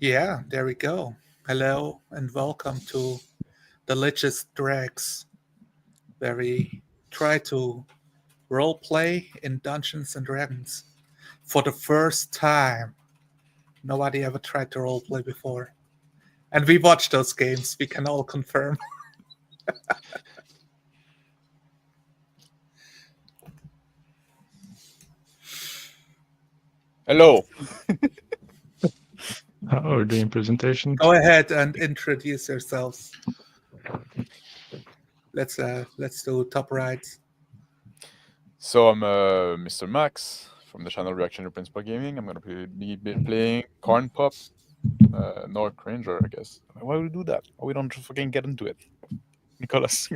Yeah, there we go. Hello and welcome to the Lich's Dregs, where we try to roleplay in Dungeons and Dragons for the first time. Nobody ever tried to roleplay before. And we watched those games, we can all confirm. Hello. We're doing presentations. Go ahead and introduce yourselves. Let's do top right. So I'm Mr. Max from the channel Reaction to Principal Gaming. I'm gonna be playing Corn Pop, North Ranger, I guess. Why would we do that? Why we don't just fucking get into it, Nicholas?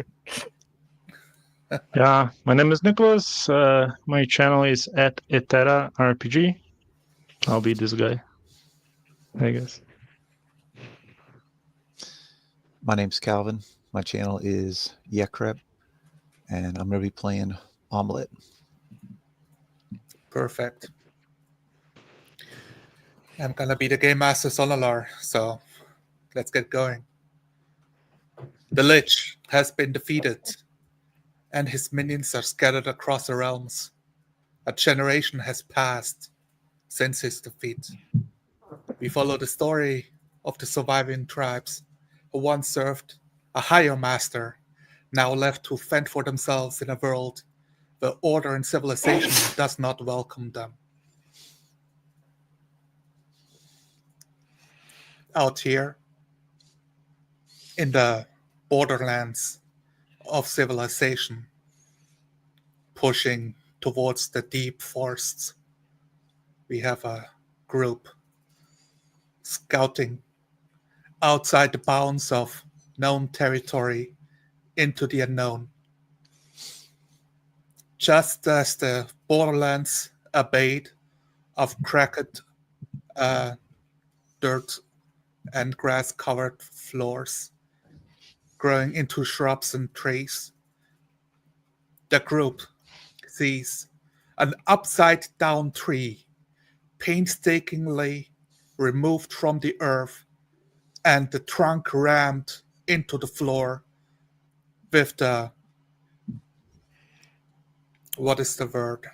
Yeah, my name is Nicholas. My channel is at Etera RPG. I'll be this guy, I guess. My name's Calvin. My channel is Yekrep, and I'm going to be playing Omelette. Perfect. I'm gonna be the Game Master Sonalar, so let's get going. The Lich has been defeated, and his minions are scattered across the realms. A generation has passed since his defeat. We follow the story of the surviving tribes who once served a higher master, now left to fend for themselves in a world where order and civilization does not welcome them. Out here, in the borderlands of civilization, pushing towards the deep forests, we have a group scouting outside the bounds of known territory into the unknown. Just as the borderlands are made of cracked dirt and grass covered floors, growing into shrubs and trees, the group sees an upside down tree painstakingly removed from the earth and the trunk rammed into the floor with the, what is the word?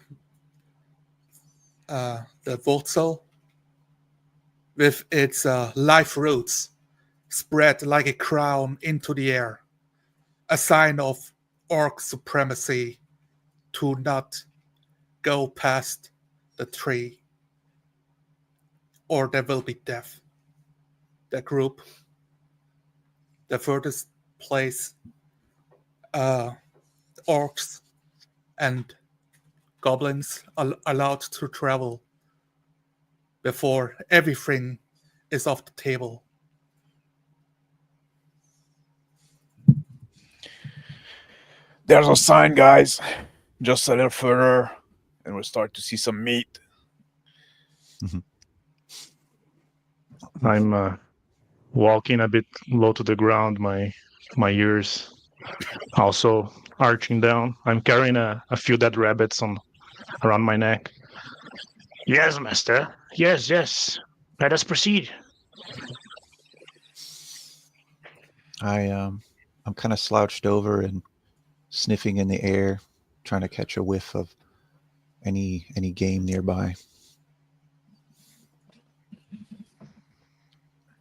The wurzel, with its live roots spread like a crown into the air, a sign of orc supremacy to not go past the tree, or there will be death. The group, the furthest place, orcs and goblins are allowed to travel before everything is off the table. There's a sign, guys. Just a little further, and we'll start to see some meat. I'm walking a bit low to the ground. My ears also arching down. I'm carrying a few dead rabbits on around my neck. Yes, master. Yes, yes. Let us proceed. I'm kind of slouched over and sniffing in the air, trying to catch a whiff of any game nearby.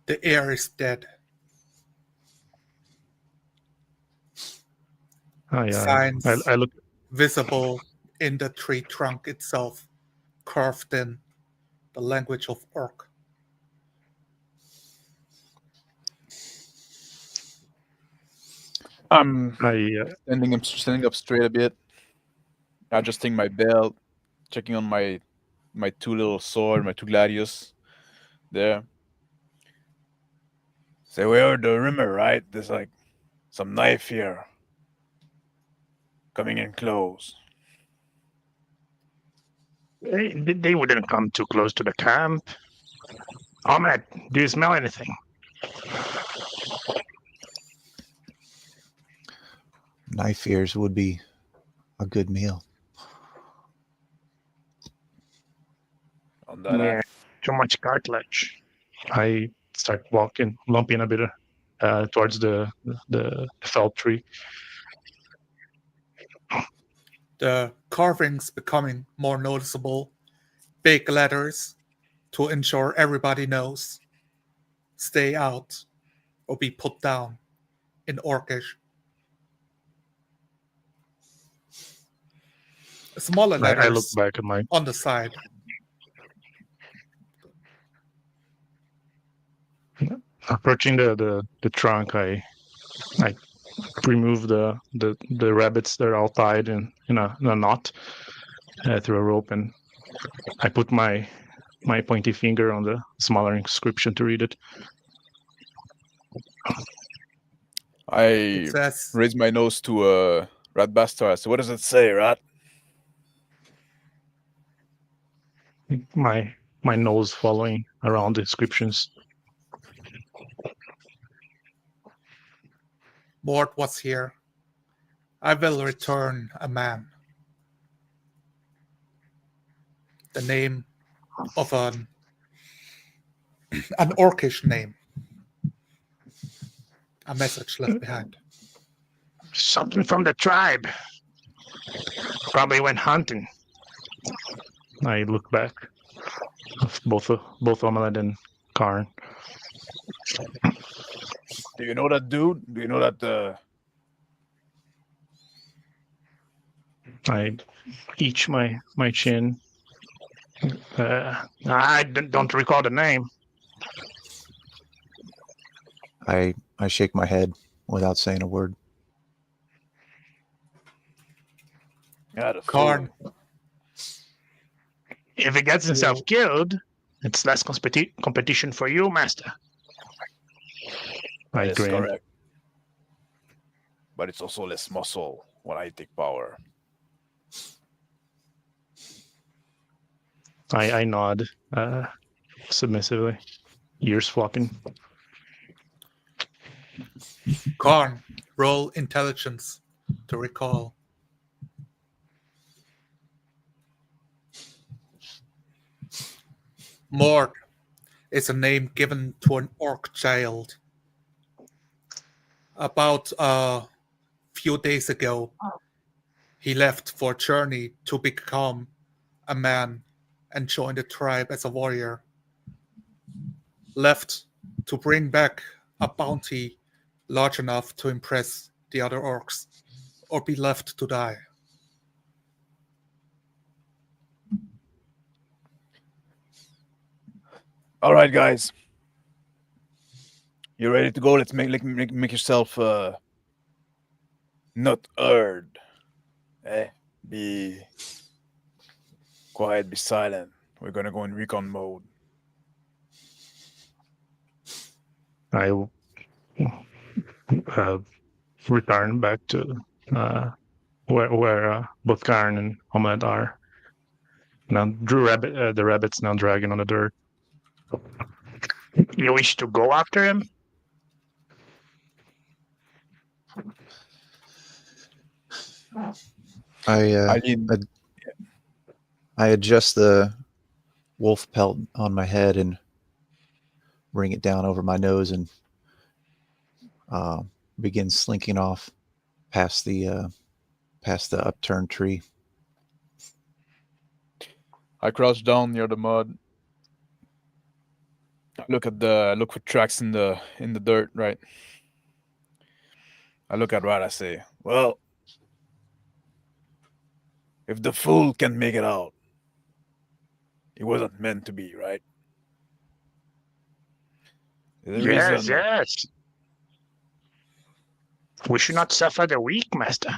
The air is dead. Signs I look. visible in the tree trunk itself, carved in the language of orc. I'm I standing up straight a bit, adjusting my belt, checking on my two little sword, my two gladius there. Say, we heard the rumor, right? There's like some knife here coming in close. they wouldn't come too close to the camp. Ahmed, do you smell anything? Knife ears would be a good meal. On that Yeah, too much cartilage. I start lumping a bit towards the felled tree. The carvings becoming more noticeable. Big letters to ensure everybody knows. Stay out or be put down in Orcish. Smaller I look letters back at my on the side. approaching the trunk. I remove the rabbits that are all tied in a knot through a rope, and I put my pointy finger on the smaller inscription to read it. I It says, raise my nose to Rat Bastard. I say, what does it say, Rat? My nose following around the inscriptions. Mort was here. I will return a man. The name of an Orcish name. A message left behind. Something from the tribe. Probably went hunting. I look back. Both Omelette and Karn. Do you know that dude? Do you know that? I itch my chin. I don't recall the name. I shake my head without saying a word. Yeah, the Karn, fool. If he gets himself killed, it's less competition for you, Master. I That is grin. correct. But it's also less muscle when I take power. I nod submissively, ears flopping. Karn, roll intelligence to recall. Mort is a name given to an orc child. About a few days ago, he left for a journey to become a man and joined the tribe as a warrior. Left to bring back a bounty large enough to impress the other orcs, or be left to die. All right, guys. You ready to go? Let's make yourself not heard. Be quiet, be silent. We're gonna go in recon mode. I return back to where both Karn and Omelette are. Now, the rabbit's now dragging on the dirt. You wish to go after him? I mean, I adjust the wolf pelt on my head and bring it down over my nose and begin slinking off past the upturned tree. I crouch down near the mud. Look for tracks in the dirt, right? I look at Rat, I say, well, if the fool can make it out, it wasn't meant to be, right? Yes. We should not suffer the weak, Master.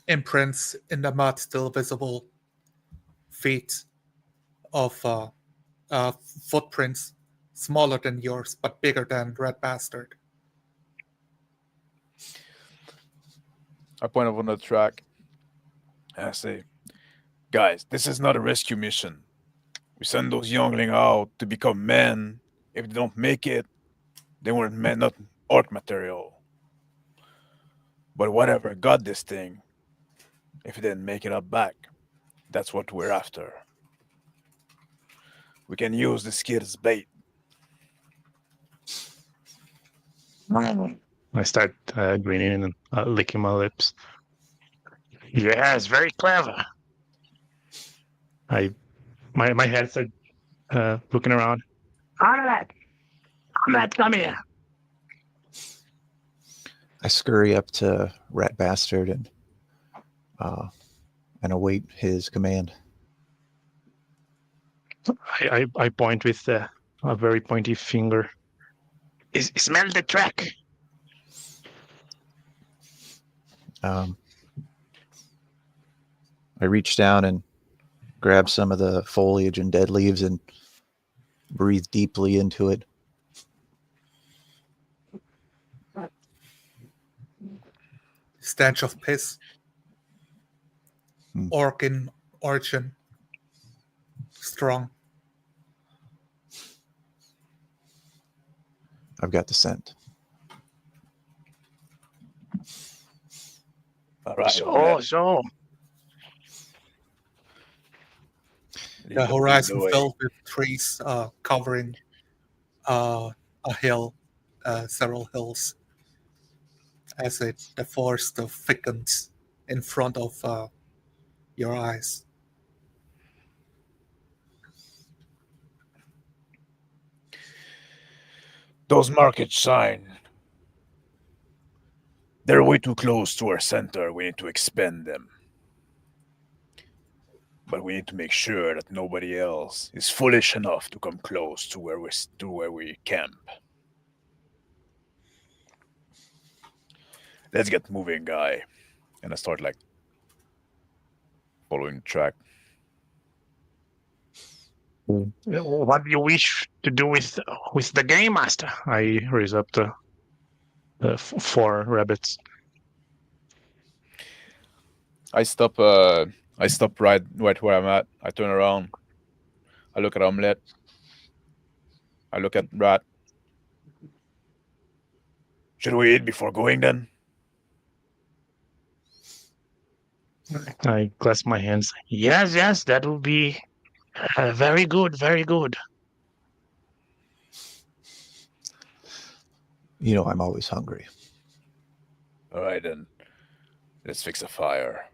Imprints in the mud still visible. Feet of footprints smaller than yours, but bigger than Red Bastard. I point over on the track. And I say, guys, this is not a rescue mission. We send those younglings out to become men. If they don't make it, they weren't men, not orc material. But whatever, got this thing. If it didn't make it up back, that's what we're after. We can use the skid as bait. I start grinning and licking my lips. Yes, very clever. My head starts looking around. Conrad, come here. I scurry up to Rat Bastard and await his command. I point with a very pointy finger. Smell the track. I reach down and grab some of the foliage and dead leaves and breathe deeply into it. Stench of piss. Hmm. Orc in origin. Strong. I've got the scent. All right. So. The horizon filled with trees covering a hill, several hills, as the forest thickens in front of your eyes. Those market signs. They're way too close to our center. We need to expand them. But we need to make sure that nobody else is foolish enough to come close to where we camp. Let's get moving, guy. And I start following the track. What do you wish to do with the game master? I raise up the 4 rabbits. I stop right where I'm at. I turn around. I look at Omelette. I look at Rat. Should we eat before going then? I clasp my hands. Yes, that will be very good, very good. You know, I'm always hungry. All right, then. Let's fix a fire.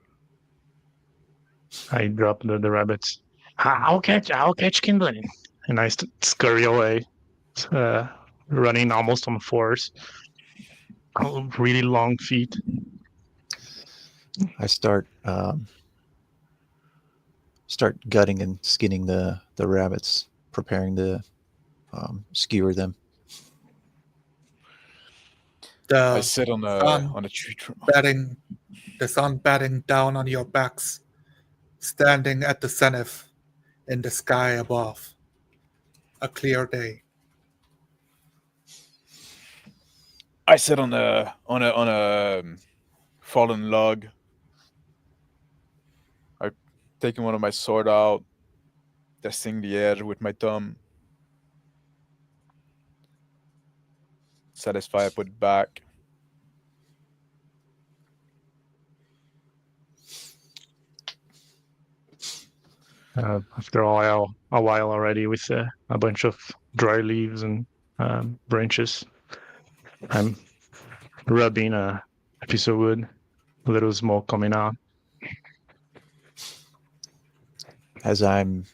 I drop the rabbits. I'll catch kindling, and I scurry away, running almost on 4s. Really long feet. I start gutting and skinning the rabbits, preparing to skewer them. I sit on a tree trunk. The sun batting down on your backs, standing at the zenith in the sky above. A clear day. I sit on a fallen log. I taking one of my sword out, testing the edge with my thumb. Satisfied, I put it back. After a while already, with a bunch of dry leaves and branches, I'm rubbing a piece of wood, a little smoke coming out. As I'm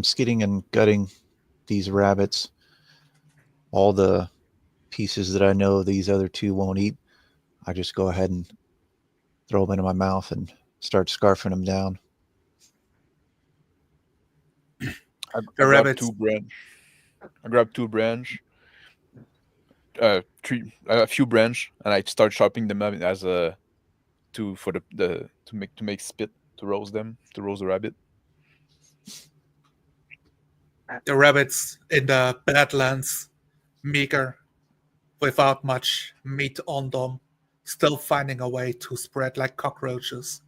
skidding and gutting these rabbits, all the pieces that I know these other 2 won't eat, I just go ahead and throw them into my mouth and start scarfing them down. I grab 2 branch. I grab 2 branch. A few branch, and I start chopping them up as to make spit, to roast the rabbit. The rabbits in the Badlands, meager, without much meat on them, still finding a way to spread like cockroaches.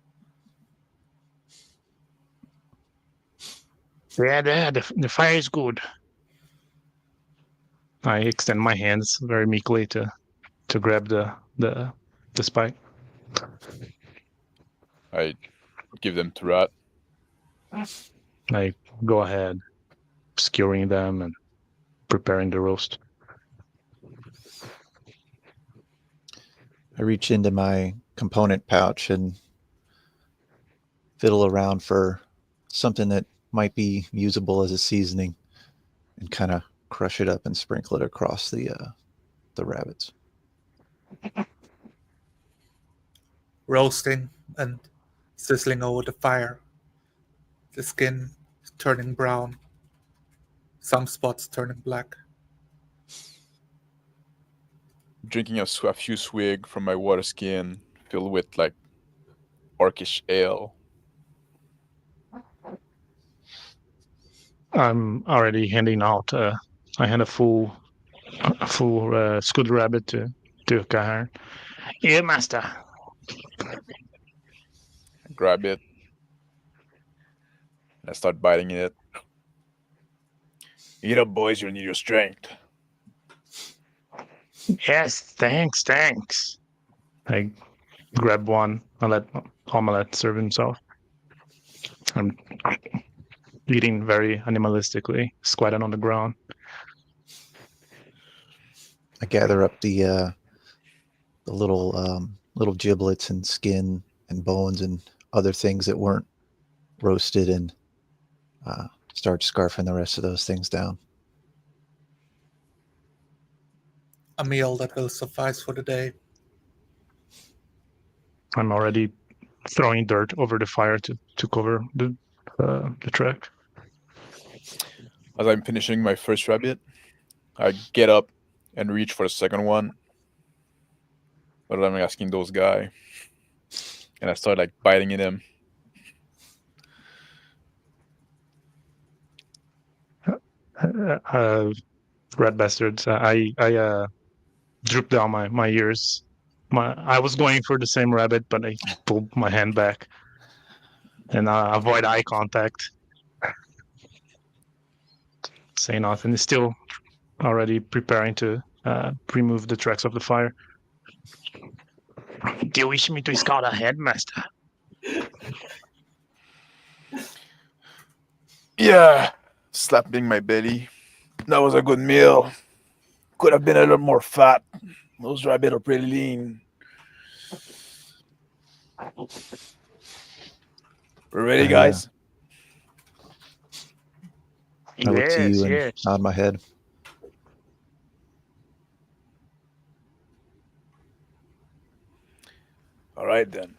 Yeah, the fire is good. I extend my hands very meekly to grab the spike. I give them to Rat. I go ahead. skewering them and preparing the roast. I reach into my component pouch and fiddle around for something that might be usable as a seasoning, and kind of crush it up and sprinkle it across the rabbits. Roasting and sizzling over the fire. The skin turning brown. Some spots turning black. Drinking a few swig from my water skin filled with like orcish ale. I'm already handing out. I hand a full skewed rabbit to Kahar. Here, master. I grab it. I start biting it. Eat up, boys, you'll need your strength. Yes, thanks. I grab one. I let Omelette serve himself. I'm eating very animalistically, squatting on the ground. I gather up the little giblets and skin and bones and other things that weren't roasted, and start scarfing the rest of those things down. A meal that will suffice for the day. I'm already throwing dirt over the fire to cover the track. As I'm finishing my first rabbit, I get up and reach for the second one. But I'm asking those guys. And I start like biting in him. Red bastards. I drooped down my ears. I was going for the same rabbit, but I pulled my hand back and avoid eye contact. Say nothing. He's still already preparing to remove the tracks of the fire. Do you wish me to scout ahead, master? Yeah, slapping my belly. That was a good meal. Could have been a little more fat. Those rabbits are pretty lean. We're ready, guys? I look to you and nod my head. All right, then.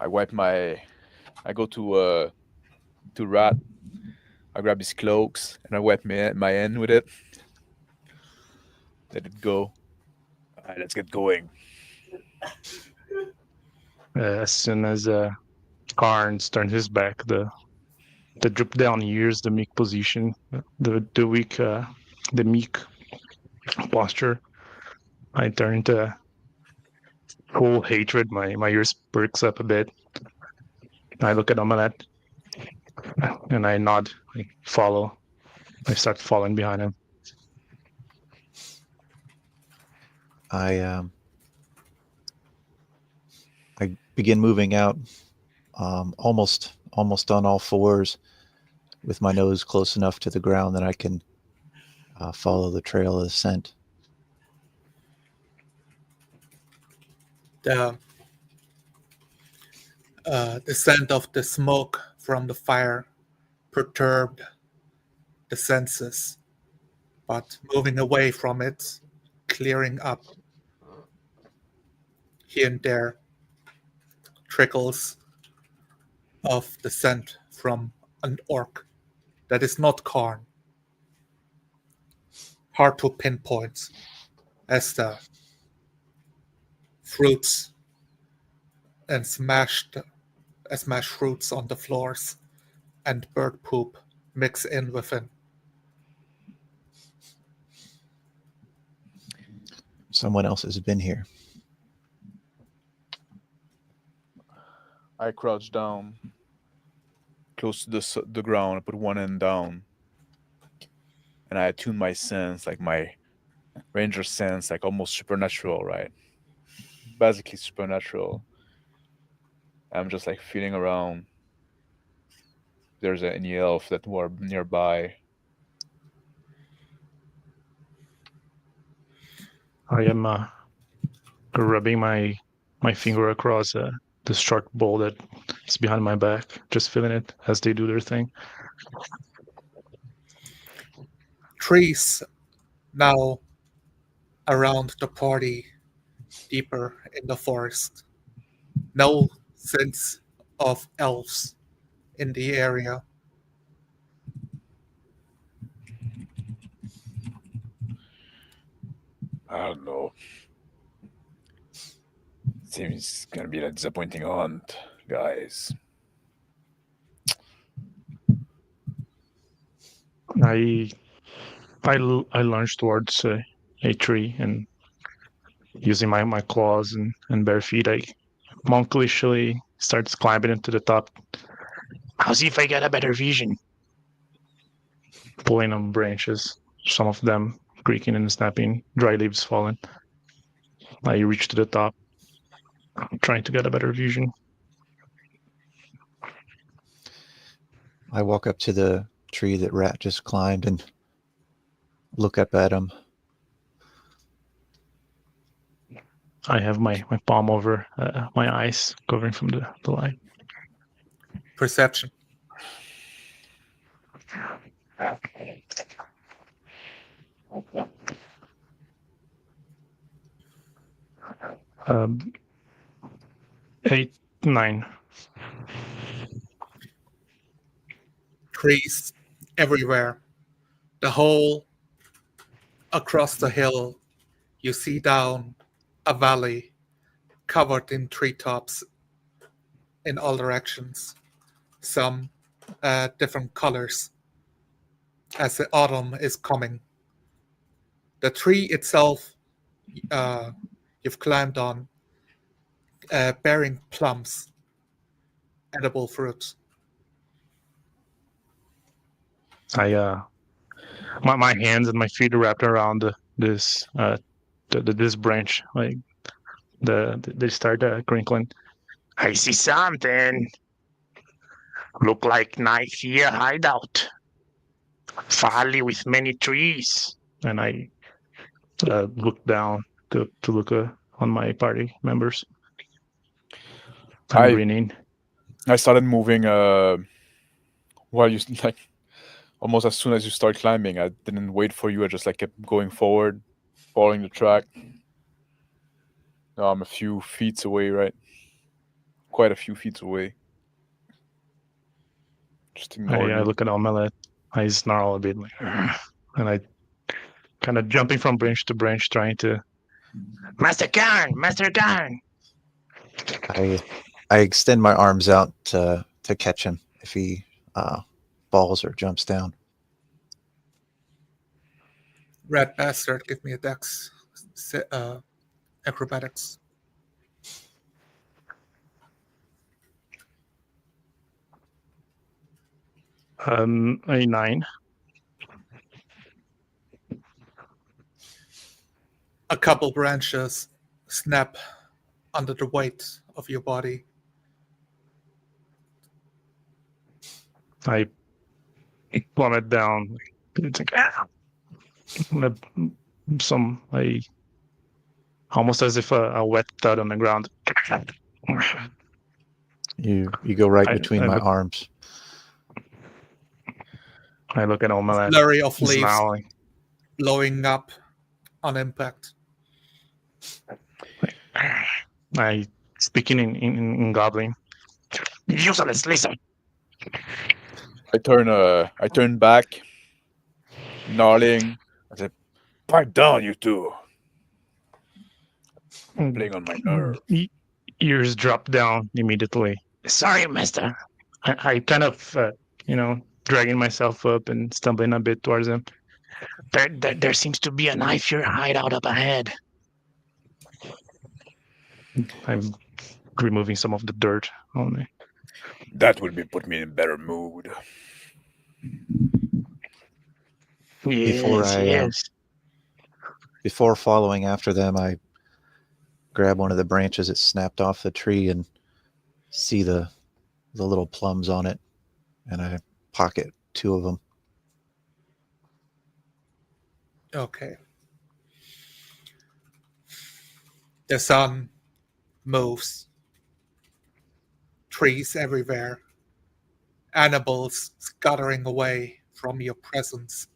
I go to Rat. I grab his cloaks and I wipe my hand with it. Let it go. All right, let's get going. As soon as Carnes turns his back, the drip down ears, the meek position, the meek posture, I turn into full hatred. My ears perks up a bit. I look at Omelette and I nod. I follow. I start following behind him. I begin moving out, almost on all fours, with my nose close enough to the ground that I can follow the trail of the scent. The scent of the smoke from the fire perturbed the senses, but moving away from it, clearing up. Here and there, trickles of the scent from an orc that is not Karn. Hard to pinpoint as the fruits and smashed fruits on the floors and bird poop mix in within. Someone else has been here. I crouch down close to the ground. I put one end down. And I attune my sense, like my ranger sense, like almost supernatural, right? Basically supernatural. I'm just like feeling around. there's any elf that were nearby. I am rubbing my finger across the short bowl that is behind my back, just feeling it as they do their thing. Trees now around the party, deeper in the forest. No sense of elves in the area. I don't know. Seems gonna be a disappointing hunt, guys. I lunge towards a tree and using my claws and bare feet, I monkishly starts climbing into the top. I'll see if I get a better vision. Pulling on branches, some of them creaking and snapping, dry leaves falling. I reach to the top, trying to get a better vision. I walk up to the tree that Rat just climbed and look up at him. I have my palm over my eyes, covering from the light. Perception. Um, 8, 9. Trees everywhere. The whole across the hill, you see down a valley covered in treetops in all directions. Some different colors as the autumn is coming. The tree itself you've climbed on, bearing plums, edible fruit. My hands and my feet are wrapped around this branch. Like they start crinkling. I see something. Look like night here hideout. Valley with many trees. And I look down to look on my party members. I'm grinning. I started moving while you like almost as soon as you start climbing. I didn't wait for you. I just like kept going forward, following the track. Now I'm a few feet away, right? Quite a few feet away. Just ignore I you. look at Omelette. I snarl a bit, like, and I kind of jumping from branch to branch, trying to Master Khan. I extend my arms out to catch him if he falls or jumps down. Red bastard, give me a dex acrobatics. A 9. A couple branches snap under the weight of your body. I plummet down. It's like almost as if a wet thud on the ground. You go right between my arms. I look at Omelette. Flurry of leaves snarling. blowing up on impact. I speaking in Goblin. Useless, listen. I turn back, gnarling. I said, "Pipe down, you two." Playing on my nerve. Ears drop down immediately. Sorry, mister. I kind of, dragging myself up and stumbling a bit towards him. There seems to be a knife here hideout up ahead. I'm removing some of the dirt on me. That will put me in a better mood. Before following after them, I grab one of the branches that snapped off the tree and see the little plums on it, and I pocket 2 of them. Okay. The sun moves. Trees everywhere. Animals scattering away from your presence.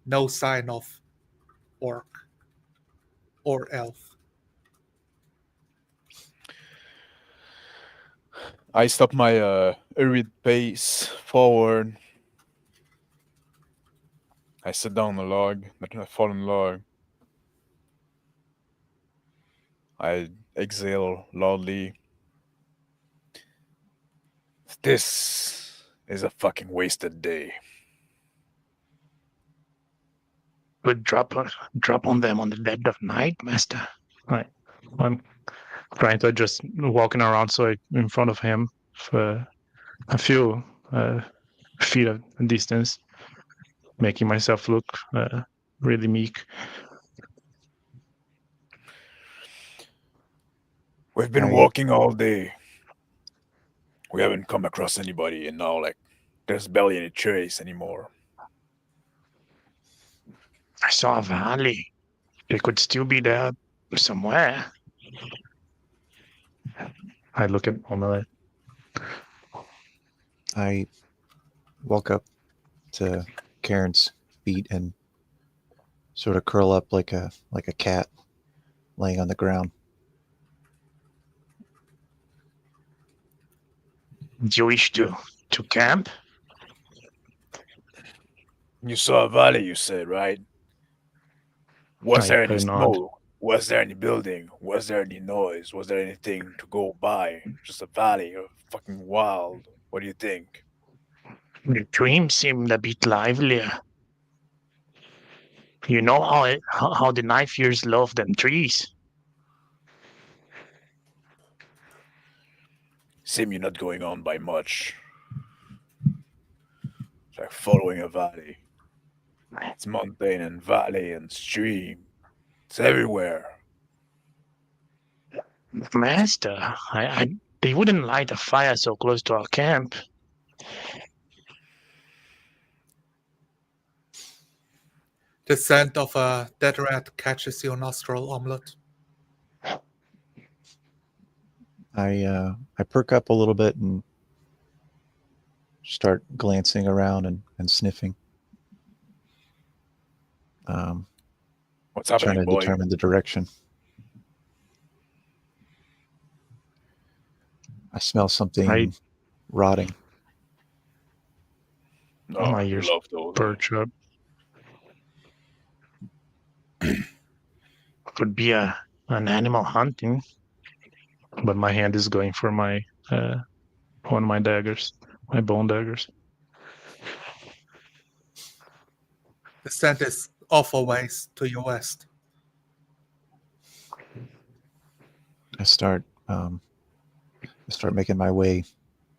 No sign of orc or elf. I stop my hurried pace forward. I sit down on a log, a fallen log. I exhale loudly. This is a fucking wasted day. Would drop on them on the dead of night, master. I'm trying to just walking around so in front of him for a few feet of distance, making myself look really meek. We've been Right. walking all day. We haven't come across anybody, and now, like, there's barely any trace anymore. I saw a valley. It could still be there somewhere. I look at Omelette. I walk up to Karen's feet and sort of curl up like a cat laying on the ground. Do you wish to camp? You saw a valley, you said, right? Was there any I nod. smoke? Was there any building? Was there any noise? Was there anything to go by? Just a valley or fucking wild? What do you think? The dream seemed a bit livelier. You know how the night fears love them trees. Seem you're not going on by much. It's like following a valley. It's mountain and valley and stream. It's everywhere. Master, they wouldn't light a fire so close to our camp. The scent of a dead rat catches your nostril, Omelette. I perk up a little bit and start glancing around and sniffing. What's Trying happening, to boy? determine the direction. I smell something rotting. Oh, My you ears love those. perch up. Could be an animal hunting, but my hand is going for my one of my daggers, my bone daggers. The scent is off a ways to your west. I start making my way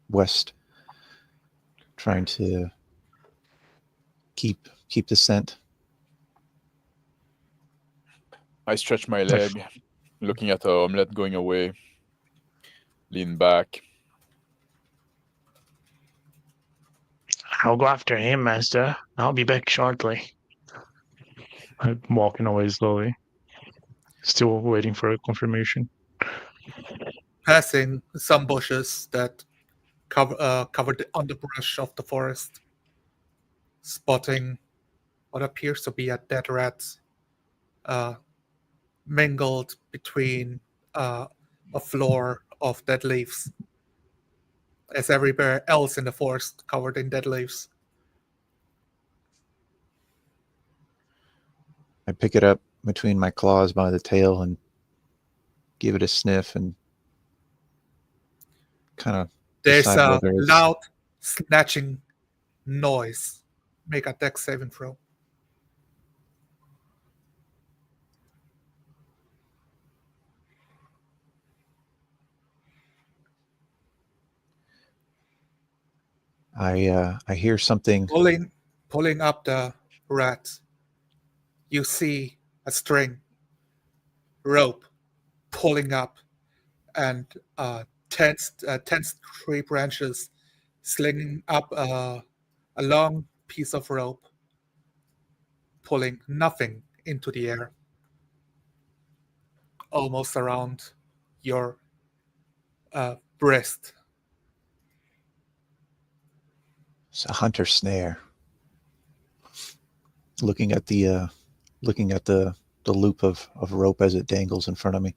west, trying to keep the scent. I stretch my leg, looking at the omelette going away. Lean back. I'll go after him, master. I'll be back shortly. I'm walking away slowly, still waiting for a confirmation. Passing some bushes that cover the underbrush of the forest, spotting what appears to be a dead rat mingled between a floor of dead leaves, as everywhere else in the forest covered in dead leaves. I pick it up between my claws by the tail and give it a sniff and kind of There's decide a whether it's... loud snatching noise. Make a dex saving throw. I hear something. Pulling up the rat, you see a string, rope, pulling up, and tense tree branches slinging up a long piece of rope, pulling nothing into the air, almost around your breast. It's a hunter snare. Looking at the loop of rope as it dangles in front of me.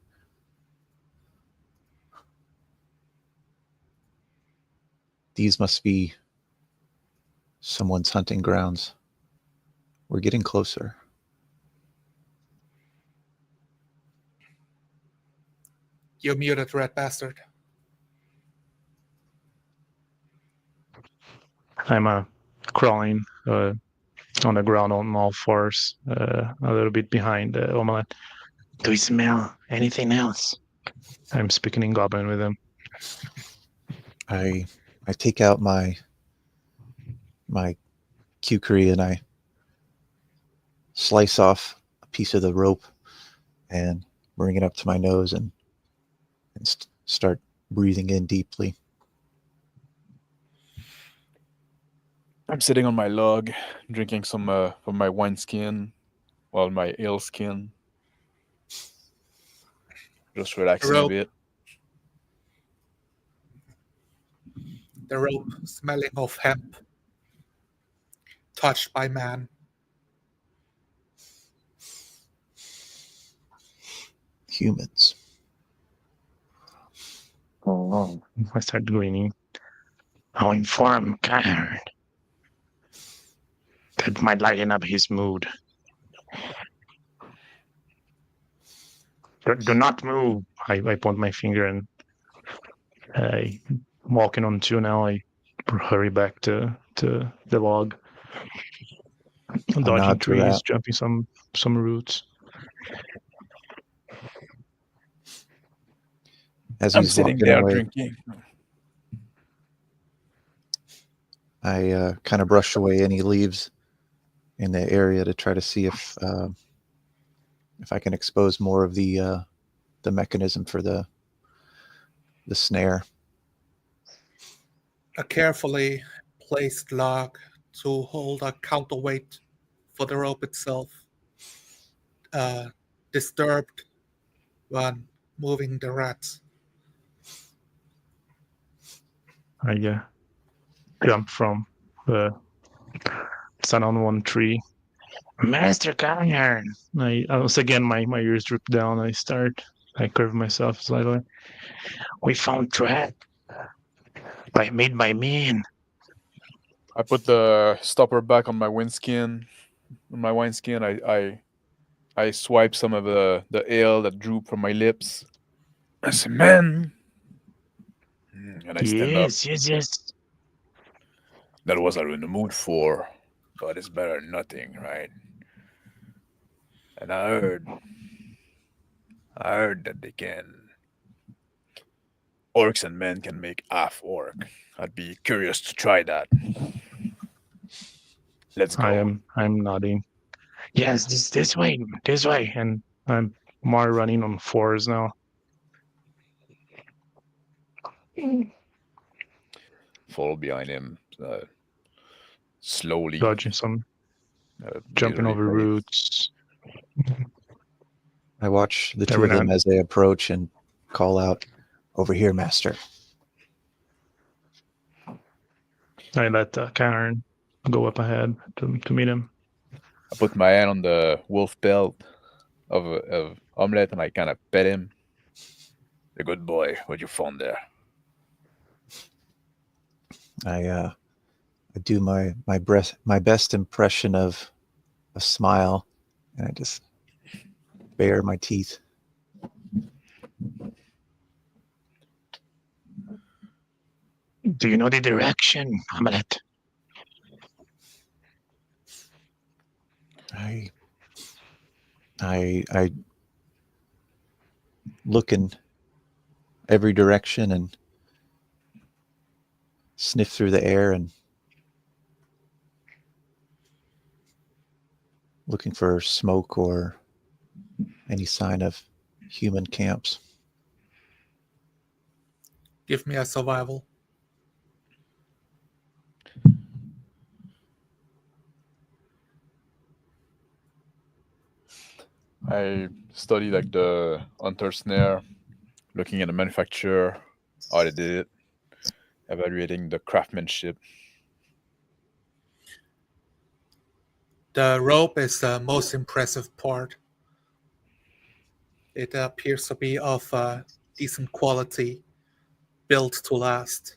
These must be someone's hunting grounds. We're getting closer. You're muted, red bastard. I'm crawling on the ground on all fours, a little bit behind Omelette. Do you smell anything else? I'm speaking in Goblin with him. I take out my kukri and I slice off a piece of the rope and bring it up to my nose and start breathing in deeply. I'm sitting on my log, drinking some of my wineskin, well, my ale skin. Just relaxing a bit. The rope smelling of hemp, touched by man. Humans. Oh, I start grinning. I'll inform Karen. That might lighten up his mood. Do not move. I point my finger and I walking on two now. I hurry back to the log, dodging trees, jumping some roots. As I'm he's sitting walking there away, drinking. I kind of brush away any leaves in the area to try to see if I can expose more of the mechanism for the snare. A carefully placed log to hold a counterweight for the rope itself. Disturbed when moving the rats. I jump from the sun on one tree. Master Karen! Once again, my ears drip down. I curve myself slightly. We found Dregs made by men. I put the stopper back on my wineskin. I swipe some of the ale that drooped from my lips. I say, man. And I stand up. Yes. That was I in the mood for, but it's better than nothing, right? And I heard that they can. Orcs and men can make half orc. I'd be curious to try that. Let's go. I'm nodding. Yes, this way, and I'm more running on fours now. Follow behind him, slowly. Dodging jumping over roots. I watch the two of them as they approach and call out, "Over here, master." I let Karen go up ahead to meet him. I put my hand on the wolf belt of Omelette and I kind of pet him. A good boy. What you found there? I do my best impression of a smile, and I just bare my teeth. Do you know the direction, Omelette? I look in every direction and sniff through the air and looking for smoke or any sign of human camps. Give me a survival. I study like the hunter snare, looking at the manufacturer, how they did it, evaluating the craftsmanship. The rope is the most impressive part. It appears to be of decent quality, built to last,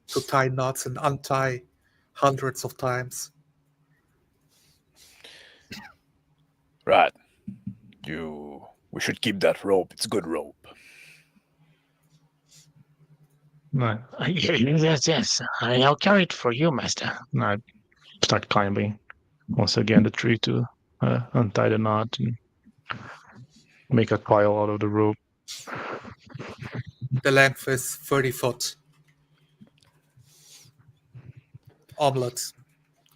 to tie knots and untie hundreds of times. Right. We should keep that rope. It's good rope. Yes. I'll carry it for you, master. I start climbing once again the tree to untie the knot and make a coil out of the rope. The length is 30 foot. Omelette,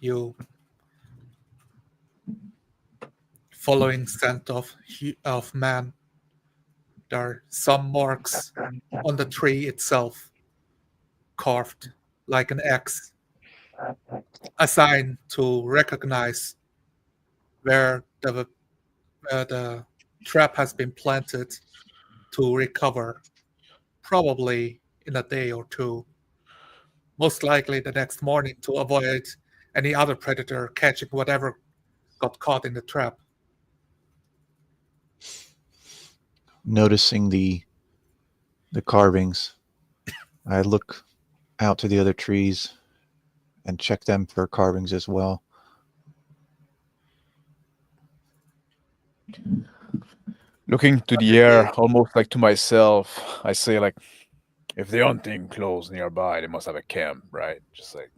you following scent of man. There are some marks on the tree itself, carved like an X, a sign to recognize where the trap has been planted to recover, probably in a day or two. Most likely the next morning to avoid any other predator catching whatever got caught in the trap. Noticing the carvings, I look out to the other trees and check them for carvings as well. Looking to the air, almost like to myself, I say like, if they're hunting close nearby, they must have a camp, right? Just like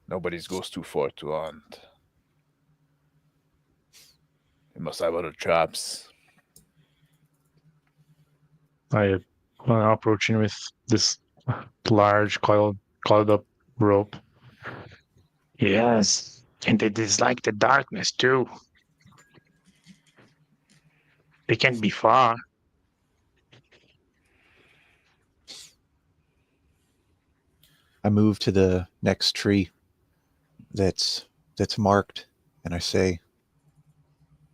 nobody goes too far to hunt. They must have other traps. I approaching with this large coiled up rope. Yes, and they dislike the darkness too. They can't be far. I move to the next tree that's marked, and I say,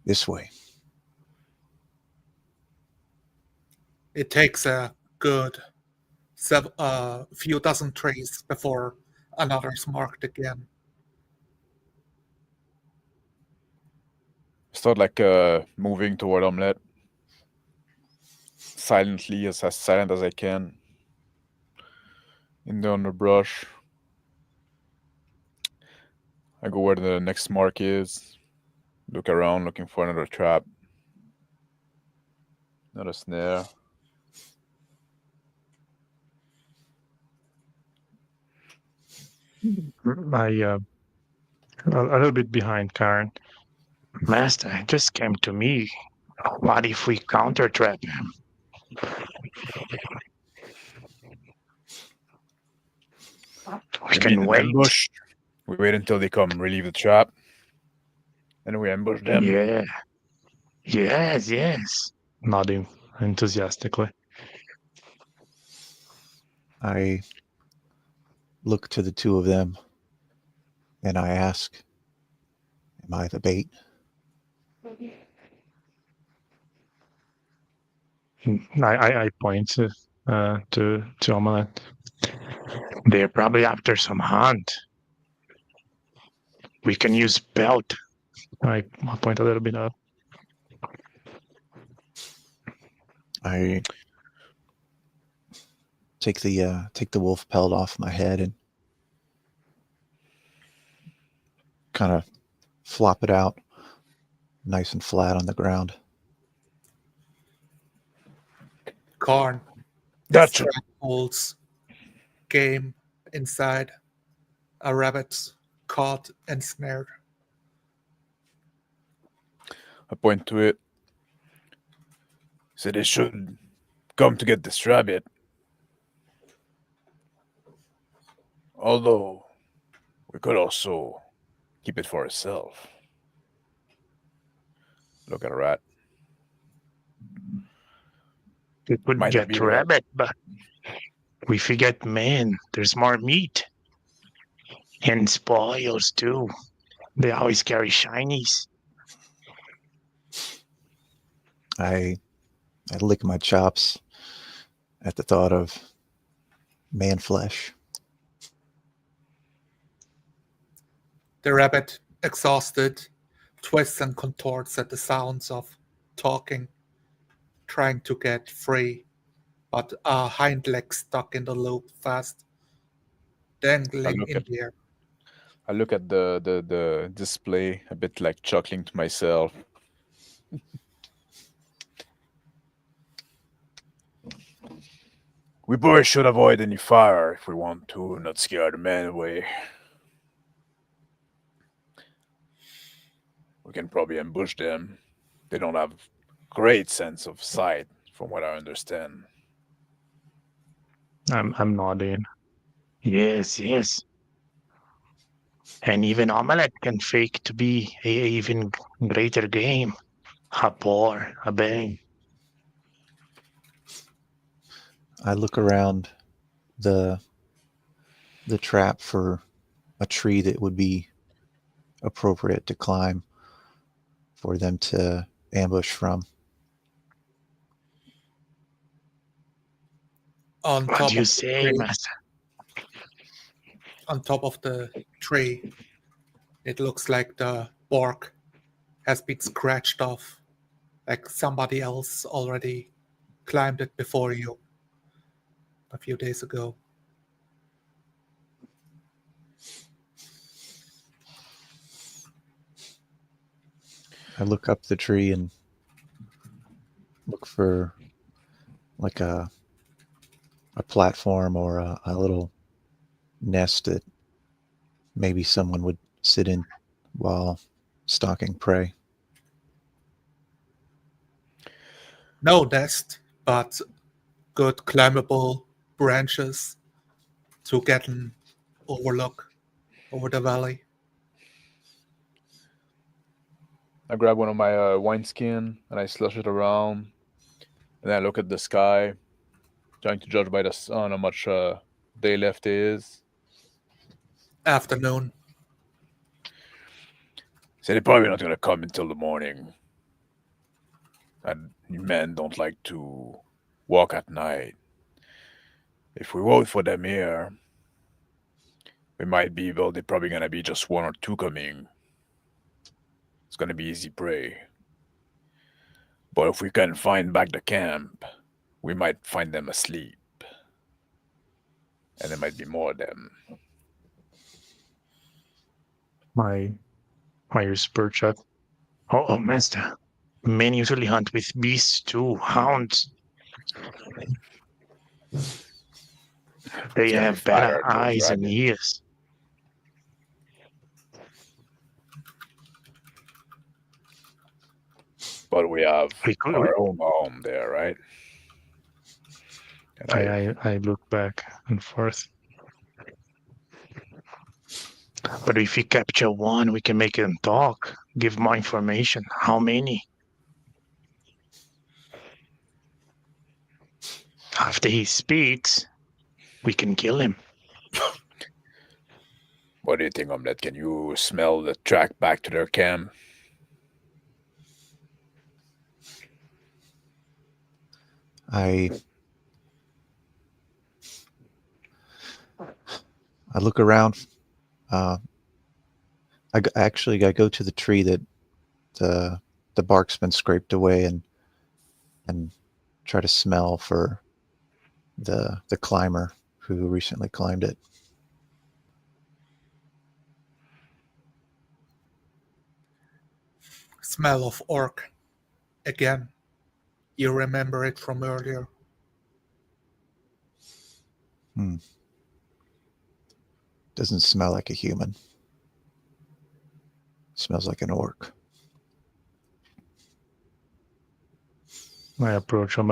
"This way." It takes a good few dozen trees before another's marked again. Start like moving toward Omelette. Silently, as silent as I can. In the underbrush. I go where the next mark is. Look around, looking for another trap. Another snare. A little bit behind Karen. Master, it just came to me. What if we counter trap him? We can wait. Ambush. We wait until they come relieve the trap. And we ambush them. Yeah. Yes. Nodding enthusiastically. I look to the two of them and I ask, "Am I the bait?" I point to Omelette. They're probably after some hunt. We can use belt. I point a little bit up. I take the wolf pelt off my head and kind of flop it out nice and flat on the ground. Corn. That's This trap holds game inside. A rabbit caught and snared. I point to it. So they should come to get this rabbit. Although, we could also keep it for ourselves. Look at a rat. We could Might not be get the right- rabbit, but we forget man. There's more meat. And spoils too. They always carry shinies. I lick my chops at the thought of man flesh. The rabbit, exhausted, twists and contorts at the sounds of talking, trying to get free, but a hind leg stuck in the loop fast, dangling in the air. I look at the display a bit like chuckling to myself. We boys should avoid any fire if we want to, not scare the man away. We can probably ambush them. They don't have great sense of sight, from what I understand. I'm nodding. Yes, yes. And even omelette can fake to be a even greater game. A boar, a bang. I look around the trap for a tree that would be appropriate to climb for them to ambush from. On What top do you of the say, tree, master? on top of the tree, it looks like the bark has been scratched off, like somebody else already climbed it before you a few days ago. I look up the tree and look for like a platform or a little nest that maybe someone would sit in while stalking prey. No nest, but good climbable branches to get an overlook over the valley. I grab one of my wineskin and I slush it around, and then I look at the sky, trying to judge by the sun how much day left is. Afternoon. So they're probably not gonna come until the morning. And men don't like to walk at night. If we wait for them here, we might be able. They're probably gonna be just one or two coming. It's gonna be easy prey. But if we can find back the camp, we might find them asleep. And there might be more of them. My ears perch up. Oh, master. Men usually hunt with beasts too, hounds. They It's gonna be have better fire, no eyes and dragon. ears. But we have We could. our own home there, right? And I look back and forth. But if we capture one, we can make him talk, give more information. How many? After he speaks, we can kill him. what do you think, Omelette? Can you smell the track back to their camp? I look around. Actually, I go to the tree that the bark's been scraped away and try to smell for the climber who recently climbed it. Smell of orc. Again. You remember it from earlier. Doesn't smell like a human. Smells like an orc. I approach him,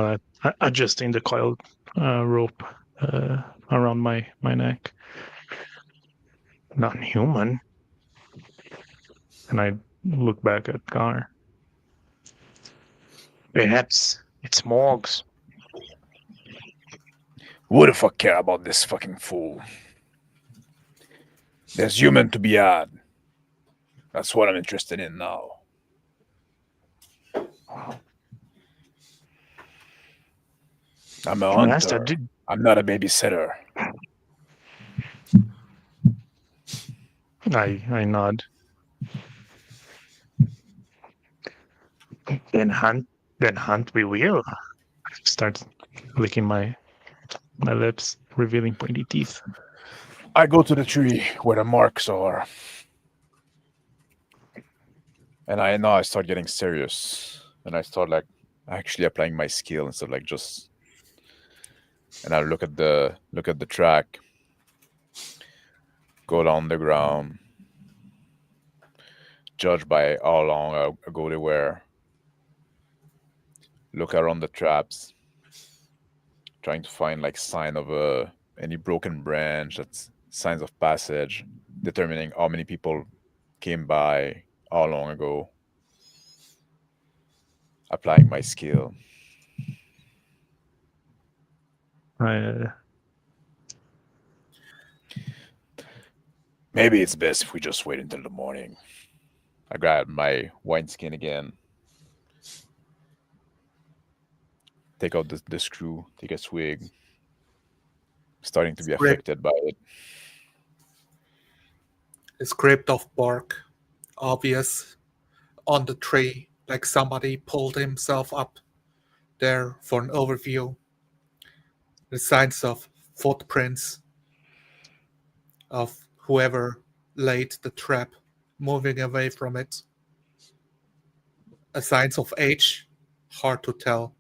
adjusting the coiled rope around my neck. Not human. And I look back at Connor. Perhaps it's Morgs. Who the fuck care about this fucking fool? There's human to be had. That's what I'm interested in now. I'm a Master, hunter. I'm not a babysitter. I nod. Then hunt we will. Start licking my lips, revealing pointy teeth. I go to the tree where the marks are. And I start getting serious. And I start like actually applying my skill instead of like just. And I look at the track. Go down the ground. Judge by how long ago they were. Look around the traps. Trying to find like sign of any broken branch, that's signs of passage, determining how many people came by, how long ago. Applying my skill. Maybe it's best if we just wait until the morning. I grab my wineskin again. Take out the screw, take a swig. Starting to be affected by it. It's scraped off bark, obvious on the tree, like somebody pulled himself up there for an overview. The signs of footprints of whoever laid the trap moving away from it. A signs of age, hard to tell.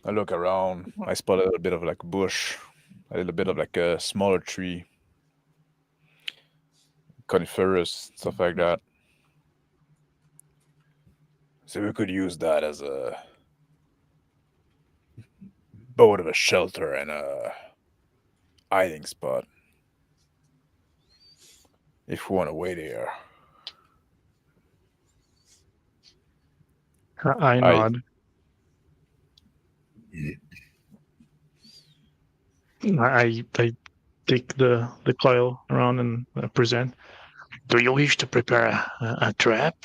I look around. I spot a little bit of like bush, a little bit of like a smaller tree, coniferous, stuff like that. So we could use that as a both of a shelter and a hiding spot. If we want to wait here. I nod. I take the coil around and present. Do you wish to prepare a trap?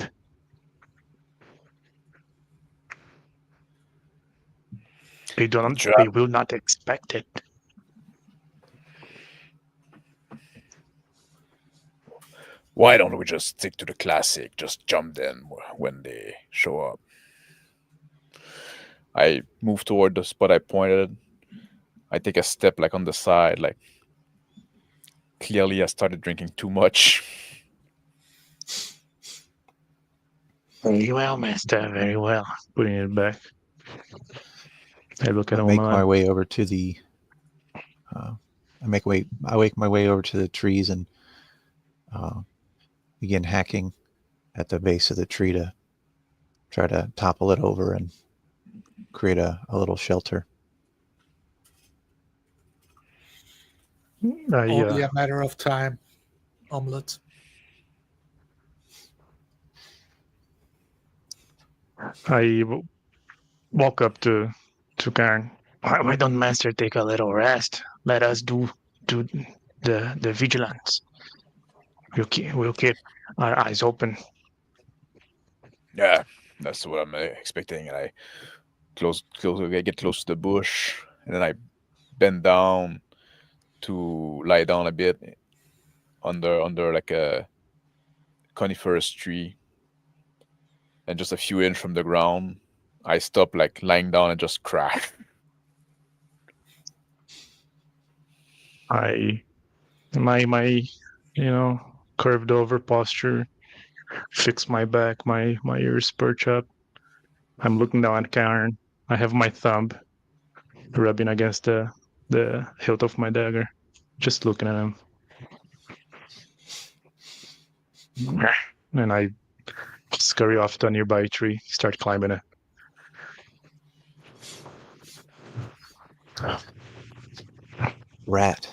They don't. Trap. They will not expect it. Why don't we just stick to the classic? Just jump in when they show up. I move toward the spot I pointed. I take a step like on the side, like clearly I started drinking too much. Very well, master. Very well. Putting it back. I look at I make my way over to the. I make my way over to the trees and begin hacking at the base of the tree to try to topple it over and create a little shelter. Only a matter of time, Omelette. I walk up to Karen. Why don't Master take a little rest? Let us do the vigilance. We'll keep our eyes open. Yeah, that's what I'm expecting. And I get close to the bush, and then I bend down to lie down a bit under like a coniferous tree, and just a few inches from the ground, I stop like lying down and just crash. My curved over posture, fix my back, my ears perch up. I'm looking down at Karen. I have my thumb rubbing against the hilt of my dagger, just looking at him. And I scurry off to a nearby tree, start climbing it. Rat,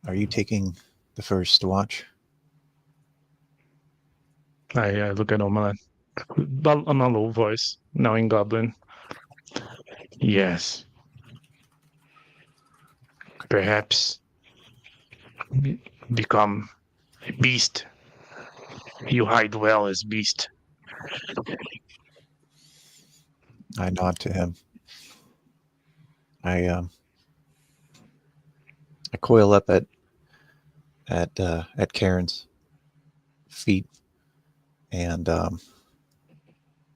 are you taking the first watch? I look at Omelette on a low voice, now in Goblin. Yes. Perhaps become a beast You hide well as beast. I nod to him. I coil up at Karen's feet and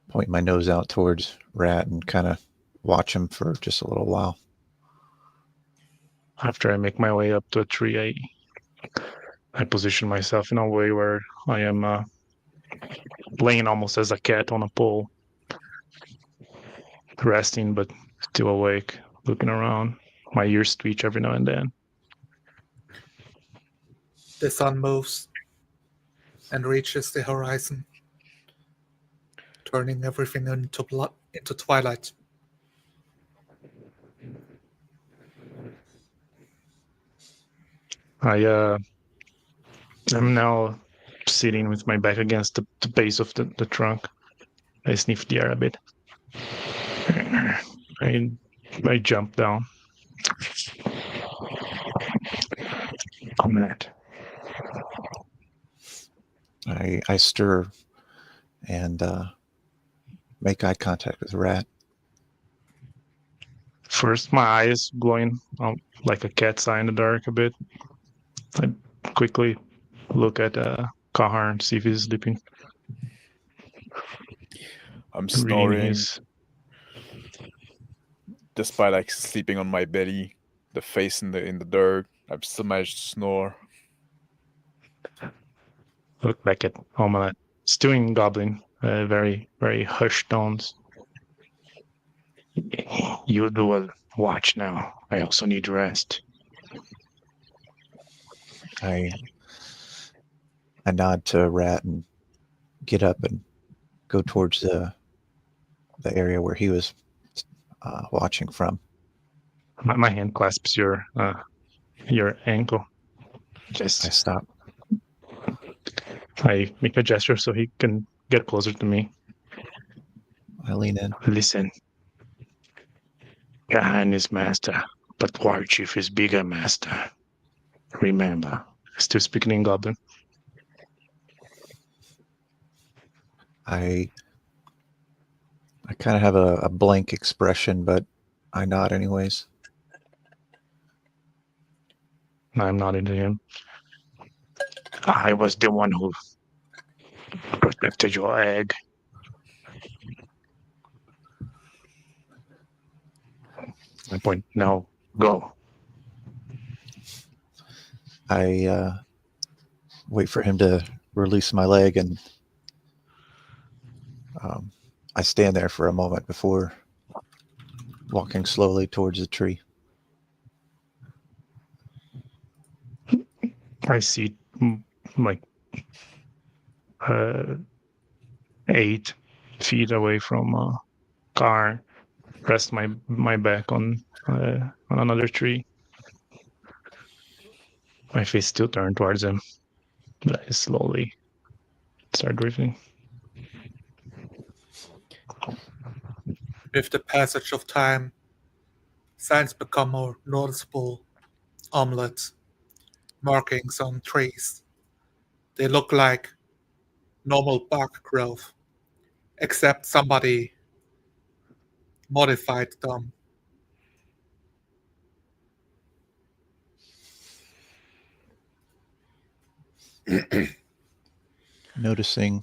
point my nose out towards Rat and kind of watch him for just a little while. After I make my way up to a tree, I position myself in a way where I am laying almost as a cat on a pole, resting but still awake, looking around. My ears twitch every now and then. The sun moves and reaches the horizon, turning everything into twilight. I am now sitting with my back against the base of the trunk. I sniff the air a bit. I jump down. Comrade. I stir and make eye contact with Rat. First, my eyes glowing like a cat's eye in the dark a bit. I quickly look at Kahar and see if he's sleeping. I'm Reading snoring. his Despite like sleeping on my belly, the face in the dirt, I've still managed to snore. look back at Omelette, still in Goblin, very, very hushed tones. You do a watch now. I also need rest. I nod to Rat and get up and go towards the area where he was watching from. My hand clasps your ankle. I Just stop. I make a gesture so he can get closer to me. I lean in. Listen. Gahan is master, but War Chief is bigger master. Remember. Still speaking in Goblin. I kind of have a blank expression, but I nod anyways. I'm nodding to him. I was the one who protected your egg. I point. Now, go. I wait for him to release my leg, and I stand there for a moment before walking slowly towards the tree. I see like 8 feet away from car. Rest my back on another tree. My face still turned towards him, but I slowly start drifting. With the passage of time, signs become more noticeable. Omelets, markings on trees. They look like normal bark growth, except somebody modified them. Noticing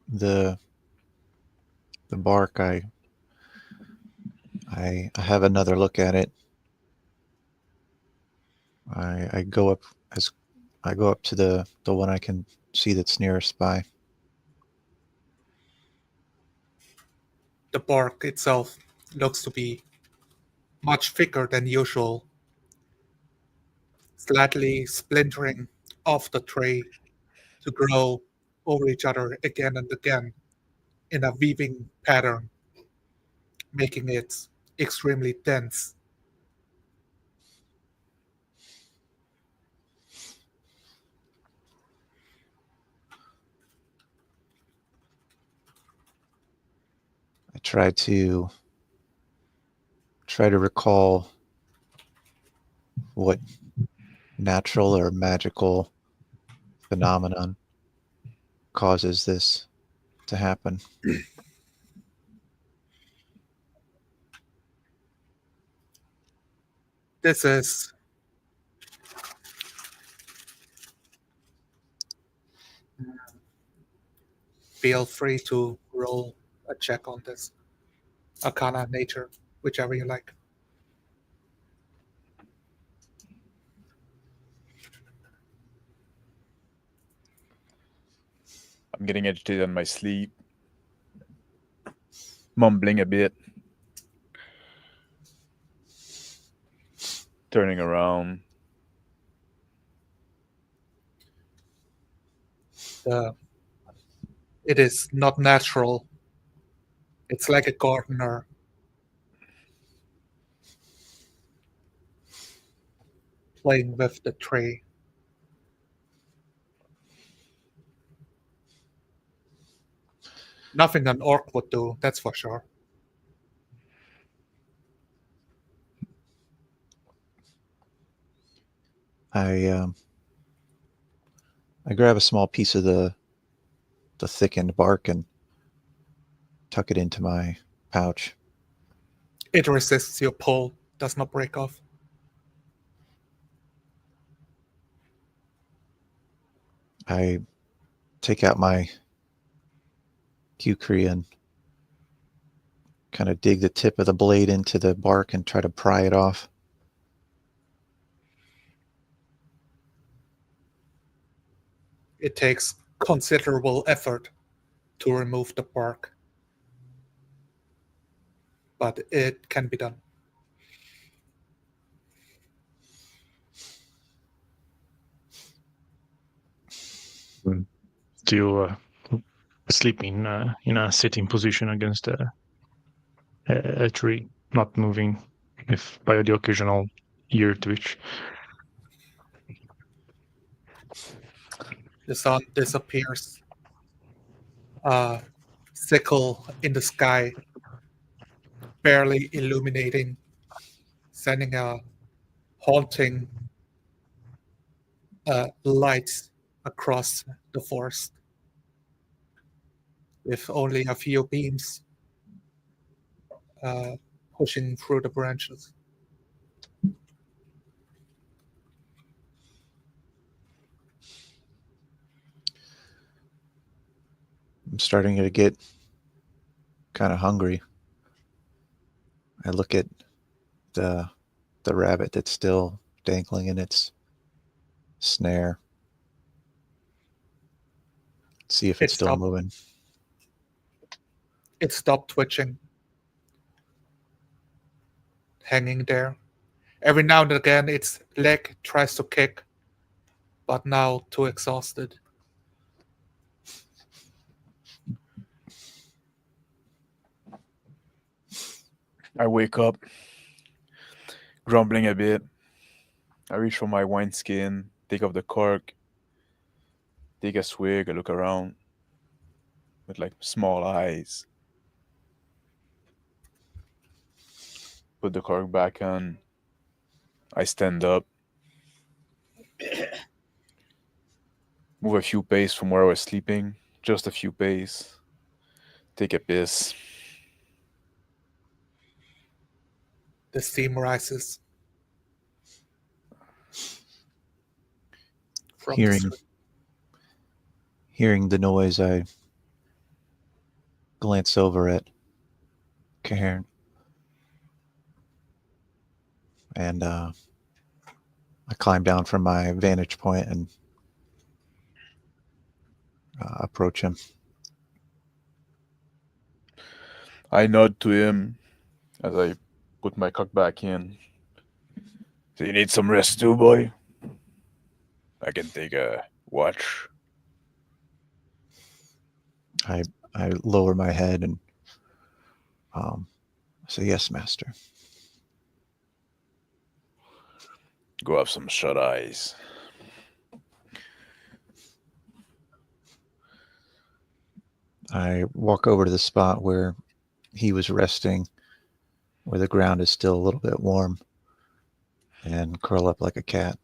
the bark, I have another look at it. I go up to the one I can see that's nearest by. The bark itself looks to be much thicker than usual, slightly splintering off the tree to grow over each other again and again in a weaving pattern, making it extremely dense. I try to recall what natural or magical phenomenon causes this to happen? This is feel free to roll a check on this. Arcana, nature, whichever you like. I'm getting agitated in my sleep, mumbling a bit, turning around. It is not natural. It's like a gardener playing with the tree. Nothing an orc would do, that's for sure. I grab a small piece of the thickened bark and tuck it into my pouch. It resists your pull, does not break off. I take out my kukri and kind of dig the tip of the blade into the bark and try to pry it off. It takes considerable effort to remove the bark, but it can be done. Still sleeping in a sitting position against a tree, not moving, if by the occasional ear twitch. The sun disappears. A sickle in the sky, barely illuminating, sending a haunting light across the forest, with only a few beams pushing through the branches. I'm starting to get kind of hungry. I look at the rabbit that's still dangling in its snare. See if it's still moving. It stopped twitching, hanging there. Every now and again, its leg tries to kick, but now too exhausted. I wake up, grumbling a bit. I reach for my wineskin, take off the cork, take a swig, I look around with like small eyes. Put the cork back on. I stand up. Move a few paces from where I was sleeping, just a few paces. Take a piss. The steam rises from Hearing the noise, I glance over at Cairn and I climb down from my vantage point and approach him. I nod to him as I put my cock back in. So you need some rest too, boy? I can take a watch. I lower my head and say, yes, master. Go have some shut eyes. I walk over to the spot where he was resting, where the ground is still a little bit warm, and curl up like a cat.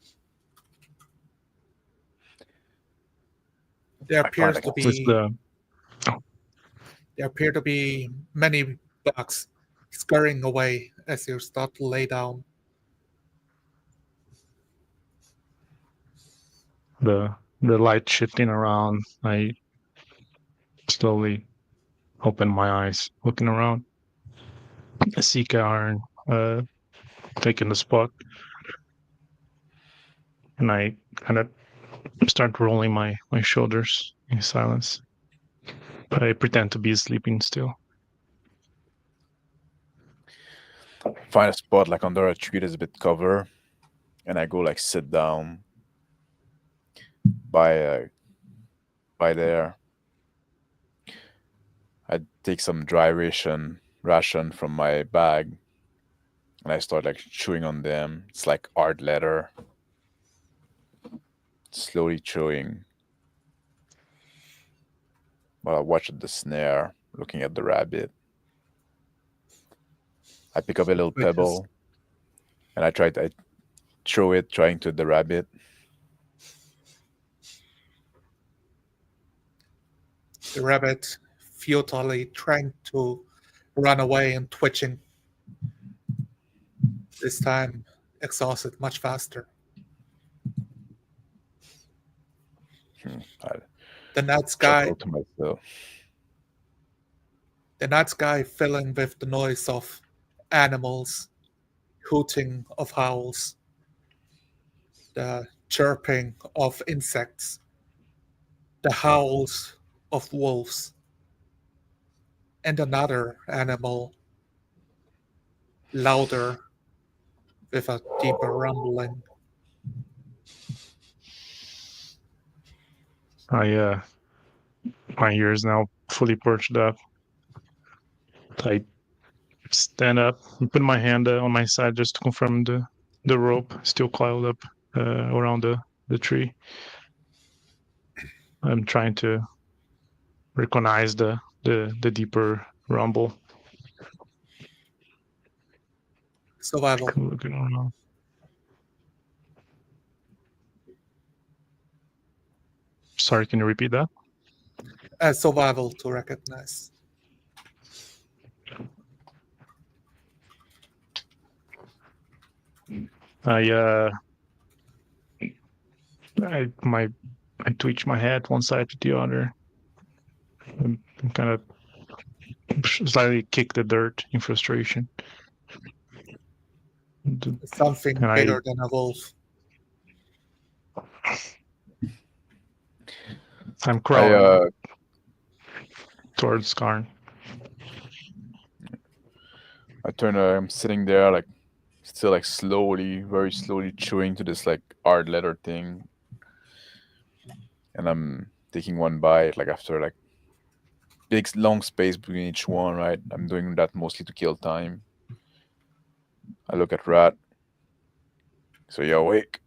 There I appears find to like Is this be the there appear to be many bugs scurrying away as you start to lay down. the light shifting around? I slowly open my eyes, looking around. I see Karen taking the spot, and I kind of start rolling my shoulders in silence. But I pretend to be sleeping still. find a spot like under a tree that's a bit cover, and I go like sit down by there. I take some dry ration from my bag, and I start like chewing on them. It's like hard leather, slowly chewing. While I watch the snare, looking at the rabbit. I pick up a little Which is- pebble, and I throw it, trying to hit the rabbit. The rabbit futilely trying to run away and twitching. This time exhausted much faster. I The night sky chuckle to myself. The night sky filling with the noise of animals, hooting of owls, the chirping of insects, the howls of wolves, and another animal, louder with a deeper rumbling. My ears now fully perched up. I stand up and put my hand on my side just to confirm the rope still coiled up around the tree. I'm trying to recognize the deeper rumble. Survival. Looking around. Sorry, can you repeat that? Survival to recognize. I twitch my head one side to the other and kind of slightly kick the dirt in frustration. Something And bigger than a wolf. I'm crawling I towards Karn. I'm sitting there like still like slowly, very slowly chewing to this like hard leather thing, and I'm taking one bite like after like big long space between each one. Right, I'm doing that mostly to kill time. I look at Rat. So you awake?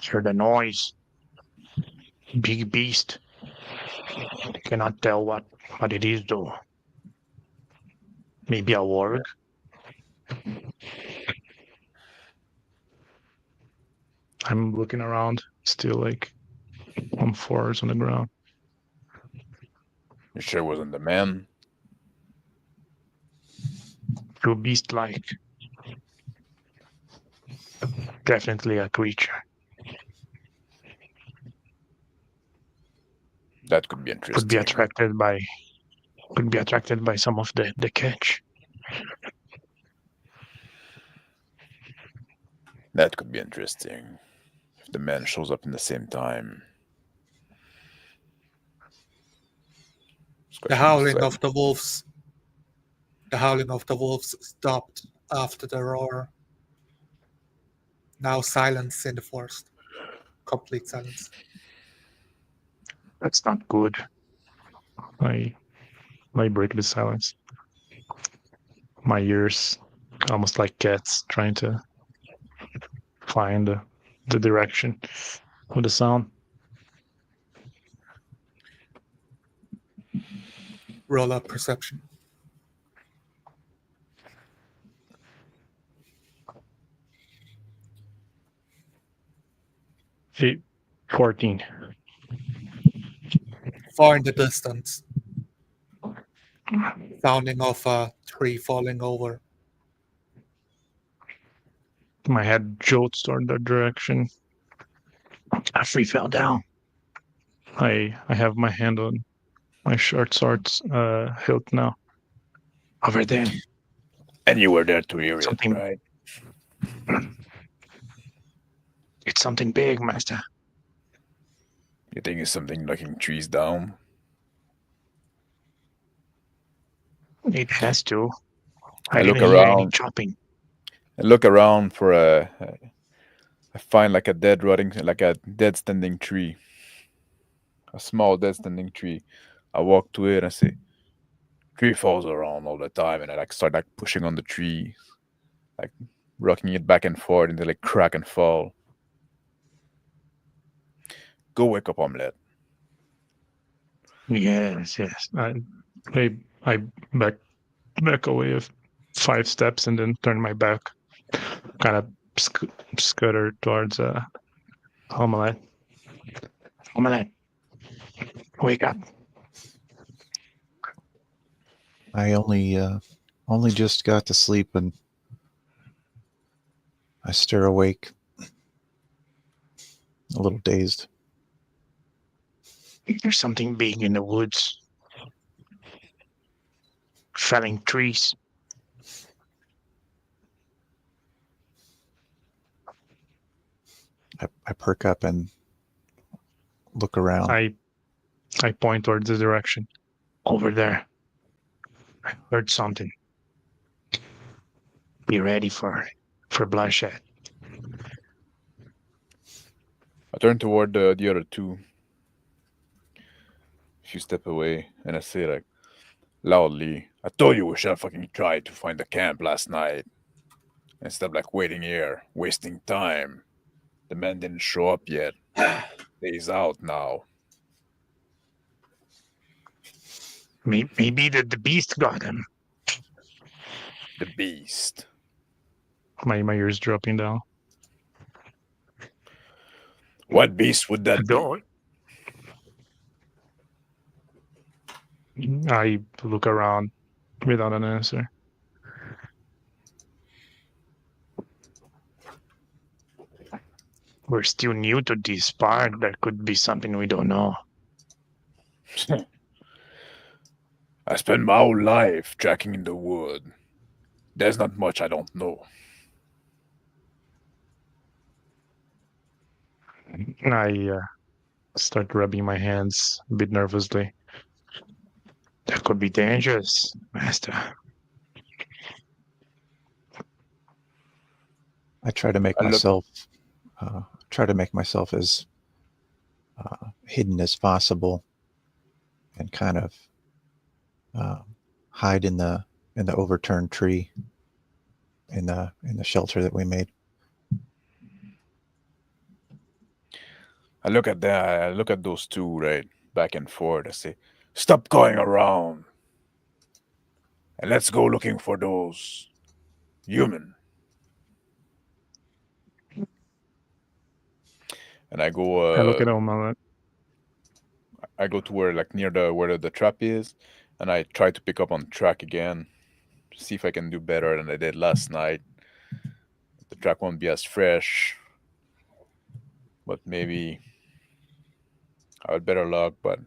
Hear the noise. Big beast. Cannot tell what it is though. Maybe a warg. I'm looking around, still like on fours on the ground. You sure it wasn't the man? Too beast-like. Definitely a creature. That could be interesting. Could be attracted by some of the catch. That could be interesting. If the man shows up in the same time. The howling of the wolves. The howling of the wolves stopped after the roar. Now silence in the forest. Complete silence. That's not good. I break the silence. My ears almost like cats trying to find the direction of the sound. Roll up perception. 14. Far in the distance, sounding of a tree falling over. My head jolts toward that direction. A tree fell down. I have my hand on my short sword's hilt now. Over there. And you were there to hear Something- it, right? It's something big, Master. You think it's something knocking trees down? It has to. I I look didn't hear any around. chopping. I look around for I find like a dead standing tree. A small dead standing tree. I walk to it and say, tree falls around all the time, and I start pushing on the tree, like rocking it back and forth until it crack and fall. Go wake up Omelette. Yes. I back away 5 steps and then turn my back, kind of scutter towards Omelette. Omelette, wake up! I only just got to sleep, and I stir awake, a little dazed. There's something big in the woods, felling trees. I perk up and look around. I point towards the direction. Over there. I heard something. Be ready for bloodshed. I turn toward the other two. A few steps away, and I say loudly, I told you we should have fucking tried to find the camp last night. Instead of waiting here, wasting time. The man didn't show up yet. He's out now. Maybe the beast got him. The beast. My ears dropping down. What beast would that be? Don't. I look around without an answer. We're still new to this part. There could be something we don't know. I spent my whole life tracking in the wood. There's not much I don't know. I start rubbing my hands a bit nervously. That could be dangerous, Master. I try to make myself as hidden as possible, and kind of hide in the overturned tree in the shelter that we made. I look at that. I look at those two, right, back and forth. I say, "Stop going around, and let's go looking for those human." And I go. I look at Omelette. I go to where near where the trap is, and I try to pick up on track again, see if I can do better than I did last night. The track won't be as fresh, but maybe I had better luck, but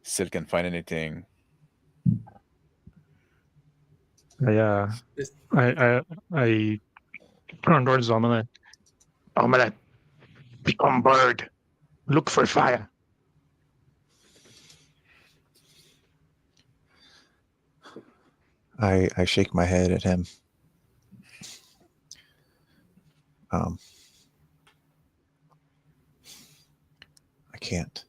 still can find anything. Yeah. I turn towards Omelette. Omelette, become bird. Look for fire. I shake my head at him. I can't.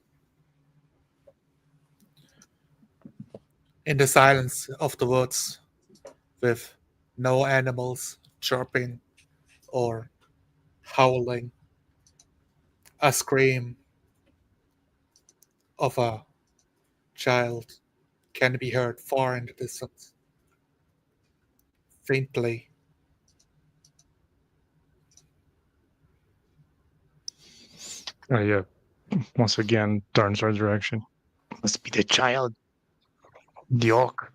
In the silence of the woods, with no animals chirping or howling, a scream of a child can be heard far in the distance. Faintly, I once again turns our direction. Must be the child. The orc.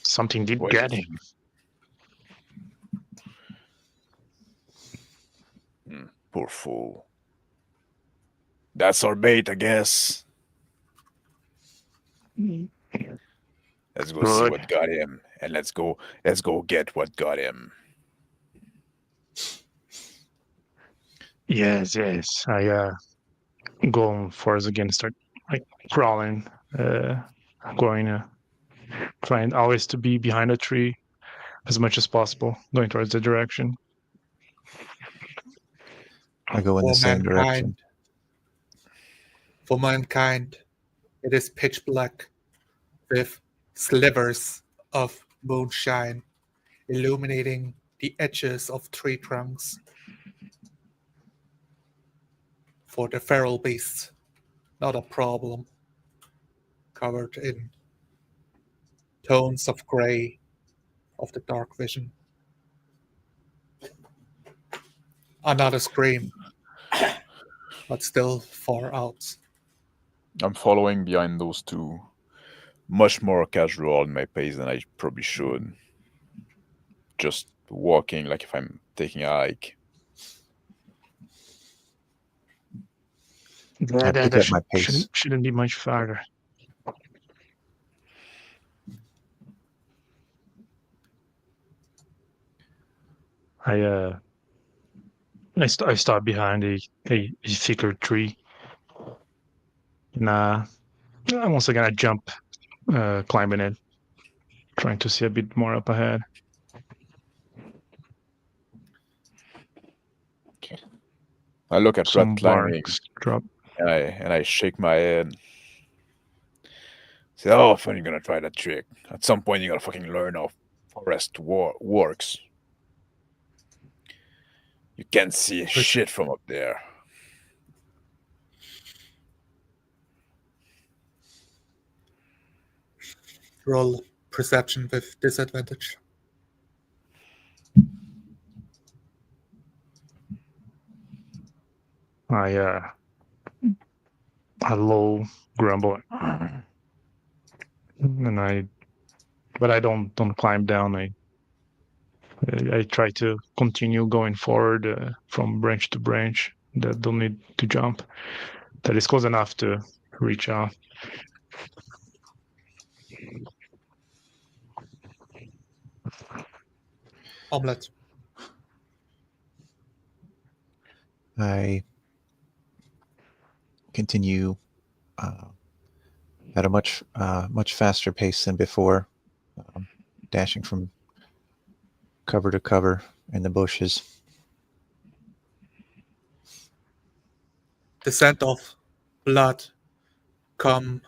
Something did What get is- him. Poor fool. That's our bait, I guess. Let's go see Good. what got him, and let's go get what got him. Yes. I go forwards again, start like crawling, going, trying always to be behind a tree as much as possible, going towards the direction. I go in the For same direction. mankind, for mankind, it is pitch black with slivers of moonshine illuminating the edges of tree trunks. For the feral beasts, not a problem. Covered in tones of grey of the dark vision. Another scream, but still far out. I'm following behind those two. Much more casual on my pace than I probably should. Just walking like if I'm taking a hike. I pick up my pace. Shouldn't be much farther. I stop behind a thicker tree, and once again I jump, climbing it, trying to see a bit more up ahead. I look at Some rat climbing barks drop. and I shake my head. Say, oh, when are you gonna try that trick? At some point, you gotta fucking learn how forest works. You can't see shit from up there. Roll perception with disadvantage. I low grumble, and but I don't climb down. I try to continue going forward from branch to branch. That don't need to jump. That is close enough to reach out. Omelette. I continue at a much faster pace than before, dashing from cover to cover in the bushes. The scent of blood comes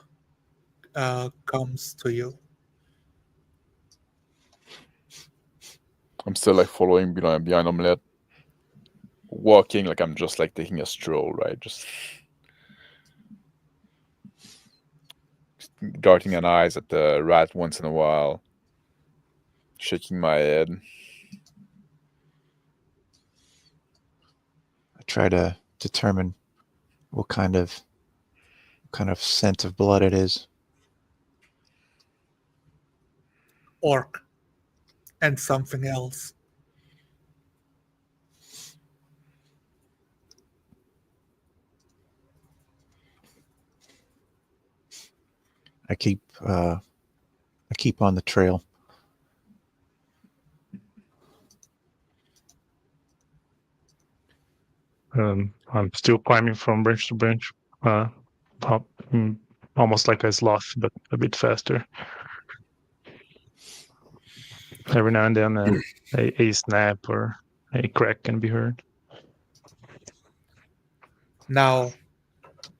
to you. I'm still like following behind Omelette. Walking like I'm just like taking a stroll, right? Just darting an eyes at the rat once in a while. Shaking my head. I try to determine what kind of scent of blood it is. Orc. And something else. I keep on the trail. I'm still climbing from branch to branch, almost like a sloth, but a bit faster. Every now and then, a snap or a crack can be heard. Now,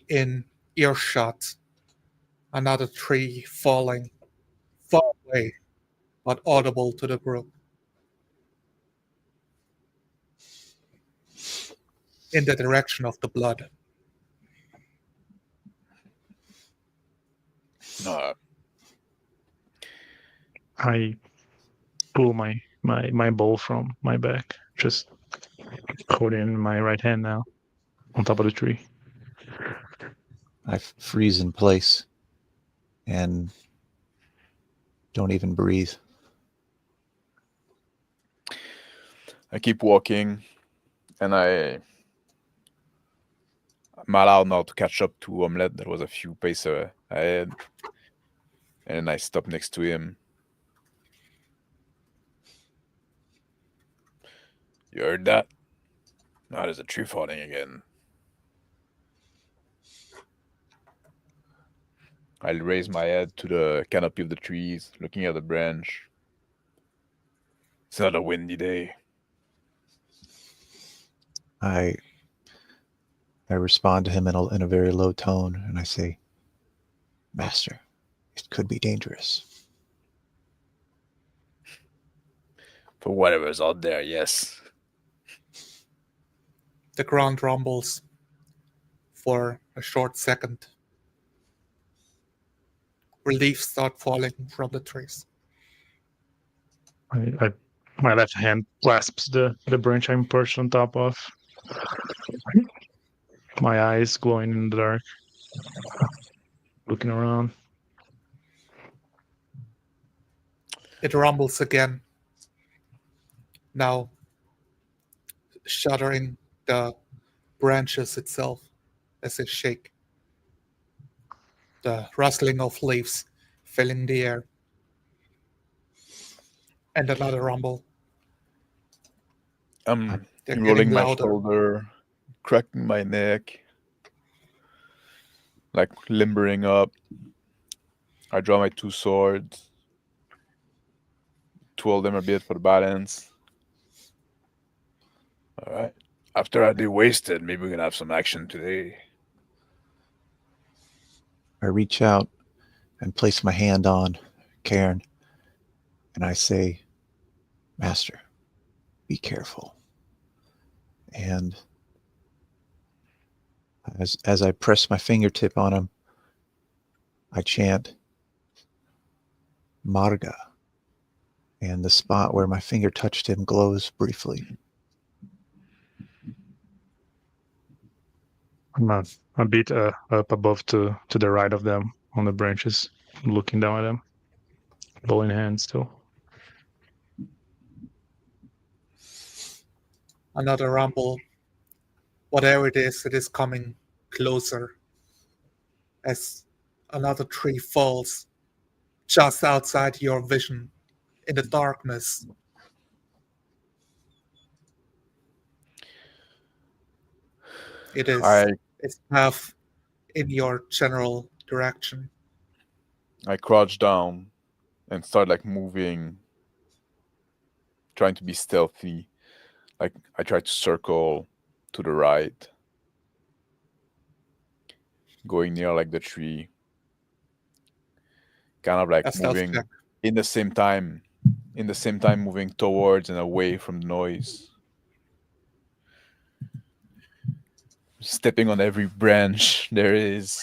in earshot, another tree falling far away, but audible to the group. In the direction of the blood. I pull my bow from my back, just holding in my right hand now. on top of the tree. I freeze in place and don't even breathe. I keep walking, and I'm allowed now to catch up to Omelette that was a few paces ahead. And I stop next to him. You heard that? Now there's a tree falling again. I'll raise my head to the canopy of the trees, looking at the branch. It's not a windy day. I respond to him in a very low tone, and I say, Master, it could be dangerous. For whatever's out there, yes. The ground rumbles for a short second. Leaves start falling from the trees. My left hand clasps the branch I'm perched on top of. My eyes glowing in the dark. Looking around. It rumbles again. Now shuddering the branches itself as they shake. The rustling of leaves filling the air. And another rumble. I'm They're rolling getting my louder. shoulder, cracking my neck, like limbering up. I draw my two swords. Twirl them a bit for the balance. All right. After I wasted, maybe we can have some action today. I reach out and place my hand on Cairn, and I say, Master, be careful. And as I press my fingertip on him, I chant Marga, and the spot where my finger touched him glows briefly. I'm a bit up above to the right of them on the branches, looking down at them, bow in hand still. Another rumble. Whatever it is coming closer as another tree falls just outside your vision in the darkness. It's half in your general direction. I crouch down and start like moving, trying to be stealthy. Like I try to circle to the right, going near like the tree, kind of like A stealth moving check. in the same time moving towards and away from the noise. Stepping on every branch there is.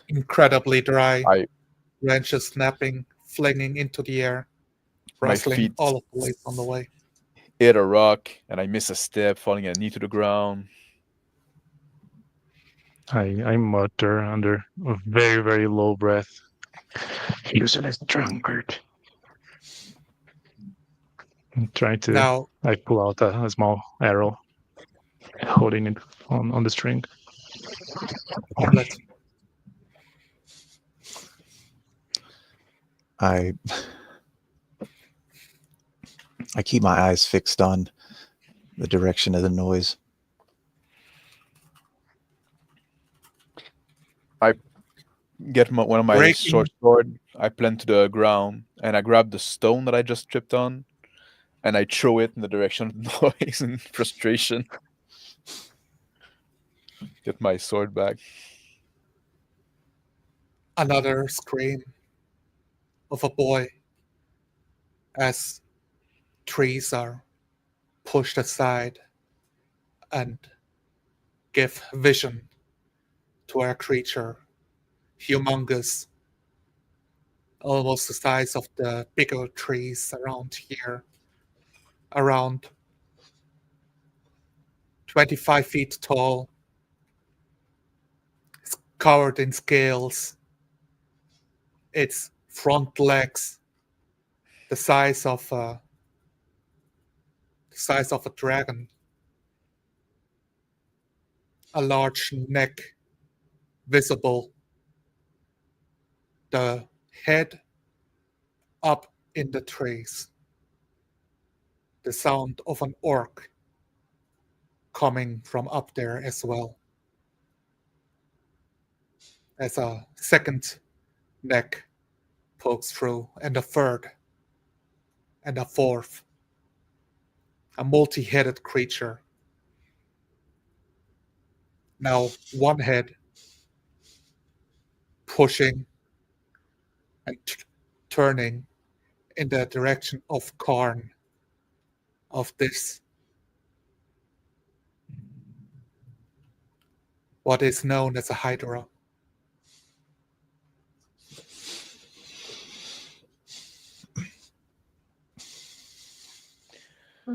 Incredibly dry. I- Branches snapping, flinging into the air, My rustling feet all of the way on the way. hit a rock and I miss a step, falling a knee to the ground. I mutter under a very, very low breath. Useless drunkard. I'm trying to. Now, I pull out a small arrow, holding it on the string. Omelette. I keep my eyes fixed on the direction of the noise. I get one of my Breaking- short sword, I plant to the ground, and I grab the stone that I just tripped on, and I throw it in the direction of the noise in frustration. Get my sword back. Another scream of a boy as trees are pushed aside and give vision to a creature humongous, almost the size of the bigger trees around here, around 25 feet tall. It's covered in scales. Its front legs, the size of a dragon. A large neck visible. The head up in the trays. The sound of an orc coming from up there as well. As a second neck pokes through, and a third, and a fourth. A multi-headed creature. Now one head pushing and turning in the direction of Karn, of this, what is known as a Hydra.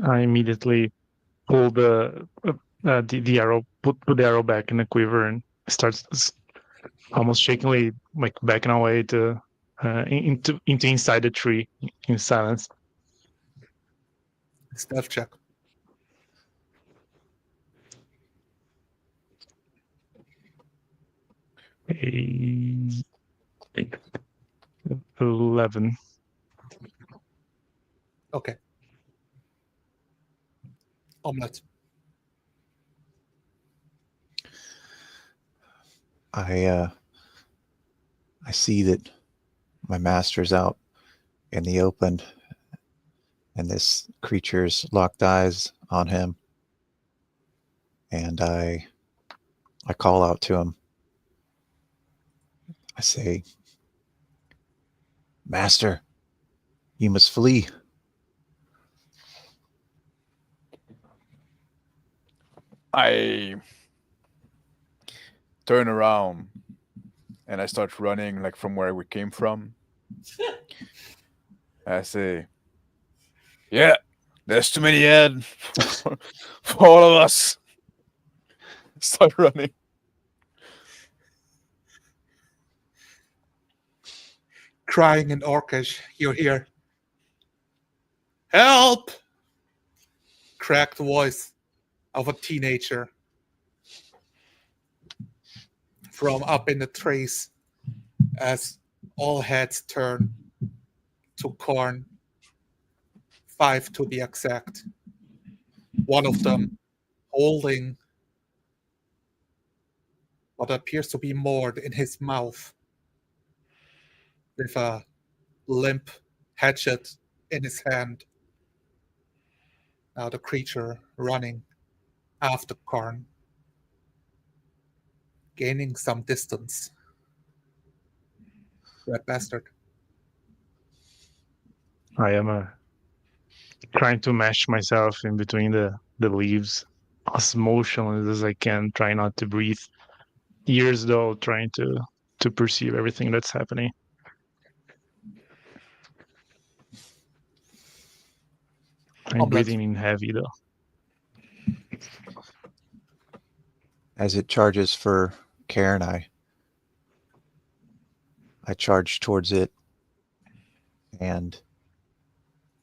I immediately pull the arrow, put the arrow back in the quiver, and starts almost shakingly, like backing away to into inside the tree in silence. Stealth check. A 11. Okay. Omelette. I see that my master's out in the open, and this creature's locked eyes on him. And I call out to him. I say, "Master, you must flee." I turn around and I start running like from where we came from. I say, "Yeah, there's too many head for all of us." Start running. Crying in Orcish, you hear, "Help!" Cracked voice of a teenager from up in the trace, as all heads turn to Karn, 5 to be exact. One of them holding what appears to be more in his mouth, with a limp hatchet in his hand. Now the creature running after Karn, gaining some distance. Red bastard. I am trying to mash myself in between the leaves, as motionless as I can, trying not to breathe. Ears though, trying to perceive everything that's happening. I'm breathing in heavy though. As it charges for Karen, I charge towards it, and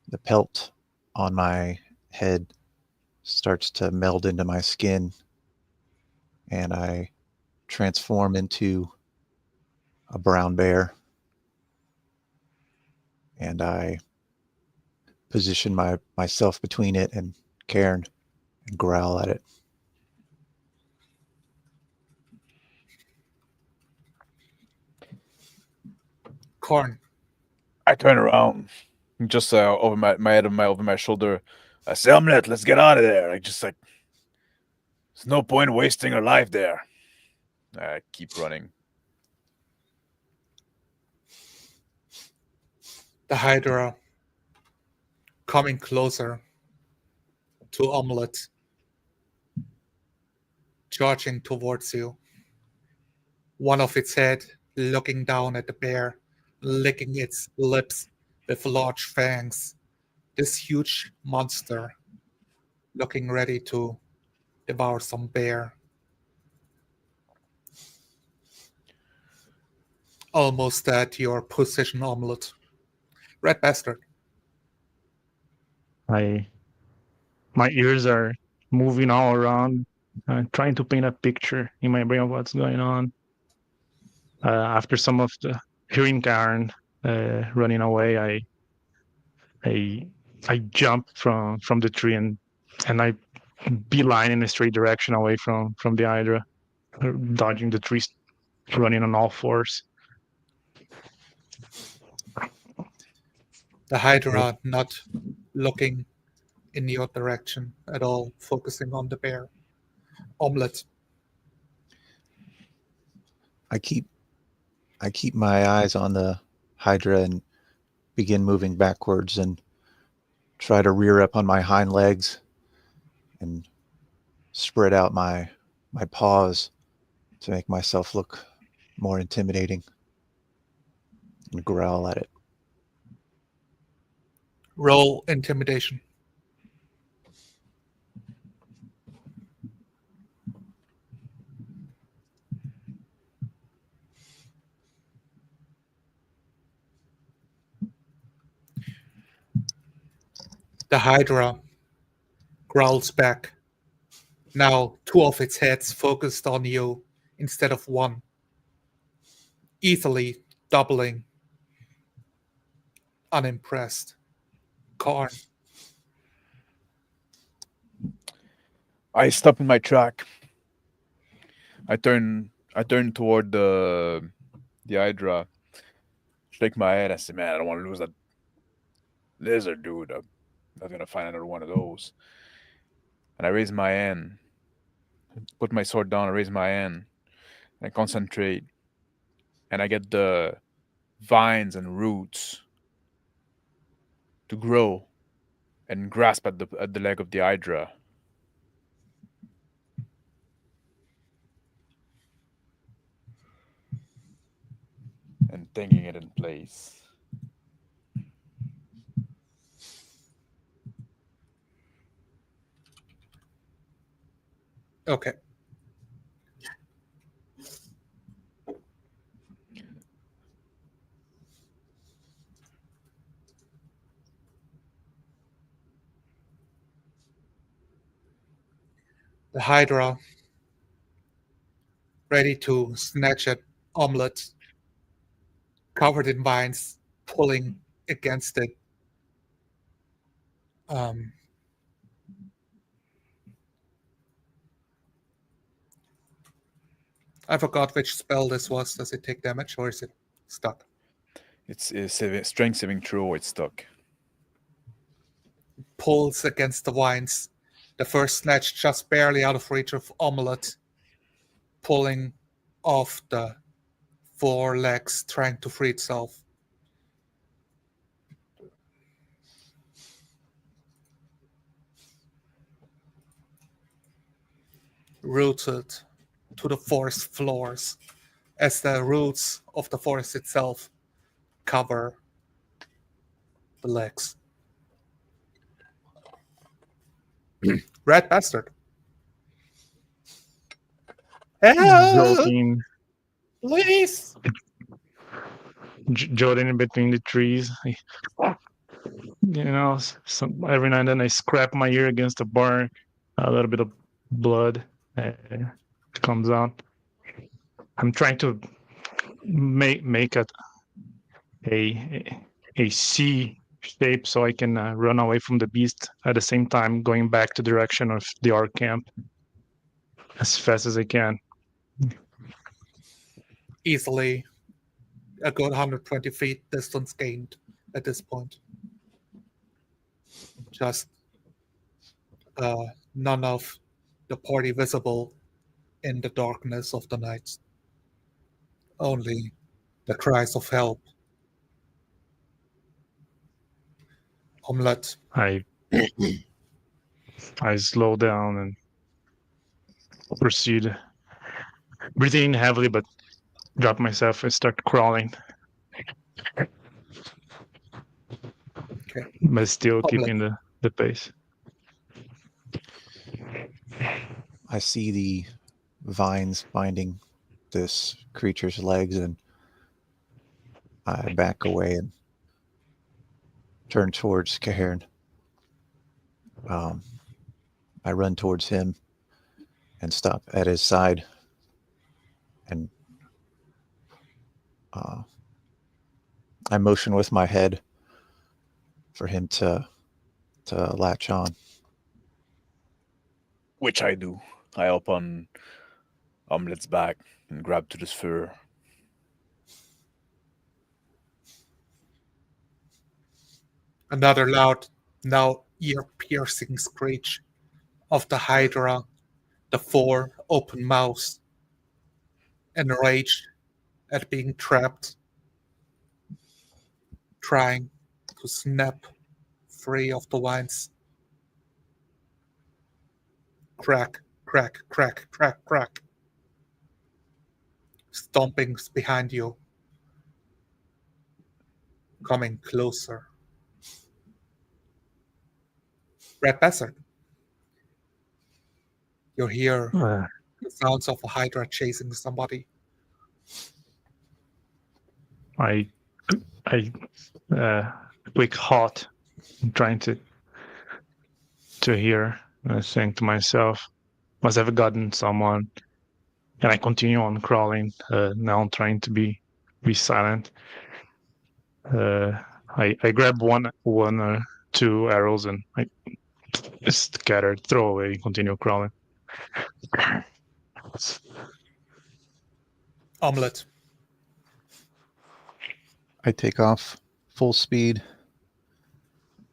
the pelt on my head starts to meld into my skin, and I transform into a brown bear, and I position myself between it and Karen and growl at it. Karn. I turn around, just over my head, over my shoulder. I say, "Omelette, let's get out of there." There's no point wasting our life there. I keep running. The Hydra coming closer to Omelette, charging towards you. One of its head looking down at the bear, licking its lips with large fangs. This huge monster looking ready to devour some bear. Almost at your position, Omelette. Red Bastard. My ears are moving all around, trying to paint a picture in my brain of what's going on. After some of the hearing Karen running away, I jump from the tree and I beeline in a straight direction away from the Hydra, dodging the trees, running on all fours. The Hydra not looking in your direction at all, focusing on the bear. Omelette. I keep my eyes on the Hydra and begin moving backwards and try to rear up on my hind legs and spread out my paws to make myself look more intimidating and growl at it. Roll intimidation. The Hydra growls back. Now 2 of its heads focused on you instead of 1. Easily doubling. Unimpressed. Karn. I stop in my track. I turn toward the Hydra. Shake my head and say, "Man, I don't want to lose that lizard, dude. I'm not gonna find another one of those." And I raise my hand, put my sword down, I raise my hand, and I concentrate. And I get the vines and roots to grow and grasp at the leg of the Hydra. And thinking it in place. Okay. The Hydra, ready to snatch at Omelette, covered in vines, pulling against it. I forgot which spell this was. Does it take damage or is it stuck? It's a strength saving throw. It's stuck. Pulls against the vines. The first snatch just barely out of reach of Omelette, pulling off the 4 legs, trying to free itself. Rooted to the forest floors as the roots of the forest itself cover the legs. Red Bastard. Help! Joking, Please! jolting in between the trees. Every now and then I scrape my ear against the bark. A little bit of blood comes out. I'm trying to make a C shape so I can run away from the beast at the same time going back to the direction of the Ark camp as fast as I can. Easily a good 120 feet distance gained at this point. Just none of the party visible in the darkness of the night. Only the cries of help. Omelette. I slow down and proceed, breathing heavily, but drop myself and start crawling. Okay. But still Omelette. keeping the pace. I see the vines binding this creature's legs, and I back away and turn towards Cairn. I run towards him and stop at his side, and I motion with my head for him to latch on. Which I do. I hop on Omelet's back and grab to this fur. Another loud, now ear-piercing screech of the Hydra, the four open mouths, enraged at being trapped, trying to snap free of the vines. Crack, crack, crack, crack, crack. Stompings behind you, coming closer. Red Bastard, you hear the sounds of a Hydra chasing somebody. I quick hot, trying to hear, saying to myself, must have gotten someone. And I continue on crawling, now trying to be silent. I grab one or two arrows and I scatter, throw away, continue crawling. Omelet, I take off full speed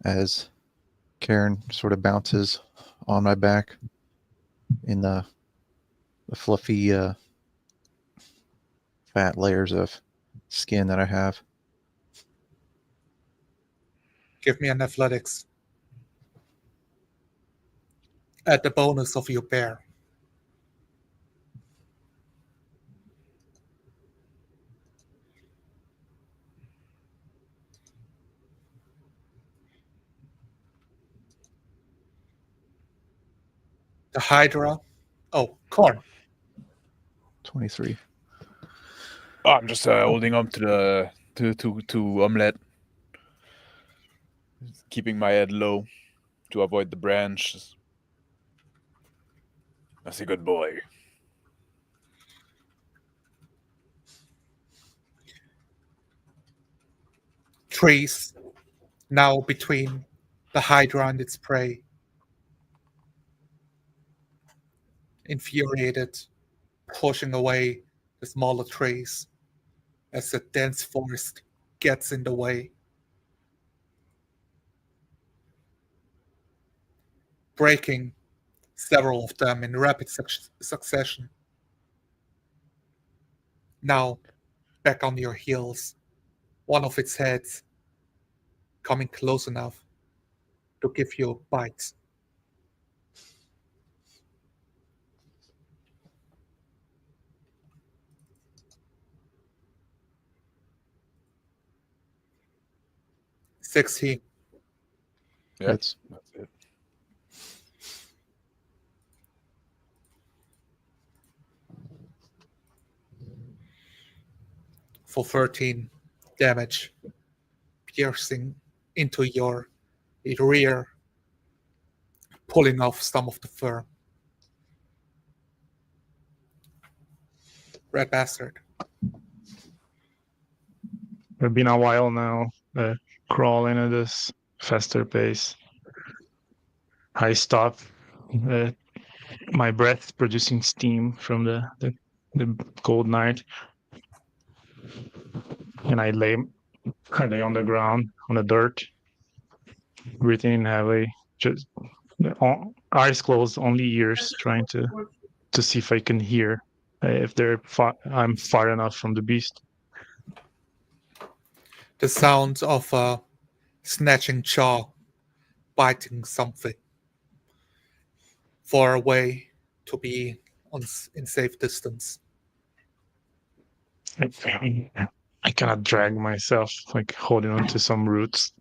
as Cairn sort of bounces on my back in the fluffy, fat layers of skin that I have. give me an athletics. Add the bonus of your bear. The Hydra. Oh, Corn. 23. Oh, I'm just holding on to the to Omelet, keeping my head low to avoid the branches. That's a good boy. Trees now between the Hydra and its prey. Infuriated, pushing away the smaller trees as the dense forest gets in the way. Breaking several of them in rapid succession. Now, back on your heels, one of its heads coming close enough to give you a bite. "16. Yeah, That's it. For 13 damage, piercing into your rear, pulling off some of the fur. Red Bastard. It's been a while now, crawling at this faster pace. I stop, my breath producing steam from the cold night, and I lay on the ground on the dirt, breathing heavily, just eyes closed, only ears, trying to see if I can hear, if I'm far enough from the beast. The sound of a snatching jaw biting something. Far away to be in safe distance. I cannot drag myself, like holding on to some roots.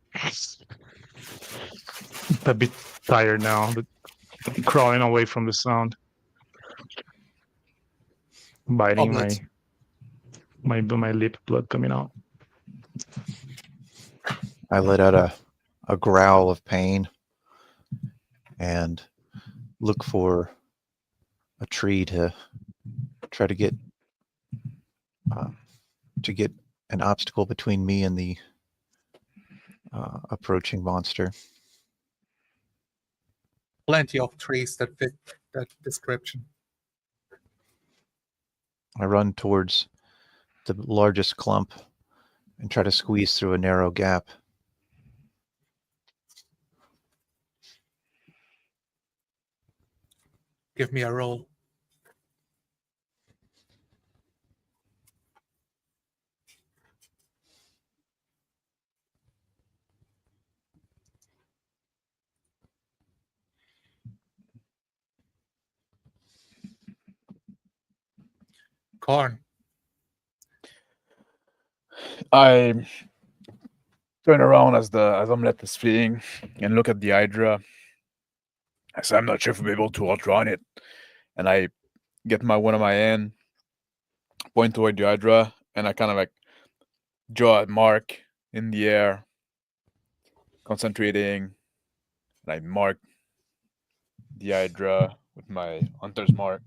A bit tired now, but crawling away from the sound. biting Omelette. my lip, blood coming out. I let out a growl of pain and look for a tree to try to get an obstacle between me and the approaching monster. Plenty of trees that fit that description. I run towards the largest clump and try to squeeze through a narrow gap. Give me a roll. Corn. I turn around as Omelette is fleeing and look at the Hydra. I say, I'm not sure if we'll be able to outrun it. And I get one of my hand, point toward the Hydra, and I kind of like draw a mark in the air, concentrating, and I mark the Hydra with my hunter's mark,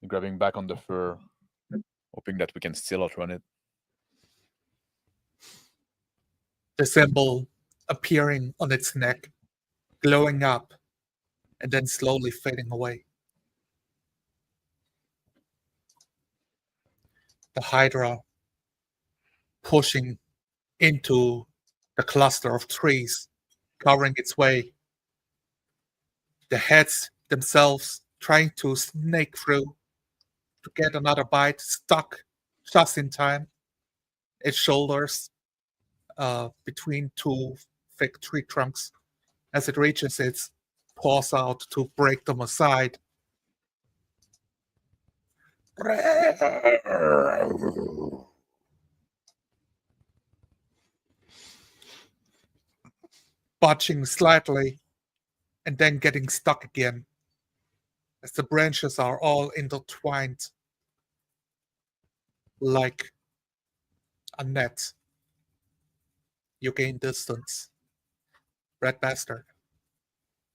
grabbing back on the fur, hoping that we can still outrun it. The symbol appearing on its neck, glowing up, and then slowly fading away. The Hydra pushing into the cluster of trees, covering its way. The heads themselves trying to snake through to get another bite, stuck just in time. Its shoulders between two thick tree trunks as it reaches its paws out to break them aside. Botching slightly and then getting stuck again as the branches are all intertwined like a net. You gain distance. Red bastard.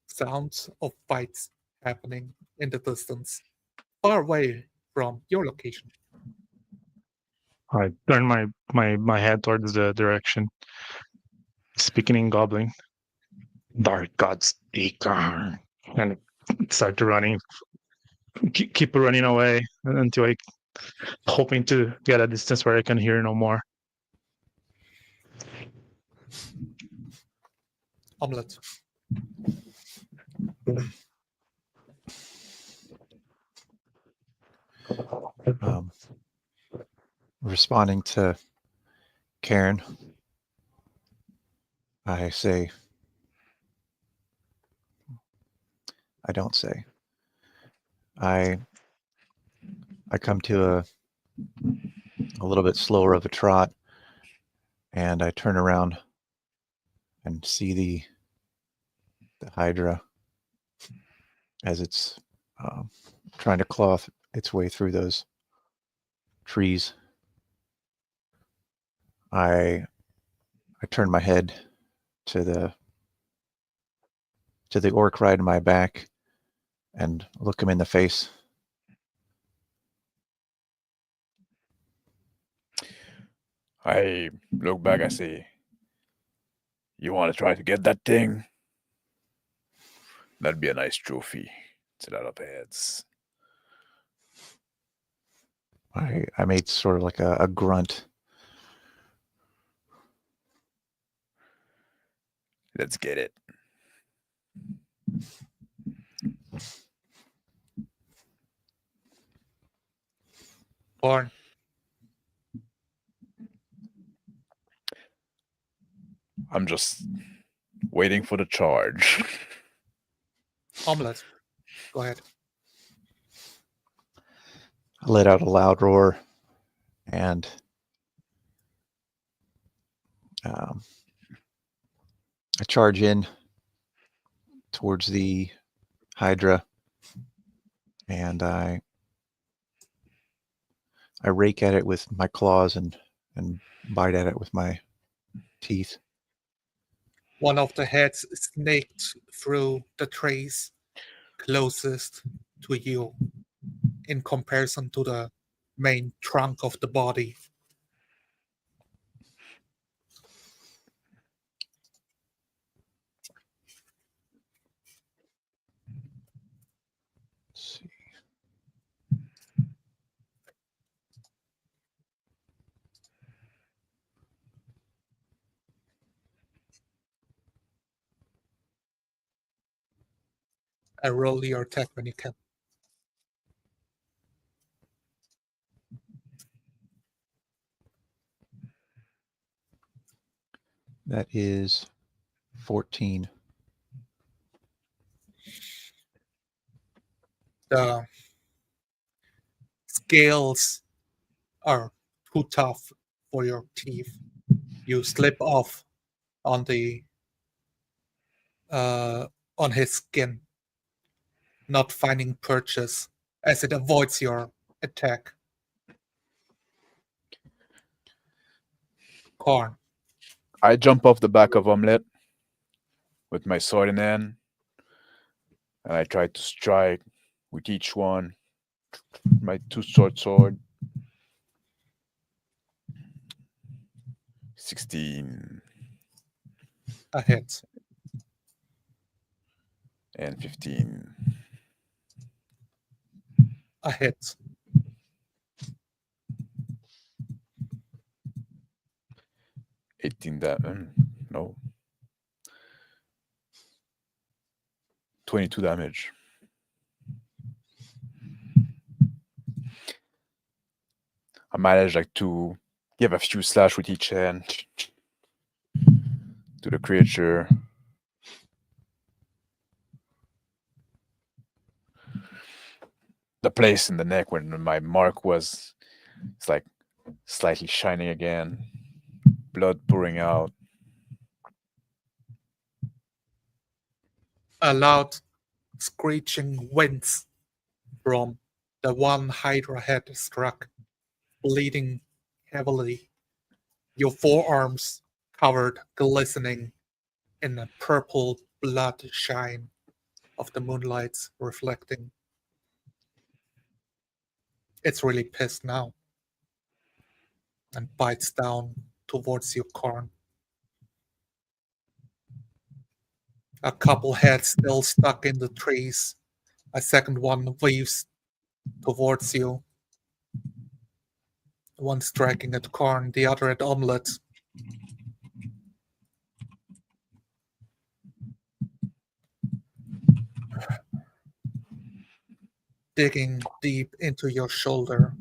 Sounds of fights happening in the distance, far away from your location. I turn my head towards the direction, speaking in Goblin. Dark gods, and start to running, keep running away until I hoping to get a distance where I can hear no more. Omelette. Responding to Karen, I say, I don't say. I come to a little bit slower of a trot, and I turn around and see the Hydra as it's trying to claw its way through those trees. I turn my head to the orc riding my back and look him in the face. I look back, I say, you want to try to get that thing? That'd be a nice trophy. It's a lot of heads. I made sort of like a grunt. Let's get it. Born. I'm just waiting for the charge. Omelette. Go ahead. I let out a loud roar and I charge in towards the Hydra, and I I rake at it with my claws and bite at it with my teeth. One of the heads snaked through the trees closest to you in comparison to the main trunk of the body. Let's see. I roll your attack when you can. That is 14. The scales are too tough for your teeth. You slip off on the on his skin, not finding purchase as it avoids your attack. Corn. I jump off the back of Omelette with my sword in hand, and I try to strike with each one. My two-sword sword. 16 A hit. and 15. A hit. No. 22 damage. I managed to give a few slash with each hand to the creature. The place in the neck where my mark was, it's like slightly shining again. Blood pouring out. A loud screeching winds from the one Hydra head struck, bleeding heavily. Your forearms covered, glistening in the purple blood shine of the moonlight reflecting. It's really pissed now and bites down towards your corn. A couple heads still stuck in the trees. A second one weaves towards you. One striking at corn, the other at omelet. Digging deep into your shoulder.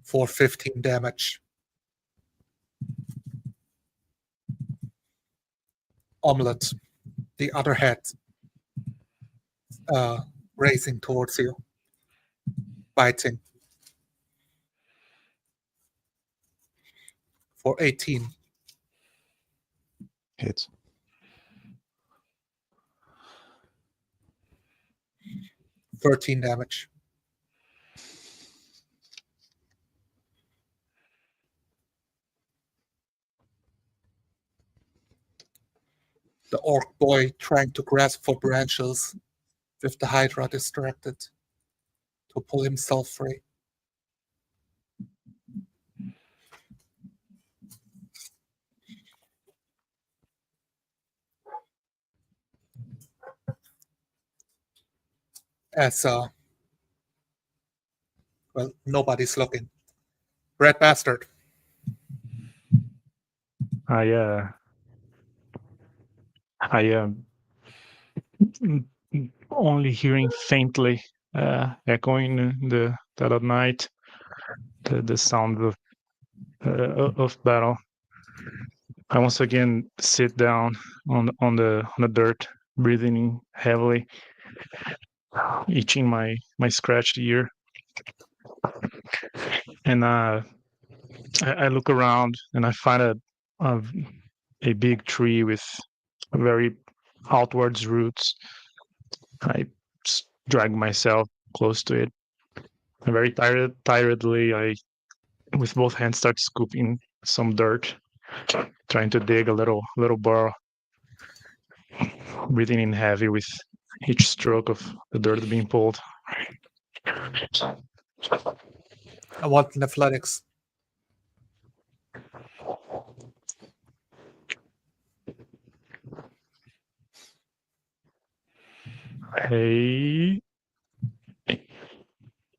For 15 damage. Omelet, the other head, racing towards you, biting. For 18. Hits. $13 damage. The orc boy trying to grasp for branches, with the Hydra distracted, to pull himself free. As well, nobody's looking. Red bastard. I am only hearing faintly, echoing in the dead of night, the sound of battle. I once again sit down on the dirt, breathing heavily, itching my scratched ear, and I look around and I find a big tree with very outwards roots. I drag myself close to it. And very tiredly, I, with both hands, start scooping some dirt, trying to dig a little burrow, breathing in heavy with each stroke of the dirt being pulled. I want an athletics.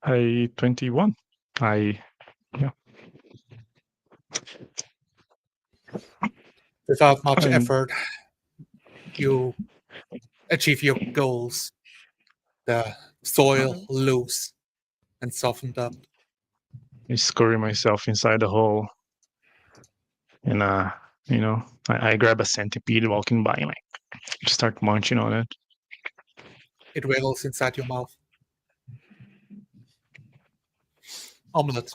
A 21. Without much I'm- effort, you achieve your goals. The soil loose and softened up. I scurry myself inside the hole, and I grab a centipede walking by, and I start munching on it. It wiggles inside your mouth. Omelette.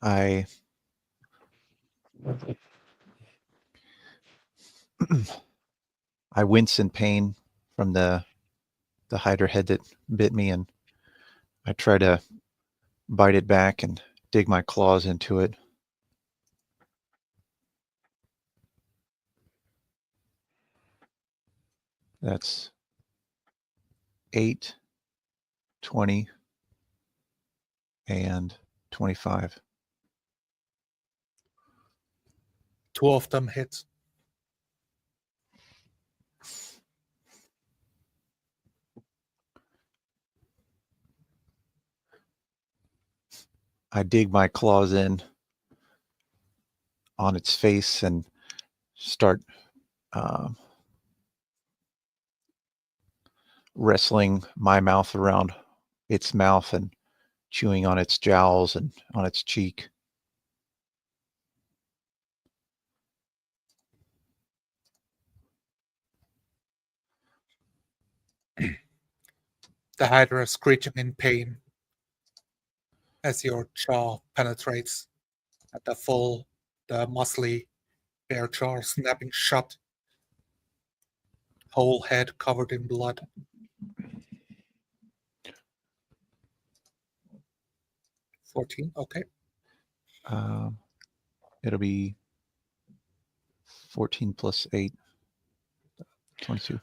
I I wince in pain from the hydra head that bit me, and I try to bite it back and dig my claws into it. That's 8, 20, and 25. 2 of them hit. I dig my claws in on its face and start wrestling my mouth around its mouth and chewing on its jowls and on its cheek. The hydra screeching in pain as your jaw penetrates at the muscly bare jaw snapping shut. Whole head covered in blood. $14, okay. It'll be 14 plus 8, 22.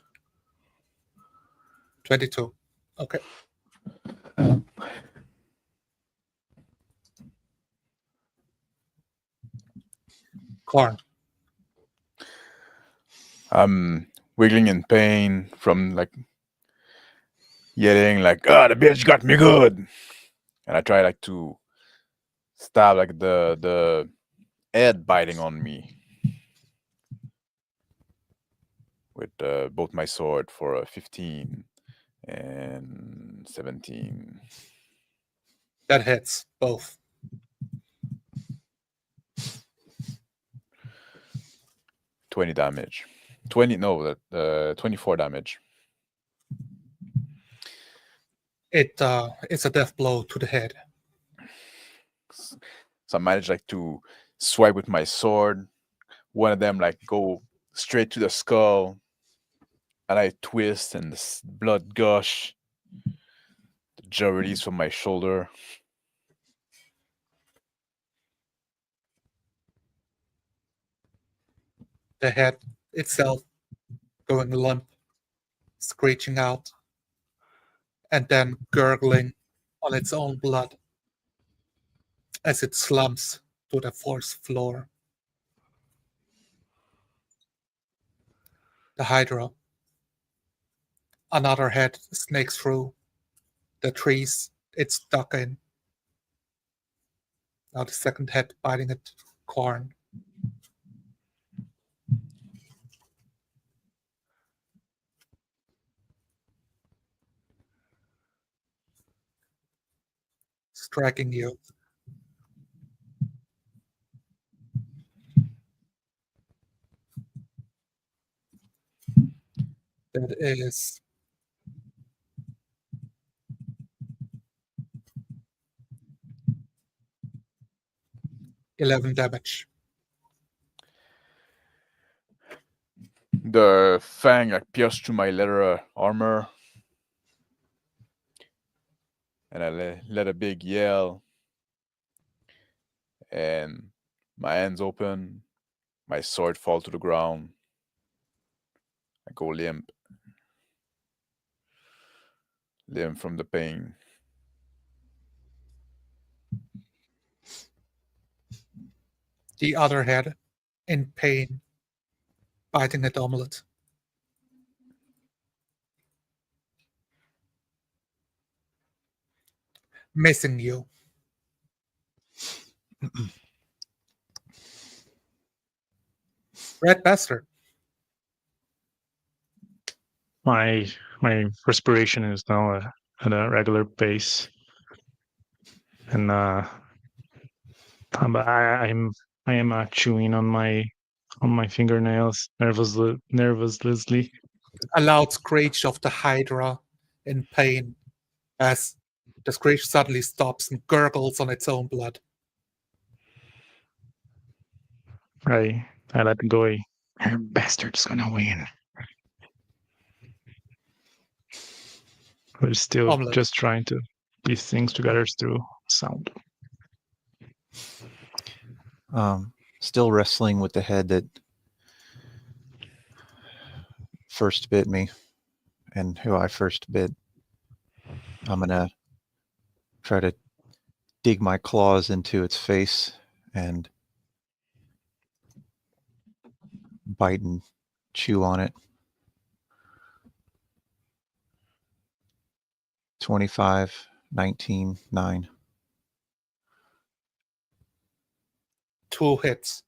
22, okay. Corn. I'm wiggling in pain from like yelling like, "Ah, the bitch got me good!" And I try like to stab like the head biting on me with both my sword for a 15 and 17. That hits both. 20 damage. 24 damage. It's a death blow to the head. So I managed like to swipe with my sword. One of them like go straight to the skull, and I twist and the blood gush. The jaw release from my shoulder. The head itself going limp, screeching out, and then gurgling on its own blood as it slumps to the forest floor. The hydra. Another head snakes through the trees it's stuck in. Now the second head biting at corn. Striking you. That is 11 damage. the fang like pierce through my leather armor, and I let a big yell, and my hands open, my sword fall to the ground. I go limp from the pain. The other head, in pain, biting at Omelette. Missing you. Red bastard. My respiration is now at a regular pace, and I am chewing on my fingernails nervously. A loud screech of the Hydra in pain as the screech suddenly stops and gurgles on its own blood. I let go. Her bastard's gonna win. We're still Omelette. just trying to piece things together through sound. Still wrestling with the head that first bit me and who I first bit. I'm gonna try to dig my claws into its face and bite and chew on it. 25, 19, 9. 2 hits.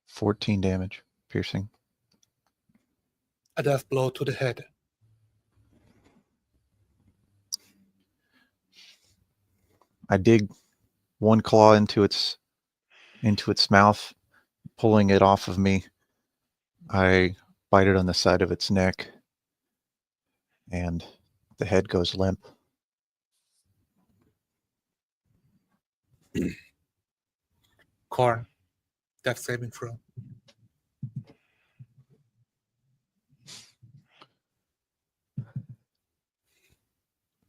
$14 damage, piercing. A death blow to the head. I dig one claw into its mouth, pulling it off of me. I bite it on the side of its neck, and the head goes limp. Corn. Death saving throw.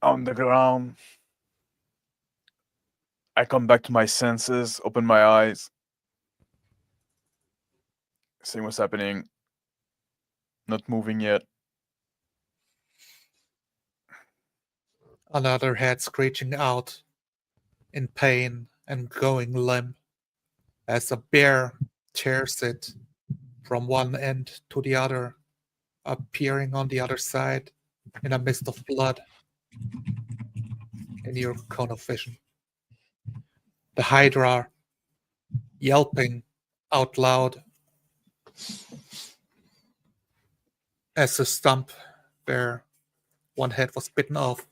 On the ground, I come back to my senses, open my eyes, seeing what's happening. Not moving yet. Another head screeching out in pain and going limp as a bear tears it from one end to the other, appearing on the other side in a mist of blood in your cone of vision. The Hydra yelping out loud as the stump where one head was bitten off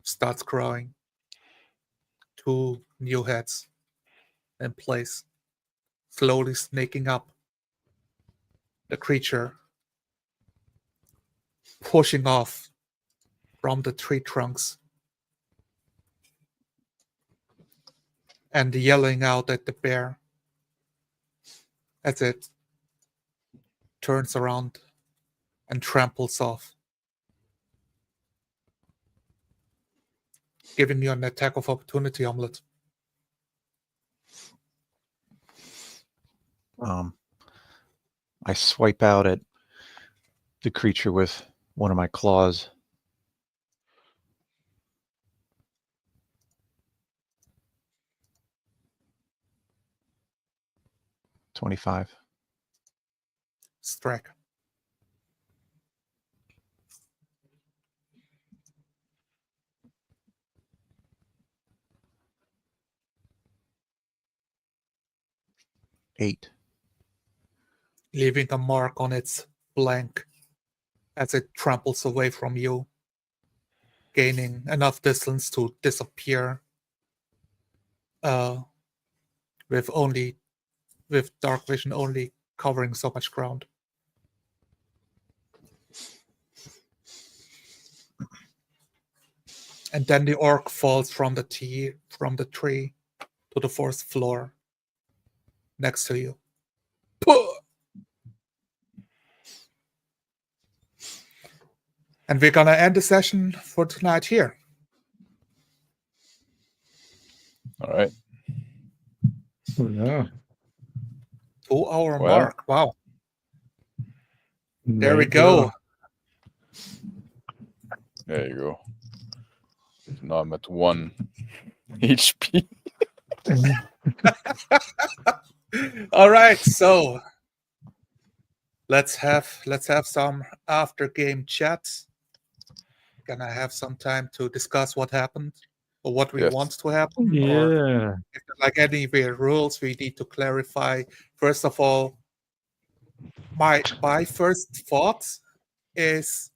starts growing. 2 new heads in place, slowly snaking up. The creature pushing off from the tree trunks and yelling out at the bear as it turns around and tramples off, giving you an attack of opportunity, Omelette. I swipe out at the creature with one of my claws. $25. Strike. $8. Leaving a mark on its flank as it tramples away from you, gaining enough distance to disappear with dark vision only covering so much ground. And then the orc falls from the tree to the fourth floor next to you. And we're gonna end the session for tonight here. All right. Yeah. 2-hour Well. mark. Wow. There we go. There you go. Now I'm at 1 HP. All right, so let's have some after game chats. Gonna have some time to discuss what happened or what we Yes. want to happen, or Yeah. if there are like any weird rules we need to clarify. First of all, my first thought is,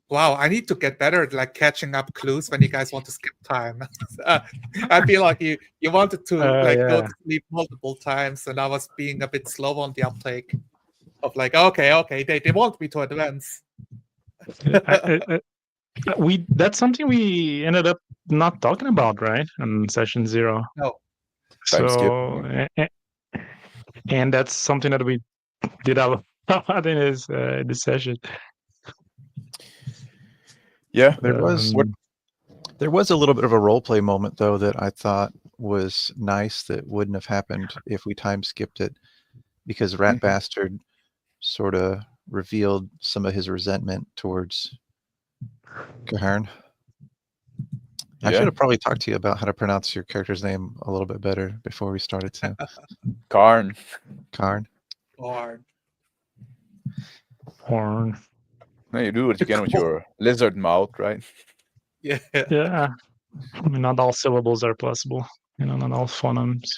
wow, I need to get better at like catching up clues when you guys want to skip time. I feel like you wanted to go Yeah. to sleep multiple times, and I was being a bit slow on the uptake of like, okay, they want me to advance. That's something we ended up not talking about, right? On session 0. No. Time skip. So, and that's something that we did a lot in this session. Yeah. There was a little bit of a role play moment though that I thought was nice that wouldn't have happened if we time skipped it, because Rat Bastard sort of revealed some of his resentment towards Caharn. I should have probably talked to you about how to pronounce your character's name a little bit better before we started too. Karn. Karn. Horn. No, you do what you can with your lizard mouth, right? Yeah. Yeah. I mean, not all syllables are possible. Not all phonemes.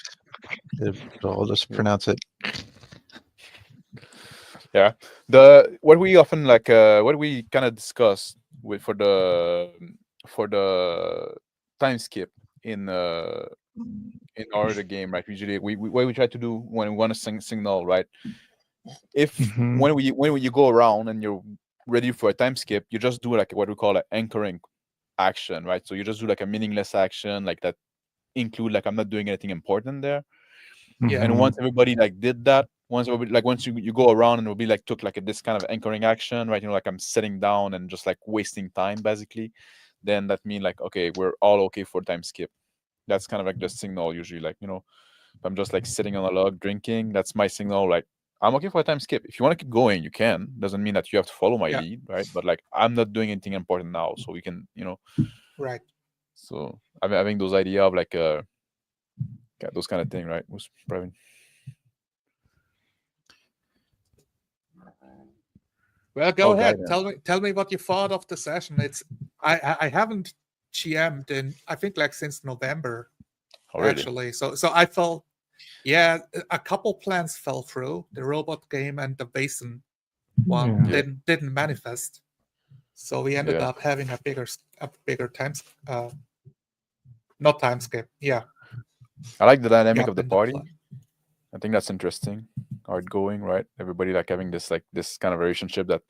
I'll just pronounce it. Yeah. What we often what we kind of discuss for the time skip in our the game, right? Usually, what we try to do when we want to signal, right? If when you go around and you're ready for a time skip, you just do like what we call an anchoring action, right? So you just do like a meaningless action, like that include like I'm not doing anything important there. Yeah. And once everybody like did that, once you go around and it'll be like took like this kind of anchoring action, right? Like I'm sitting down and just like wasting time basically. Then that means like, okay, we're all okay for time skip. That's kind of like the signal usually, like, if I'm just like sitting on a log drinking, that's my signal, like I'm okay for a time skip. If you want to keep going, you can. Doesn't mean that you have to follow my lead, right? But like I'm not doing anything important now, so we can, Right. So having those idea of like those kind of thing, right? Was probably. Well, go ahead. Tell me what you thought of the session. I haven't GM'd in I think like since November, actually. So I felt, a couple plans fell through. The robot game and the basin one didn't manifest. So we ended up having a bigger time not time skip. Yeah. I like the dynamic of the party. I think that's interesting. How it going, right? Everybody like having this kind of relationship that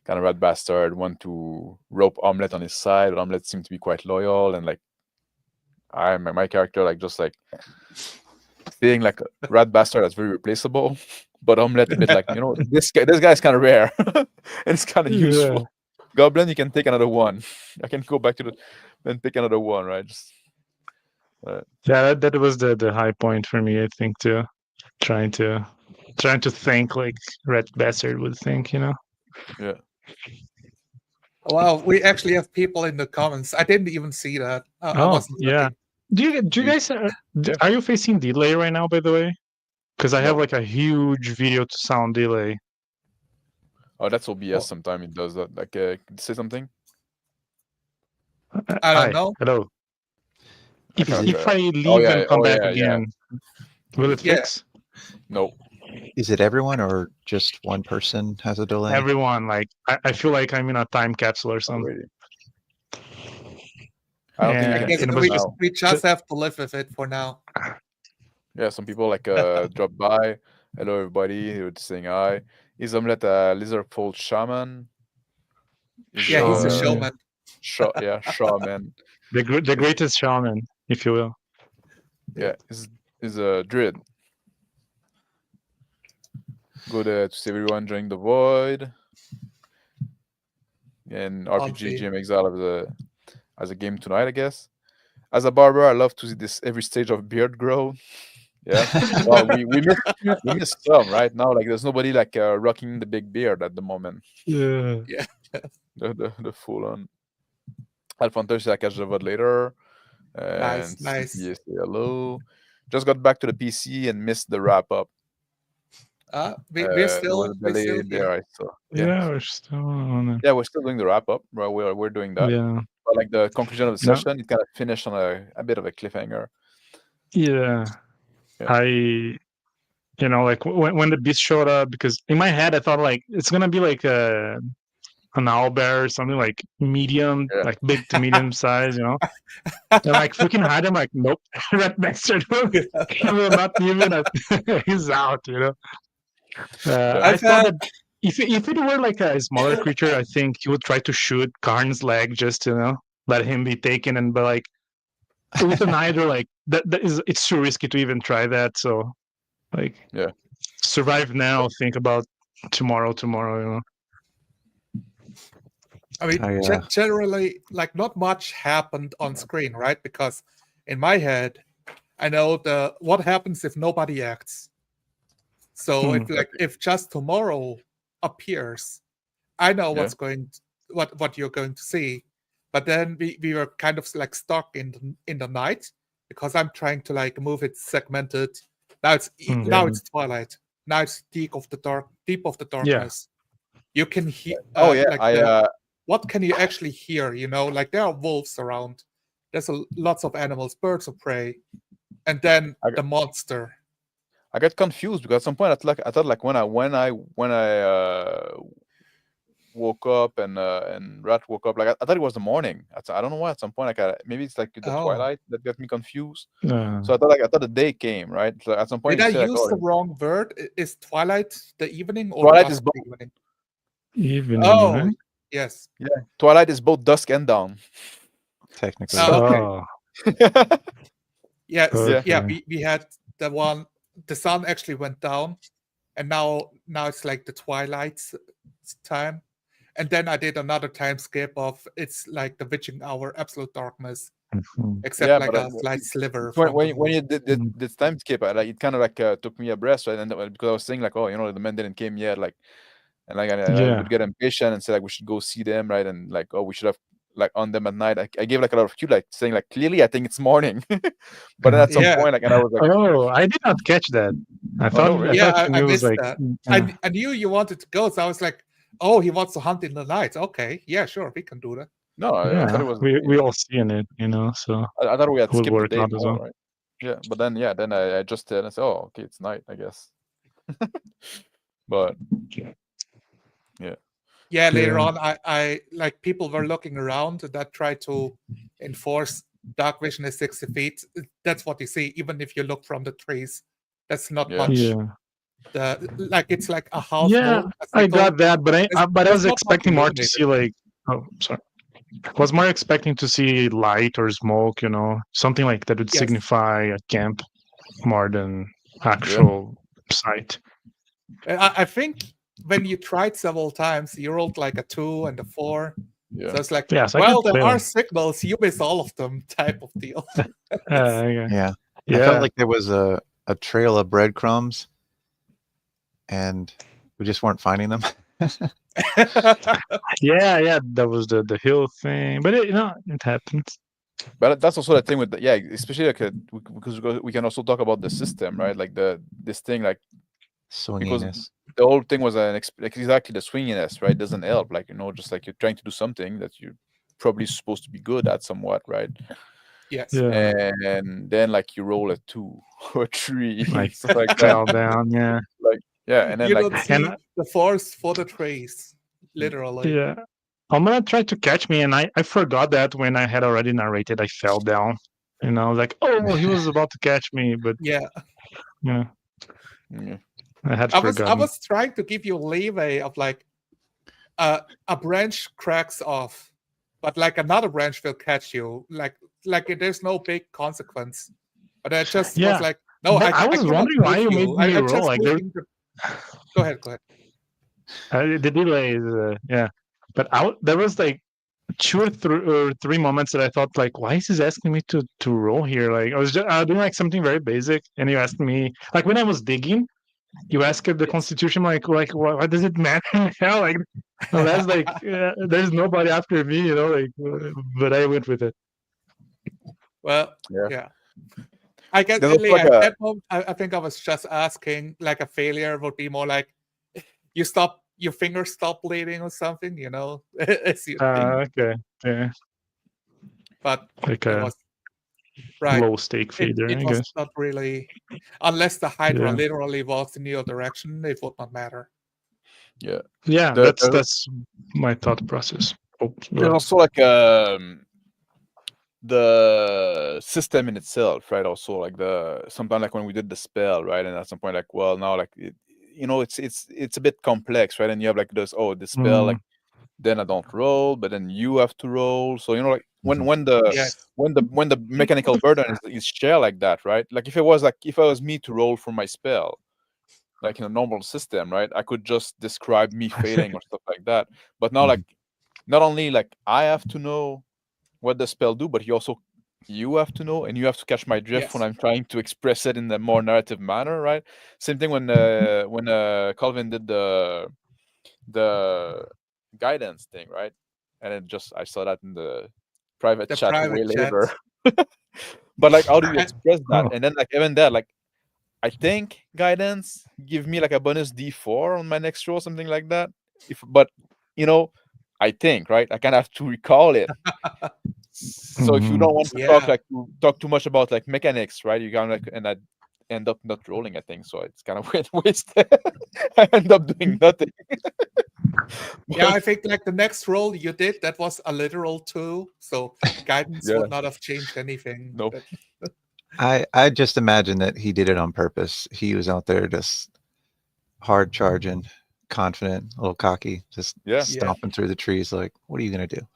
kind of Rat Bastard want to rope Omelette on his side. But Omelette seemed to be quite loyal, and like my character like just like seeing like Rat Bastard that's very replaceable, but Omelette a bit like this guy's kind of rare and it's kind of useful. Goblin, you can take another one. I can go back to and pick another one, right? Just, that was the high point for me, I think, too. Trying to think like Rat Bastard would think, Yeah. Wow, we actually have people in the comments. I didn't even see that. I wasn't looking. Do you guys are you facing delay right now, by the way? Because I have like a huge video to sound delay. Oh, that's OBS. Sometimes it does that. Like, say something. I don't know. Hello. If I leave and come back again, will it fix? No. Is it everyone or just one person has a delay? Everyone. Like I feel like I'm in a time capsule or something. I don't think we just have to live with it for now. Yeah, some people like drop by. Hello, everybody. They would saying hi. He's a lizard-folk shaman. He's Yeah, he's a Showman. showman. shaman. The greatest shaman, if you will. Yeah, he's a druid. Go there to save everyone during the void. And RPG Auntie. GM Exile as a game tonight, I guess. As a barber, I love to see this every stage of beard grow. Yeah. Well, we missed some right now. Like, there's nobody like rocking the big beard at the moment. Yeah. Yeah. The full on. Alphonse, I catch the VOD later. Nice, And nice. CPA, say hello. Just got back to the PC and missed the wrap up. We're There still was a delay here. there, I saw. Yeah, we're still on it. Yeah, we're still doing the wrap up. Right, we're doing that. Yeah. But like the conclusion of the No. session, it kind of finished on a bit of a cliffhanger. Yeah. Yeah. Like when the beast showed up, because in my head I thought like it's gonna be like an owlbear or something like medium, Yeah. like big to medium size, And like freaking hide him, like nope, right next to him. He will not even. He's out, I thought that if it were like a smaller creature, I think he would try to shoot Karn's leg just to let him be taken, but like with an hydra, like it's too risky to even try that. So like survive now, think about tomorrow. I mean, generally, like not much happened on screen, right? Because in my head, I know what happens if nobody acts. So if just tomorrow appears, I know what you're going to see. But then we were kind of like stuck in the night because I'm trying to like move it segmented. Now it's twilight. Now it's deep of the darkness. You can hear. What can you actually hear? Like there are wolves around. There's lots of animals, birds of prey, and then the monster. I got confused because at some point I thought like when I woke up and Rat woke up, like I thought it was the morning. I don't know why. At some point, like maybe it's like the twilight that got me confused. So I thought the day came, right? So at some point, did I use the wrong word? Is twilight the evening or twilight is both evening? Evening. Oh, right? yes. Yeah, twilight is both dusk and dawn. Technically. Okay. Yes. Okay. Yeah. We had the one. The sun actually went down, and now it's like the twilight time. And then I did another time skip of it's like the witching hour, absolute darkness, except like a slight sliver. When you did this time skip, it kind of like took me a breath, right? And because I was saying like, oh, the men didn't came yet, like, and like I would get impatient and say like we should go see them, right? And like, oh, we should have like on them at night. I gave like a lot of cue, like saying like clearly I think it's morning, but then at some point, like, and I was like, oh, I did not catch that. I thought I missed like, that. I knew you wanted to go, so I was like, oh, he wants to hunt in the night. Okay, yeah, sure, we can do that. No, I thought it was we all seeing it, so I thought we had skipped the day out as well. right? Yeah, but then I just did and said, oh, okay, it's night, I guess. But later on, I like people were looking around that tried to enforce dark vision is 60 feet. That's what you see, even if you look from the trees. That's not much. It's like a half moon. I got that, but I was expecting more to see like. Oh, sorry. I was more expecting to see light or smoke, something like that would signify a camp more than actual sight. I think when you tried several times, you rolled like a 2 and a 4. Yeah. So it's like, so there are signals, you miss all of them type of deal. I felt like there was a trail of breadcrumbs and we just weren't finding them. That was the hill thing, but it happens. But that's also the thing with especially like because we can also talk about the system, right? Like this thing like swinginess. Because the whole thing was exactly the swinginess, right? Doesn't help, like just like you're trying to do something that you're probably supposed to be good at somewhat, right? Yes. And then like you roll a 2 or a 3, like stuff like fell that. down, and then you like don't see the forest for the trees, literally. I'm gonna try to catch me, and I forgot that when I had already narrated, I fell down. like, oh, he was about to catch me, but Yeah, yeah, Yeah. I had I forgotten. was trying to give you leeway of like a branch cracks off, but like another branch will catch you. Like there's no big consequence. But I just was Yeah, like, no, but I I was cannot wondering why move you made you. me I roll. just Like, moved into. Go ahead. the delay is yeah, but there was like two or three moments that I thought like, why is he asking me to roll here? Like I was just doing like something very basic, and you asked me like when I was digging, you asked the Constitution like what does it matter now? Like unless like there's nobody after me, like. But I went with it. Well, Yeah. yeah. I guess There's also like at a that moment, I think I was just asking like a failure would be more like your fingers stop bleeding or something, as you think. Okay, yeah, But like it a was right. low stake fader, It I was guess. not really, unless the Hydra Yeah. literally walks in your direction, it would not matter. yeah. Yeah, The- that's my thought process. Oh, go There's ahead. also like the system in itself, right? Also like sometimes like when we did the spell, right? And at some point like, well, now like it's a bit complex, right? And you have like this spell like then I don't roll, but then you have to roll. So like when the mechanical burden is shared like that, right? Like if it was me to roll for my spell, like in a normal system, right? I could just describe me failing or stuff like that. But now like not only like I have to know what the spell do, but you have to know, and you have to catch my drift when I'm trying to express it in a more narrative manner, right? Same thing when Calvin did the guidance thing, right? And I saw that in the private chat way later. But like, how do you express that? And then like even that, like I think guidance give me like a bonus D4 on my next roll, something like that. But I think, right? I kind of have to recall it. So if you don't want to talk too much about like mechanics, right? You kind of like, and I end up not rolling, I think. So it's kind of waste. I end up doing nothing. Yeah, I think like the next roll you did, that was a literal 2, so guidance would not have changed anything. Nope. I just imagine that he did it on purpose. He was out there just hard charging, confident, a little cocky, just stomping through the trees. Like, what are you gonna do?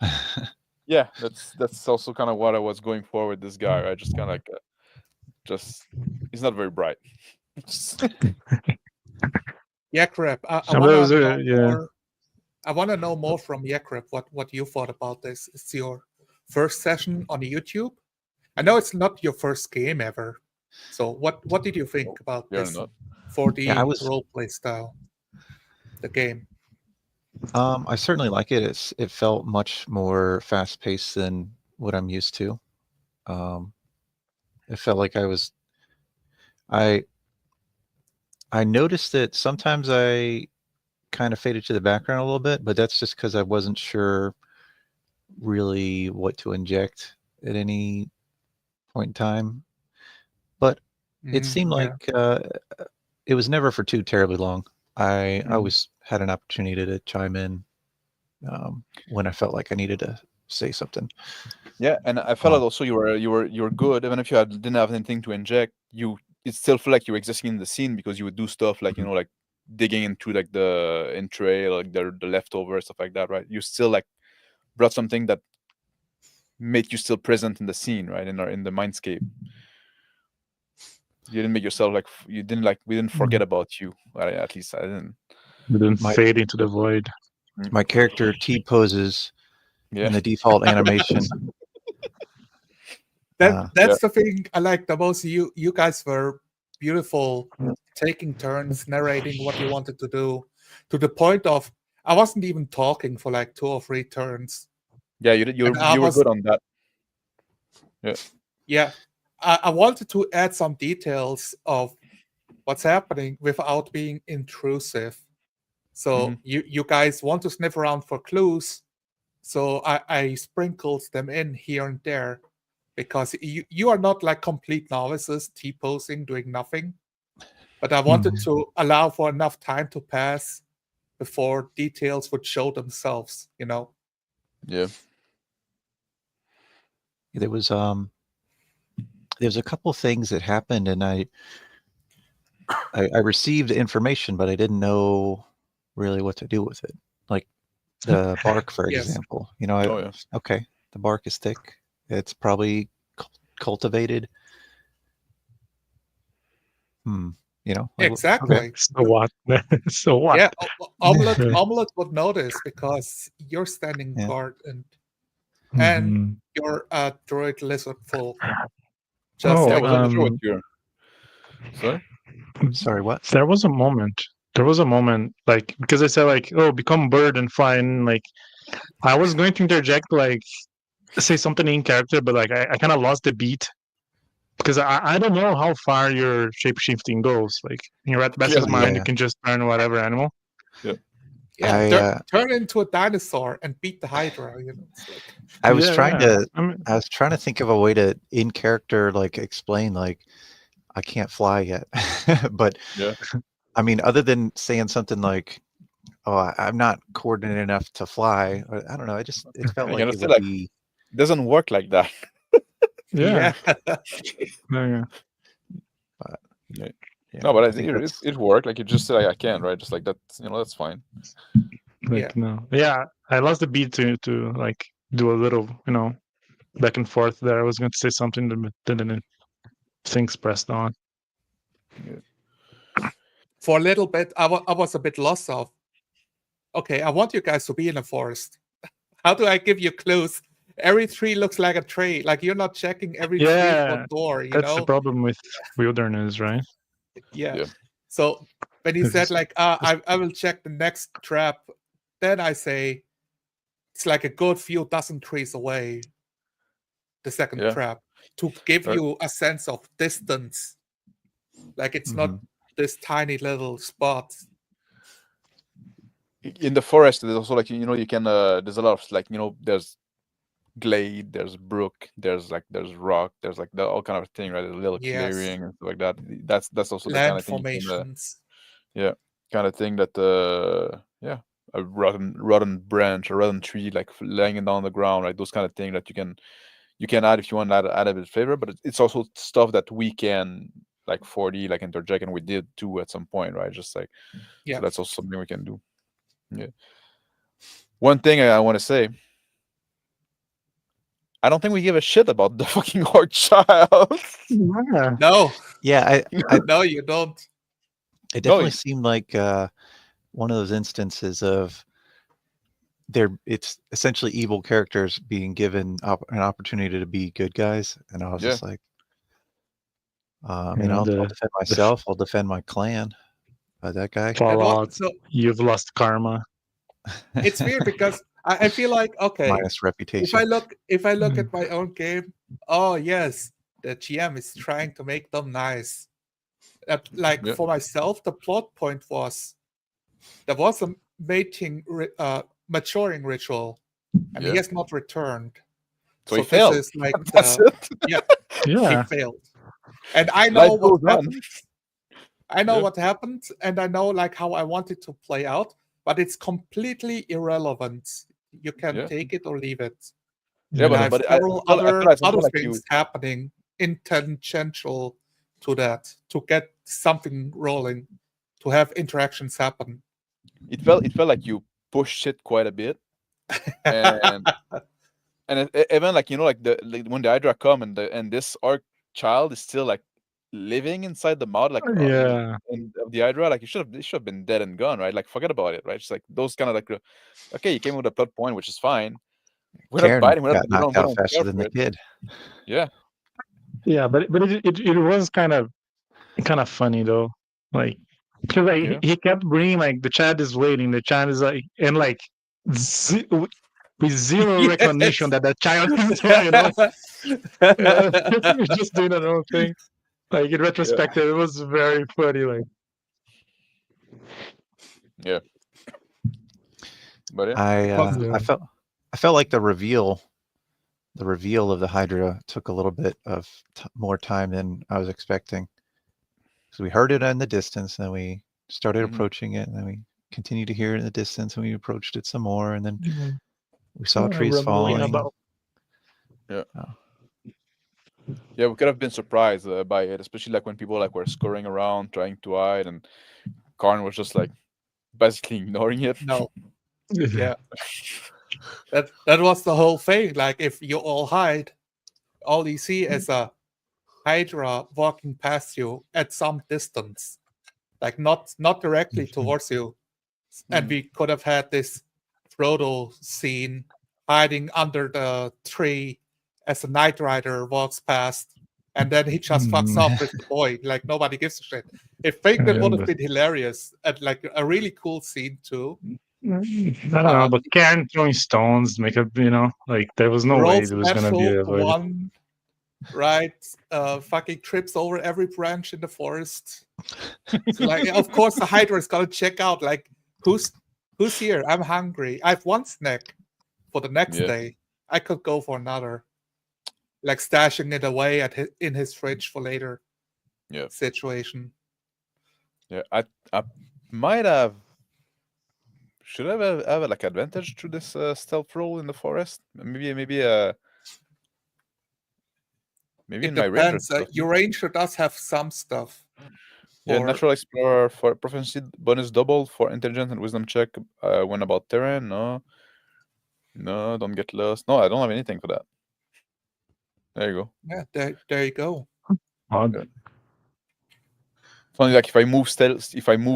Yeah, that's also kind of what I was going for with this guy. Right? Just kind of like, he's not very bright. Yakrep, I want to know more from Yakrep. What you thought about this? It's your first session on YouTube. I know it's not your first game ever. So what did you think about this 4D roleplay style? The game. I certainly like it. It felt much more fast paced than what I'm used to. It felt like I noticed that sometimes I kind of faded to the background a little bit, but that's just because I wasn't sure really what to inject at any point in time. But it seemed like it was never for too terribly long. I always had an opportunity to chime in when I felt like I needed to say something. Yeah, and I felt like also you were good, even if you didn't have anything to inject. It still felt like you were existing in the scene because you would do stuff like like digging into like the entrail, like the leftover stuff like that, right? You still like brought something that made you still present in the scene, right? In the mindscape. You didn't make yourself like we didn't forget about you. At least I didn't. We didn't fade into the void. My character T poses in the default animation. That's the thing I like the most. You guys were beautiful, taking turns narrating what you wanted to do, to the point of I wasn't even talking for like 2 or 3 turns. Yeah, you were good on that. Yeah. Yeah. I wanted to add some details of what's happening without being intrusive. So you guys want to sniff around for clues. So I sprinkled them in here and there because you are not like complete novices T-posing, doing nothing. But I wanted to allow for enough time to pass before details would show themselves, Yeah. There was there's a couple things that happened, and I received information, but I didn't know really what to do with it. Like the bark, for Yes. example. Yeah. Okay, the bark is thick. It's probably cultivated. Exactly. Okay. So what? So what? Yeah, Omelette would notice because you're standing Yeah. guard and Mhm. you're a droid lizard full. Oh, Yeah, I like wasn't sure what you're. Sorry. Sorry, what? There was a moment. Like, because I said like, oh, become bird and fly, and like, I was going to interject like, say something in character, but like, I kind of lost the beat because I don't know how far your shape shifting goes. Like, in your best's Yeah. mind, Yeah. you can just turn whatever animal. yeah, turn into a dinosaur and beat the Hydra. It's like I was Yeah, trying yeah. to I was trying to think of a way to in character like explain like I can't fly yet. But Yeah. I mean, other than saying something like, "Oh, I'm not coordinated enough to fly," or I don't know. It felt You like know, it still, would like, be. it doesn't work like that. Yeah. yeah. Yeah. Yeah, No, but I think think that's- it worked. Like you just say, like, I can, right? Just like that's that's fine. Like, no. Yeah, I lost the beat to like do a little, back and forth there. I was going to say something, but then things pressed on. For a little bit, I was a bit lost of. Okay, I want you guys to be in a forest. How do I give you clues? Every tree looks like a tree. Like you're not checking every tree for door. That's the problem with wilderness, right? Yeah. So when he It's said just- like, I will check the next trap, then I say it's like a good few dozen trees away. The second Yeah. trap to give Right. you a sense of distance. Like it's not Mhm. this tiny little spot. In the forest, there's also like you can there's a lot of like there's glade, there's brook, there's rock, there's like all kind of thing, right? There's a little Yes. clearing and stuff like that. That's also the Land kind of thing formations. kind of thing that a rotten branch, a rotten tree like laying it on the ground, right? Those kind of thing that you can add if you want to add a bit of flavor, but it's also stuff that we can like 4D like interject, and we did too at some point, right? Just like so that's also something we can do. Yeah. One thing I want to say, I don't think we give a shit about the fucking Horde child. Yeah. No. Yeah, I No, you don't. it definitely seemed like one of those instances of it's essentially evil characters being given an opportunity to be good guys, and I was just like, I'll defend myself. I'll defend my clan. That guy. Fallout. So You've lost karma. it's weird because I feel like Minus reputation. if I look at my own game, oh yes, the GM is trying to make them nice. For myself, the plot point was there was a maturing ritual, and he has not returned. So he failed. This is like Yeah. he failed. And I know Life what goes on. happened. I know what happened, and I know like how I want it to play out, but it's completely irrelevant. You can take it or leave it. Yeah, And I have several other like things happening tangential to that to get something rolling, to have interactions happen. It felt like you pushed it quite a bit, and even like when the Hydra come and this Arc child is still like living inside the mod, like of the Hydra, like it should have been dead and gone, right? Like forget about it, right? It's like those kind of like okay, you came with a plot point, which is fine. We're not biting. We got knocked out faster than the kid. Yeah. Yeah, but it was kind of funny though, like because he kept bringing like the chat is waiting, the chat is like and like with zero recognition that child is there, just doing their own thing. Like in retrospective, it was very funny. Like, but I felt like the reveal of the Hydra took a little bit of more time than I was expecting. So we heard it in the distance, and then we started approaching it, and then we continued to hear it in the distance, and we approached it some more, and then we saw trees falling. Yeah, we could have been surprised by it, especially like when people like were scurrying around trying to hide, and Karn was just like basically ignoring it. No. Yeah. That was the whole thing. Like if you all hide, all you see is a Hydra walking past you at some distance. Like not directly towards you. And we could have had this Frodo scene hiding under the tree as a Knight Rider walks past, and then he just fucks up with the boy. Like nobody gives a shit. I think that would have been hilarious and like a really cool scene too. I don't know, but Karen throwing stones make a like there was no way Rolls it was gonna be natural avoided. one, right? Fucking trips over every branch in the forest. So like, of course, the Hydra is gonna check out. Like, who's here? I'm hungry. I have one snack for the next day. I could go for another. Like stashing it away in his fridge for later. Yeah. Situation. Yeah, I might have. Should I have like advantage to this stealth roll in the forest? Maybe in my ranger Depends. stuff. Your ranger does have some stuff. Yeah, natural explorer for proficiency bonus double for intelligence and wisdom check when about terrain. No, don't get lost. No, I don't have anything for that. There you go. Yeah, there you go. Odd. It's only like if I move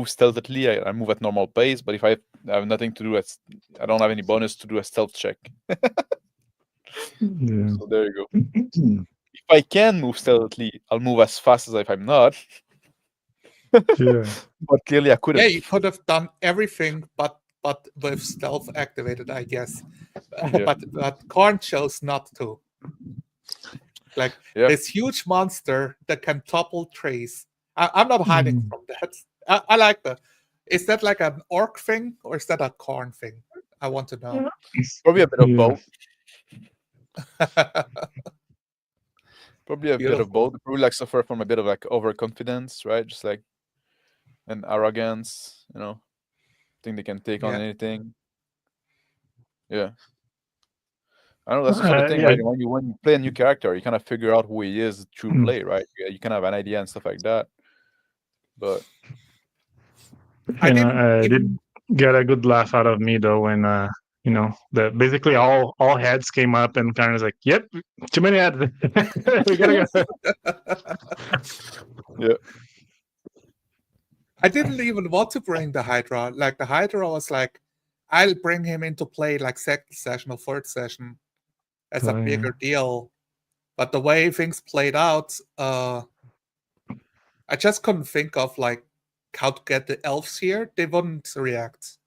stealthily, I move at normal pace. But if I have nothing to do, I don't have any bonus to do a stealth check. Yeah. So there you go. If I can move stealthily, I'll move as fast as if I'm not. Yeah. But clearly I couldn't. Yeah, you could have done everything, but with stealth activated, I guess. Yeah. But Korn chose not to. Like this huge monster that can topple trees. I'm not hiding from that. I like that. Is that like an orc thing or is that a Korn thing? I want to know. Probably a bit of both. Probably a bit of both. Probably like suffer from a bit of like overconfidence, right? Just like an arrogance, think they can take on anything. Yeah. I don't know, that's the sort of thing, right? When you play a new character, you kind of figure out who he is through play, right? You kind of have an idea and stuff like that. But I did get a good laugh out of me though when basically all heads came up and kind of was like, "Yep, too many heads. We gotta go." Yeah. I didn't even want to bring the Hydra. Like the Hydra was like, I'll bring him into play like second session or third session as a bigger deal. But the way things played out, I just couldn't think of like how to get the elves here. They wouldn't react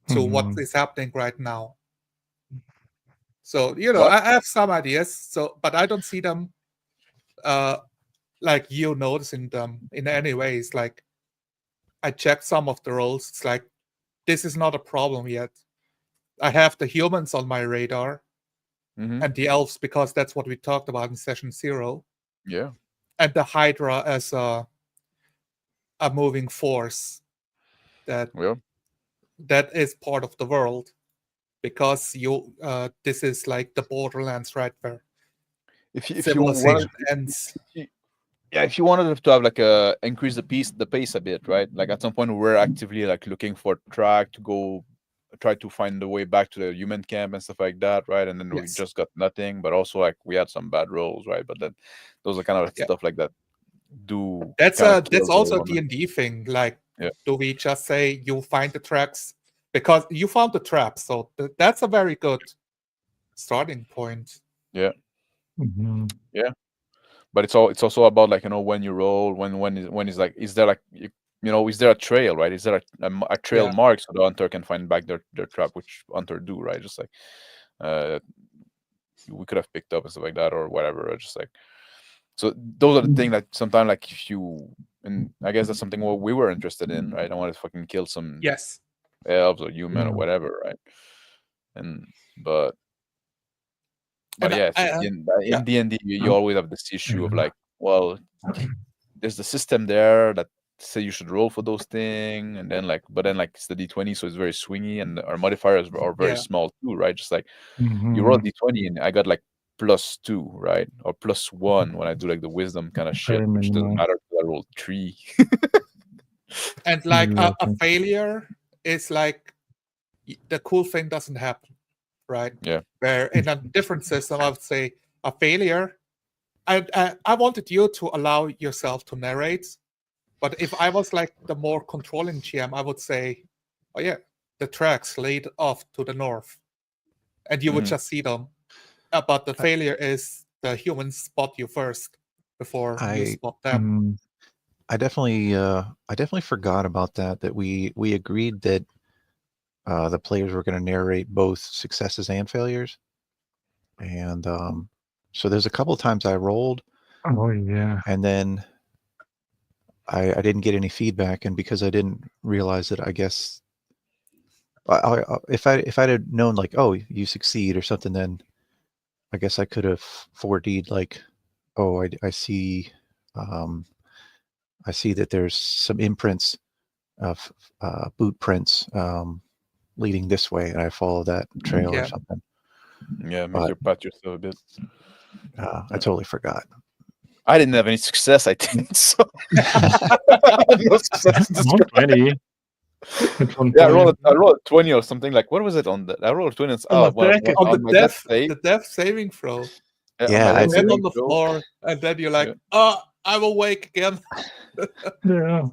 to what is happening right now. So I have some ideas. But I don't see them like you noticing them in any ways. Like I checked some of the roles. It's like this is not a problem yet. I have the humans on my radar. And the elves, because that's what we talked about in session 0. Yeah. And the Hydra as a moving force that is part of the world, because this is like the Borderlands right there. If civilization ends. If you wanted to have like increase the pace a bit, right? Like at some point we're actively like looking for track to go try to find the way back to the human camp and stuff like that, right? And then we just got nothing, but also like we had some bad rolls, right? But then those are kind of stuff like that. That's also a D&D thing. Like, do we just say you find the tracks because you found the trap? So that's a very good starting point. Yeah. Yeah. But it's also about like when you roll, when is like, is there like is there a trail, right? Is there a trail mark so the hunter can find back their trap, which hunter do, right? Just like we could have picked up and stuff like that or whatever, or just like, so those are the things that sometimes like if you, and I guess that's something what we were interested in, right? I want to fucking kill some elves or human or whatever, right? But in D&D, you always have this issue of like, well, there's the system there that say you should roll for those things, and then like, but then like it's the D20, so it's very swingy, and our modifiers are very small too, right? Just like you roll D20, and I got like +2, right? Or +1 when I do like the wisdom kind of shit, Very which doesn't minimal. matter because I rolled 3. And like a Exactly. failure is like the cool thing doesn't happen, right? Yeah. Where in a different system, I would say a failure. I wanted you to allow yourself to narrate, but if I was like the more controlling GM, I would say, oh yeah, the tracks lead off to the north, and you would Mhm. just see them. But the failure is the humans spot you first before you spot them. Mm, I definitely forgot about that. That we agreed that the players were going to narrate both successes and failures, and so there's a couple of times I rolled, oh yeah. and then I didn't get any feedback, and because I didn't realize it, I guess if I'd have known like, oh, you succeed or something, then I guess I could have 4D'd like, oh, I see I see that there's some imprints of boot prints leading this way, and I follow that trail or Yeah. something. Yeah, make But- your pat yourself a bit. I totally forgot. I didn't have any success, I think. So I had no success in this I'm on round. 20. It's on Yeah, 20. I rolled a 20 or something. Like, what was it on that? I rolled a 20. On the second- On on my death save. the death saving throw, Yeah, on my I you death land on saving the throw. floor, and then you're like, Yeah. oh, I will wake again. Yeah.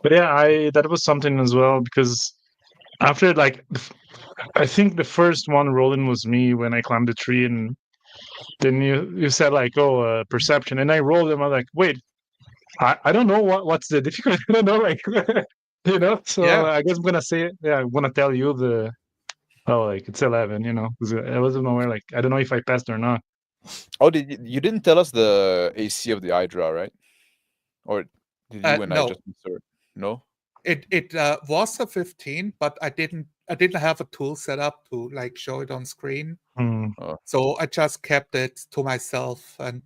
But yeah, that was something as well because after like I think the first one rolling was me when I climbed the tree, and then you said like, oh, perception, and I rolled them. I'm like, wait, I don't know what's the difficulty. I don't know, like you know. So Yeah. I guess I'm gonna say it. Yeah, I'm gonna tell you like it's 11. You know, 'cause I wasn't aware. Like I don't know if I passed or not. Oh, you didn't tell us the AC of the Hydra, right? Or did you and I No. just insert? No? It was a 15, but I didn't have a tool set up to like show it on screen. Hmm. So I just kept it to myself and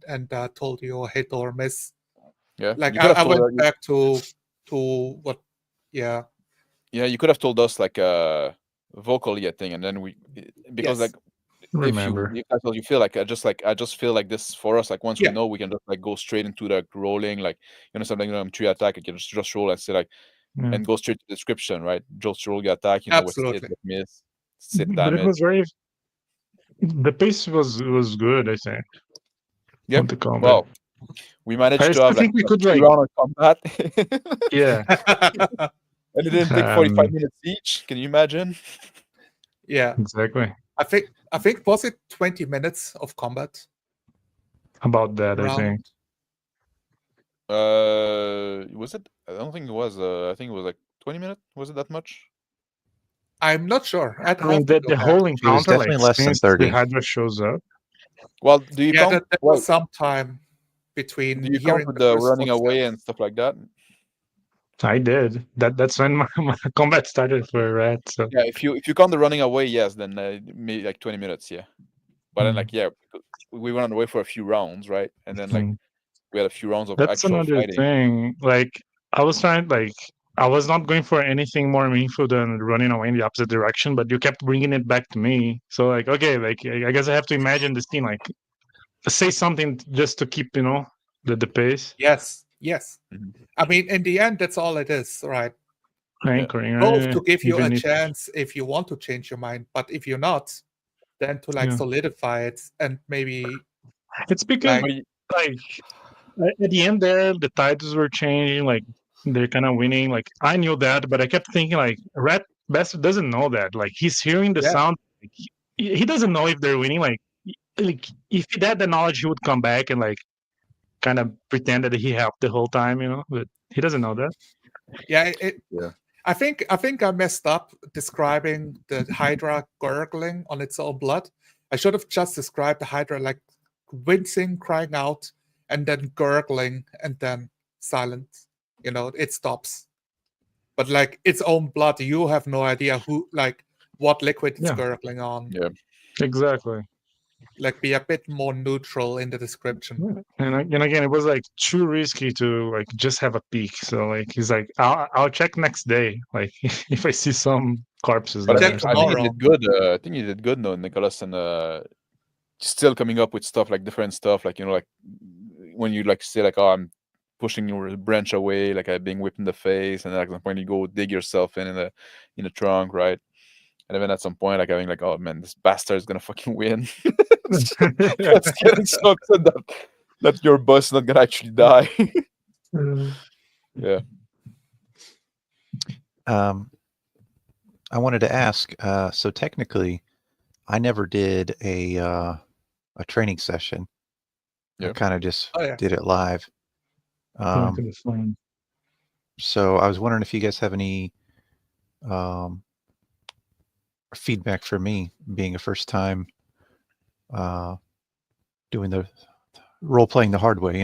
told you hit or miss. Yeah. Like You could have I told went us- back to what? Yeah. Yeah, you could have told us like vocally, I think, and then because Yes. like Remember. if that's what you feel like, I just feel like this for us, like once Yeah. we know, we can just like go straight into the rolling, like something, 3 attack, I can just roll and say like Yeah. and go straight to the description, right? Just roll the attack, what's hit, Absolutely. what miss, sit But it damage. was very. The pace was good. I think. Yeah. With the combat. Well, we managed I to still have like think we could 3 like. round of combat. Yeah. And it didn't take 45 minutes each. Can you imagine? Yeah. Exactly. I think was it 20 minutes of combat About that, I round? think. Was it? I don't think it was. I think it was like 20 minutes. Was it that much? I'm not sure. I'd I mean, have to go the back. whole It was encounter, like definitely less than since 30. the Hydra shows up. Well, do you Yeah, count? that was some time between Do you count hearing with the the first running away footsteps. and stuff like that? I did. That's when my combat started for Rat. So Yeah, if you count the running away, yes, then maybe like 20 minutes, yeah. But then like we ran away for a few rounds, right? And then like we had a few rounds of that's actual another fighting. thing. Like I was trying, like I was not going for anything more meaningful than running away in the opposite direction, but you kept bringing it back to me. So like, okay, like I guess I have to imagine the scene, like say something just to keep, the pace. Yes. Mhm. I mean, in the end, that's all it is, right? Anchoring, Both right? to give you Even a if- chance if you want to change your mind, but if you're not, then to like Yeah. solidify it and maybe It's because like like at the end there, the tides were changing. Like they're kind of winning. Like I knew that, but I kept thinking like Rat Bastard doesn't know that. Like he's hearing the Yeah. sound. Like, he doesn't know if they're winning. Like if he had the knowledge, he would come back and like kind of pretend that he helped the whole time, But he doesn't know that. yeah, Yeah. I think I messed up describing the Hydra gurgling on its own blood. I should have just described the Hydra like wincing, crying out, and then gurgling, and then silent. It stops. But like its own blood, you have no idea what liquid it's Yeah. gurgling on. Yeah. Exactly. like be a bit more neutral in the description. And again, it was like too risky to like just have a peek. So like he's like, I'll check next day. Like if I see some corpses But there. Check or I think something. he tomorrow. did good. I think he did good, no, Nicholas, and still coming up with stuff like different stuff, like like when you like say like, oh, I'm pushing your branch away, like being whipped in the face, and then at some point you go dig yourself in the trunk, right? And then at some point, like having like, oh man, this bastard is gonna fucking win. That's getting so upset that your boss is not gonna actually die. Yeah. I wanted to ask. So technically, I never did a training session. I Yeah. kind of just Oh, yeah. did it live. So I was wondering if you guys have any feedback for me being a first time doing the role playing the hard way,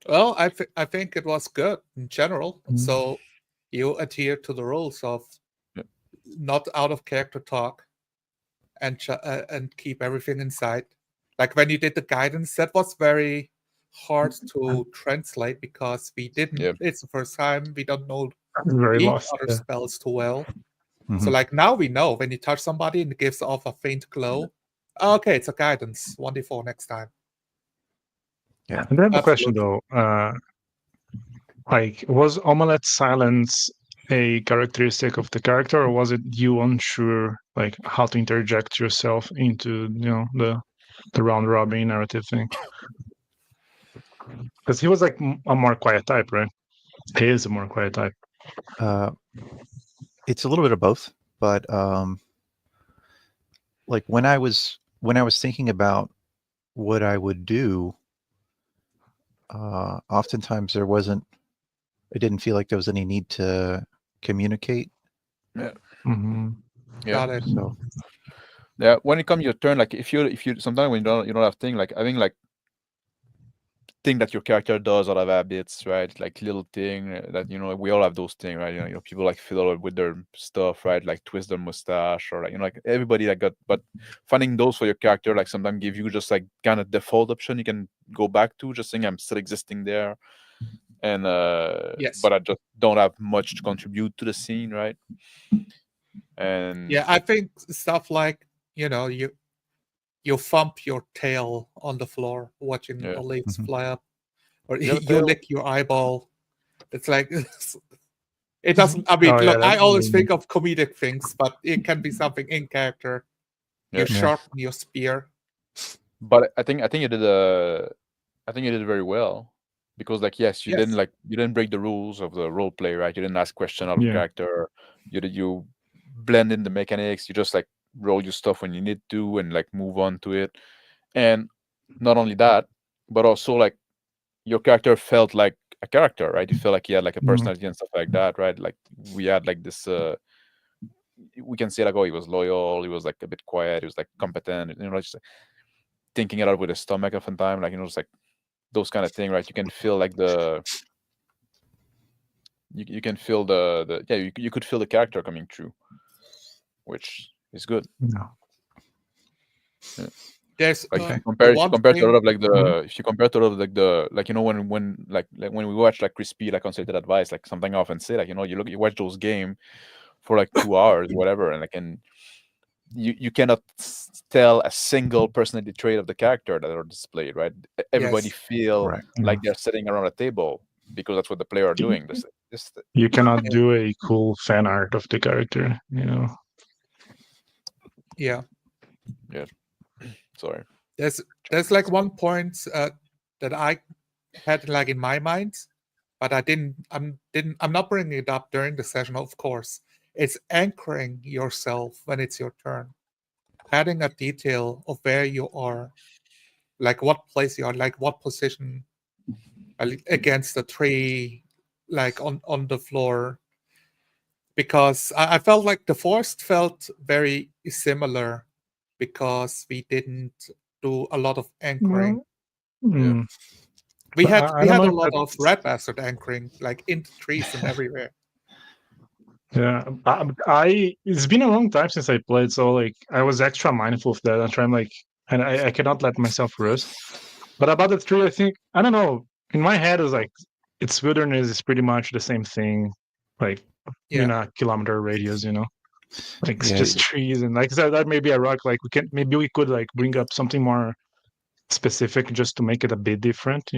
Well, I think it was good in general. Mhm. So you adhere to the rules of Yeah. not out of character talk and keep everything inside. Like when you did the guidance, that was very hard to translate because we didn't. Yeah. It's the first time we don't know Very each lost. other's spells too well. Mhm. So like now we know when you touch somebody and it gives off a faint glow. Okay, it's a guidance. 1d4 next time. Yeah. And I have a question Absolutely. though. Like, was omelette silence a characteristic of the character, or was it you unsure like how to interject yourself into the round robin narrative thing? Because he was like a more quiet type, right? He is a more quiet type. It's a little bit of both, but like when I was thinking about what I would do, oftentimes it didn't feel like there was any need to communicate. Yeah. Mm-hmm. Yeah. Got it. So Yeah. When it comes to your turn, like if you sometimes when you don't have thing, like having like thing that your character does out of habits, right? Like little thing that we all have those things, right? People like fiddle with their stuff, right? Like twist their mustache, or like like everybody like got. But finding those for your character, like sometimes give you just like kind of default option you can go back to, just saying I'm still existing there, and Yes. but I just don't have much to contribute to the scene, right? And Yeah, I think stuff like you thump your tail on the floor watching Yeah. the leaves Mhm. fly up, or You have a you tail? lick your eyeball. It's like it doesn't. I mean, Oh, yeah, look, I that- always think of comedic things, but it can be something in character. Yeah. You sharpen your spear. But I think you did it very well, because like yes, you Yes. didn't break the rules of the role play, right? You didn't ask question out of Yeah. character. You blend in the mechanics. You just like roll your stuff when you need to and like move on to it. And not only that, but also like your character felt like a character, right? You felt like he had like a Mhm. personality and stuff like that, right? Like we had like this we can say like, oh, he was loyal, he was like a bit quiet, he was like competent, just like, thinking it out with his stomach often time, like just like those kind of thing, right? You can feel like you can feel the yeah, you could feel the character coming through, which is good. Yeah. Yeah. There's Like Okay. if you one compare to a lot of like Mhm. if you compare to a lot of like when when we watch like Crispy like Consulted Advice, like something I often say, like you watch those game for like 2 hours, whatever, and like you cannot tell a single personality trait of the character that are displayed, right? Everybody Yes. feel Right. like they're sitting around a table because that's what the player are doing. This You cannot Yeah. do a cool fan art of the character, Yeah. yeah. Sorry. There's like one point that I had like in my mind, but I'm not bringing it up during the session, of course. It's anchoring yourself when it's your turn, adding a detail of where you are, like what place you are, like what position against the tree, like on the floor. Because I felt like the forest felt very similar because we didn't do a lot of anchoring. Mm. We But had I don't know a if lot of that's red bastard anchoring, like in the trees and everywhere. Yeah, it's been a long time since I played, so like I was extra mindful of that. I'm trying like, and I cannot let myself rust. But about the tree, I think I don't know. In my head, it's like its wilderness is pretty much the same thing, like Yeah. in a kilometer radius. Like it's Yeah. just trees and like that may be a rock. Like maybe we could like bring up something more specific just to make it a bit different.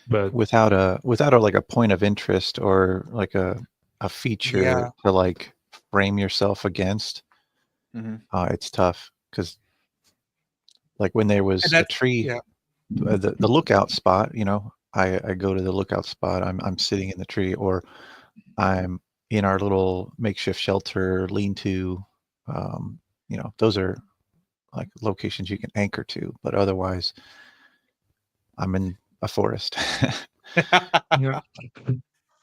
But Without a like a point of interest or like a feature Yeah. to like frame yourself against, it's tough because like when there was And a that, tree, yeah. the lookout spot, I go to the lookout spot. I'm sitting in the tree, or I'm in our little makeshift shelter lean-to. Those are like locations you can anchor to, but otherwise, I'm in a forest. yeah,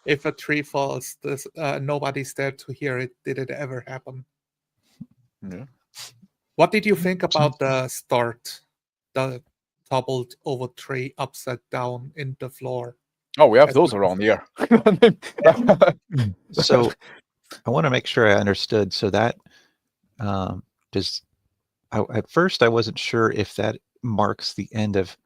If a tree falls, nobody's there to hear it. Did it ever happen? Yeah. What did you think about the start? The toppled over tree upside down in the floor. Oh, we have As those well as- around here. So I want to make sure I understood. So that at first I wasn't sure if that marks the end of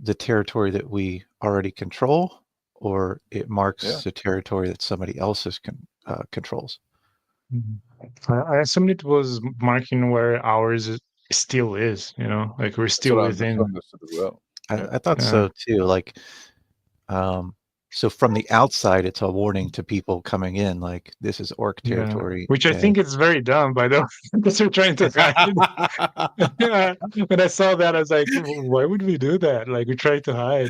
the territory that we already control, or it marks Yeah. the territory that somebody else's controls. I assumed it was marking where ours still is. Like we're still within. Understood as well. Yeah. I thought Yeah. so too. Like, so from the outside, it's a warning to people coming in, like this is orc territory. Which I think is very dumb, by the way, because we're trying to hide. Yeah. When I saw that, I was like, why would we do that? Like, we try to hide,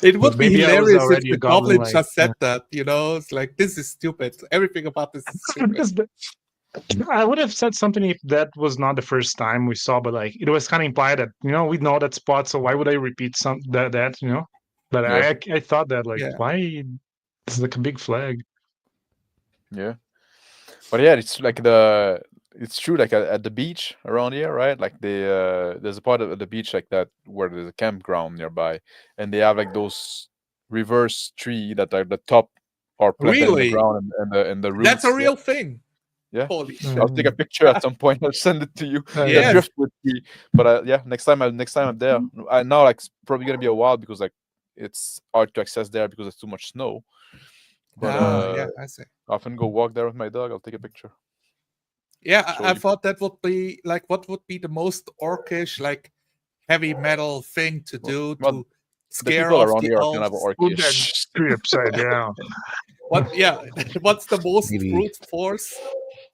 It would But be maybe I was hilarious if already the a goblin, goblin just like, said that, It's like, this is stupid. Everything about this is stupid. because I would have said something if that was not the first time we saw, but like it was kind of implied that we know that spot, so why would I repeat that. But Yeah. I thought that like Yeah. why it's like a big flag. Yeah. But yeah, it's like it's true, like at the beach around here, right? Like there's a part of the beach like that where there's a campground nearby, and they have like those reverse tree that are the top are planted in the Really? ground and the roots. That's a real thing. Yeah. Holy Yeah. shit. I'll take a picture at some point. I'll send it to you. Yes. The driftwood tree. But yeah, next time I'm there. I now like it's probably gonna be a while because like it's hard to access there because there's too much snow. But Yeah, I see. I often go walk there with my dog. I'll take a picture. Yeah, Show I you. thought that would be like, what would be the most orcish, like heavy metal thing to do well, to The scare people off around the here are kind of elves? Put that orcish. tree upside down. What? Yeah, what's the most Maybe brute force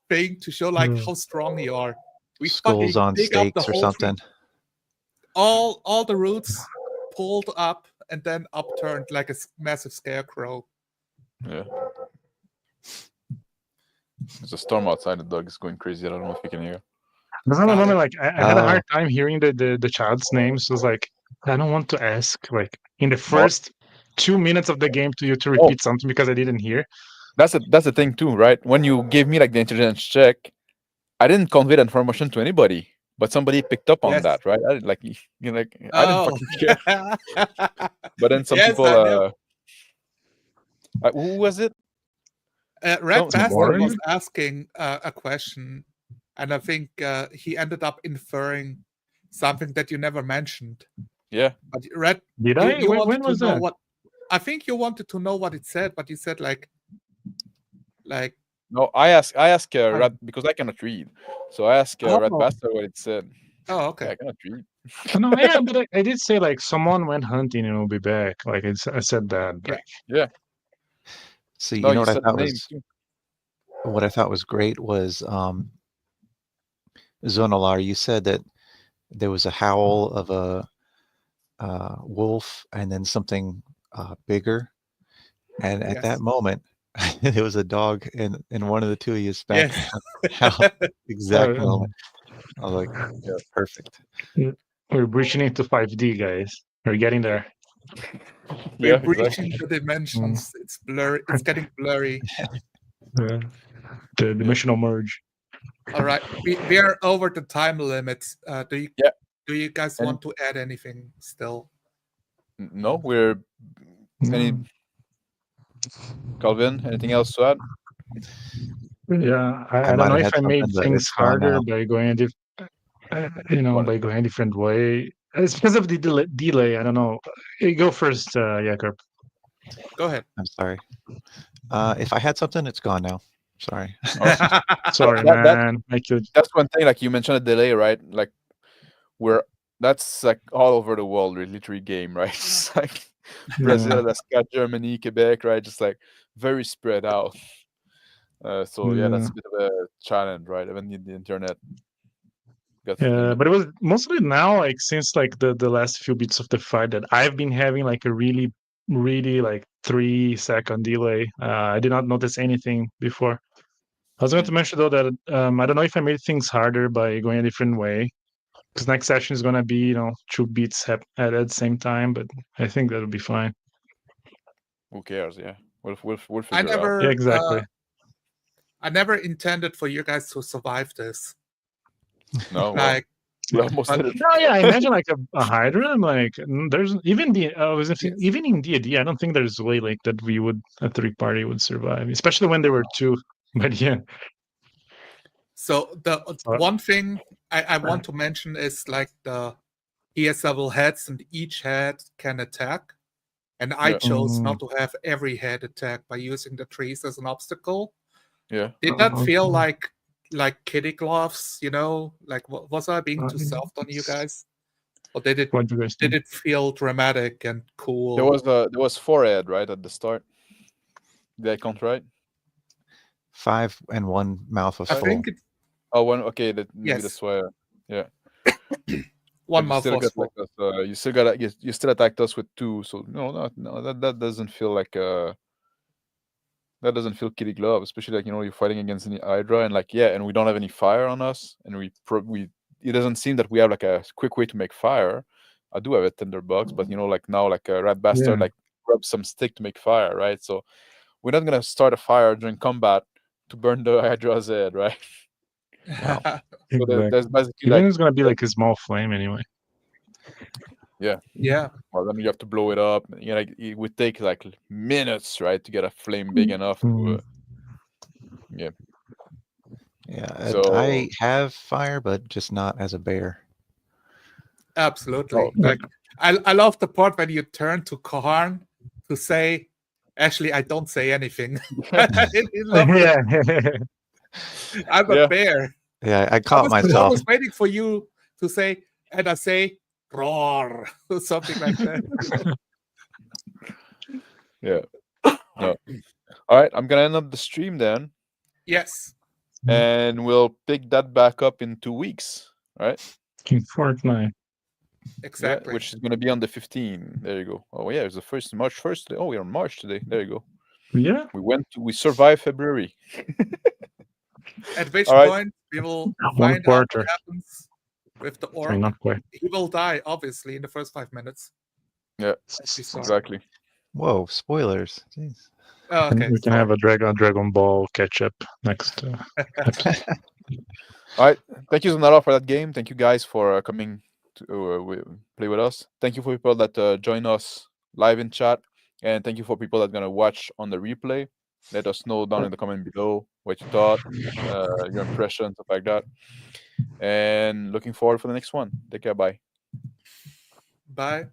thing to show like Mm. how strong you are? We skulls fucking on dig up the stakes or whole tree, something. all the roots pulled up and then upturned like a massive scarecrow. Yeah. There's a storm outside. The dog is going crazy. I don't know if you can hear. Because at the Got moment, it. like I had a hard time hearing the child's name, so it's like I don't want to ask like in the first 2 minutes of the game to you to repeat something because I didn't hear. That's the thing too, right? When you gave me like the intelligence check, I didn't convey that information to anybody, but somebody picked up on Yes. that, right? I didn't like I didn't Oh. fucking care. But then some Yes, people, I know. who was it? Red Some Bastard Warren? was asking a question, and I think he ended up inferring something that you never mentioned. Yeah. But Red, Did you, I? you wanted When to was know that? what? I think you wanted to know what it said, but you said like No, I asked Red because I cannot read, so I asked Red Oh. Bastard what it said. oh, Yeah, okay. I cannot read. No, yeah, but I did say like someone went hunting and will be back. Like I said that. Yeah. Like, Yeah. See, No, you know you what I said the thought name was too. what I thought was great was Zonalar. You said that there was a howl of a wolf and then something bigger, and at Yes. that moment, there was a dog in one of the two of you back. Yes. Exact moment. I was like, Yeah. perfect. we're breaching into 5D, guys. We're getting there. We're Yeah, breaching exactly. the dimensions. It's blurry. It's getting blurry. Yeah. The dimensional merge. All right, we are over the time limits. Do you guys And- want to add anything still? No, we're any Calvin. Anything else to add? Yeah, I I don't might know have if had I made something, but things it's gone harder now. by going What? by going a different way. It's because of the delay. I don't know. You go first, Jakob. Go ahead. I'm sorry. If I had something, it's gone now. Sorry. Oh, Sorry, that man. I killed. that's one thing. Like you mentioned a delay, right? Like that's like all over the world, literally game, right? It's like Brazil, Yeah, Alaska, Germany, Quebec, right? Just like very spread out. So yeah, yeah, that's a bit of a challenge, right? Even the internet got yeah. limit. But it was mostly now, like since like the last few bits of the fight, that I've been having like a really like 3 second delay. I did not notice anything before. I was going to mention though that I don't know if I made things harder by going a different way, because next session is gonna be 2 beats at the same time, but I think that'll be fine. Who cares? Yeah, we'll I figure it out. Yeah, never, exactly. I never intended for you guys to survive this. No, well, Like, we almost but did it. No, yeah, I imagine like a Hydra. I'm like, there's even yes. even in D&D, I don't think there's a way like that a 3 party would survive, especially when there were 2. But yeah, So the one thing I want to mention is like he has several heads, and each head can attack. And I Yeah. chose not to have every head attack by using the trees as an obstacle. Yeah. Did that feel like kitty gloves? Like was I being too soft on you guys, or did what do you guys think? it feel dramatic and cool? There was forehead right at the start. Did I count right? 5 and 1 mouth was I full. think it, Oh, one. Okay, maybe yes, that's why. Yeah, one but you mouth still was got full. like us. You still got you still attacked us with 2. So no, that doesn't feel like that doesn't feel kitty glove, especially like you're fighting against any Hydra and like and we don't have any fire on us, and we it doesn't seem that we have like a quick way to make fire. I do have a tinderbox, but like now like a rat bastard Yeah. like rub some stick to make fire, right? So we're not gonna start a fire during combat to burn the Hydra's head, right? Wow. So Exactly. there's basically Even like it's gonna be like a small flame anyway. yeah. Well, then you have to blow it up. Like it would take like minutes, right, to get a flame big enough to yeah. Yeah. So I have fire, but just not as a bear. Absolutely. oh, Like I love the part when you turn to Karn to say, actually, I don't say anything. He loves it. Yeah. I'm a yeah. bear. Yeah, I I caught was myself. always waiting for you to say, and I say, roar, or something like that. Yeah. No. All right, I'm gonna end up the stream then, Yes, and we'll pick that back up in 2 weeks. All right. In Fortnite. exactly. Yeah, which is gonna be on the 15th. There you go. Oh yeah, it's the first March 1st today. Oh, we're on March today. There you go. Yeah. We survived February. At which All right. point we will 1 find out quarter. what happens with the Sorry, orc. not quite. He will die, obviously, in the first 5 minutes. Yeah, As we saw. exactly. Whoa, spoilers. Jeez. Oh, okay, We can have a Dragon Ball catch up next episode. All right. Thank you, Zonara, for that game. Thank you guys for coming to play with us. Thank you for people that join us live in chat, and thank you for people that are gonna watch on the replay. Let us know down in the comment below what you thought, your impressions, stuff like that. And looking forward for the next one. Take care. Bye. Bye.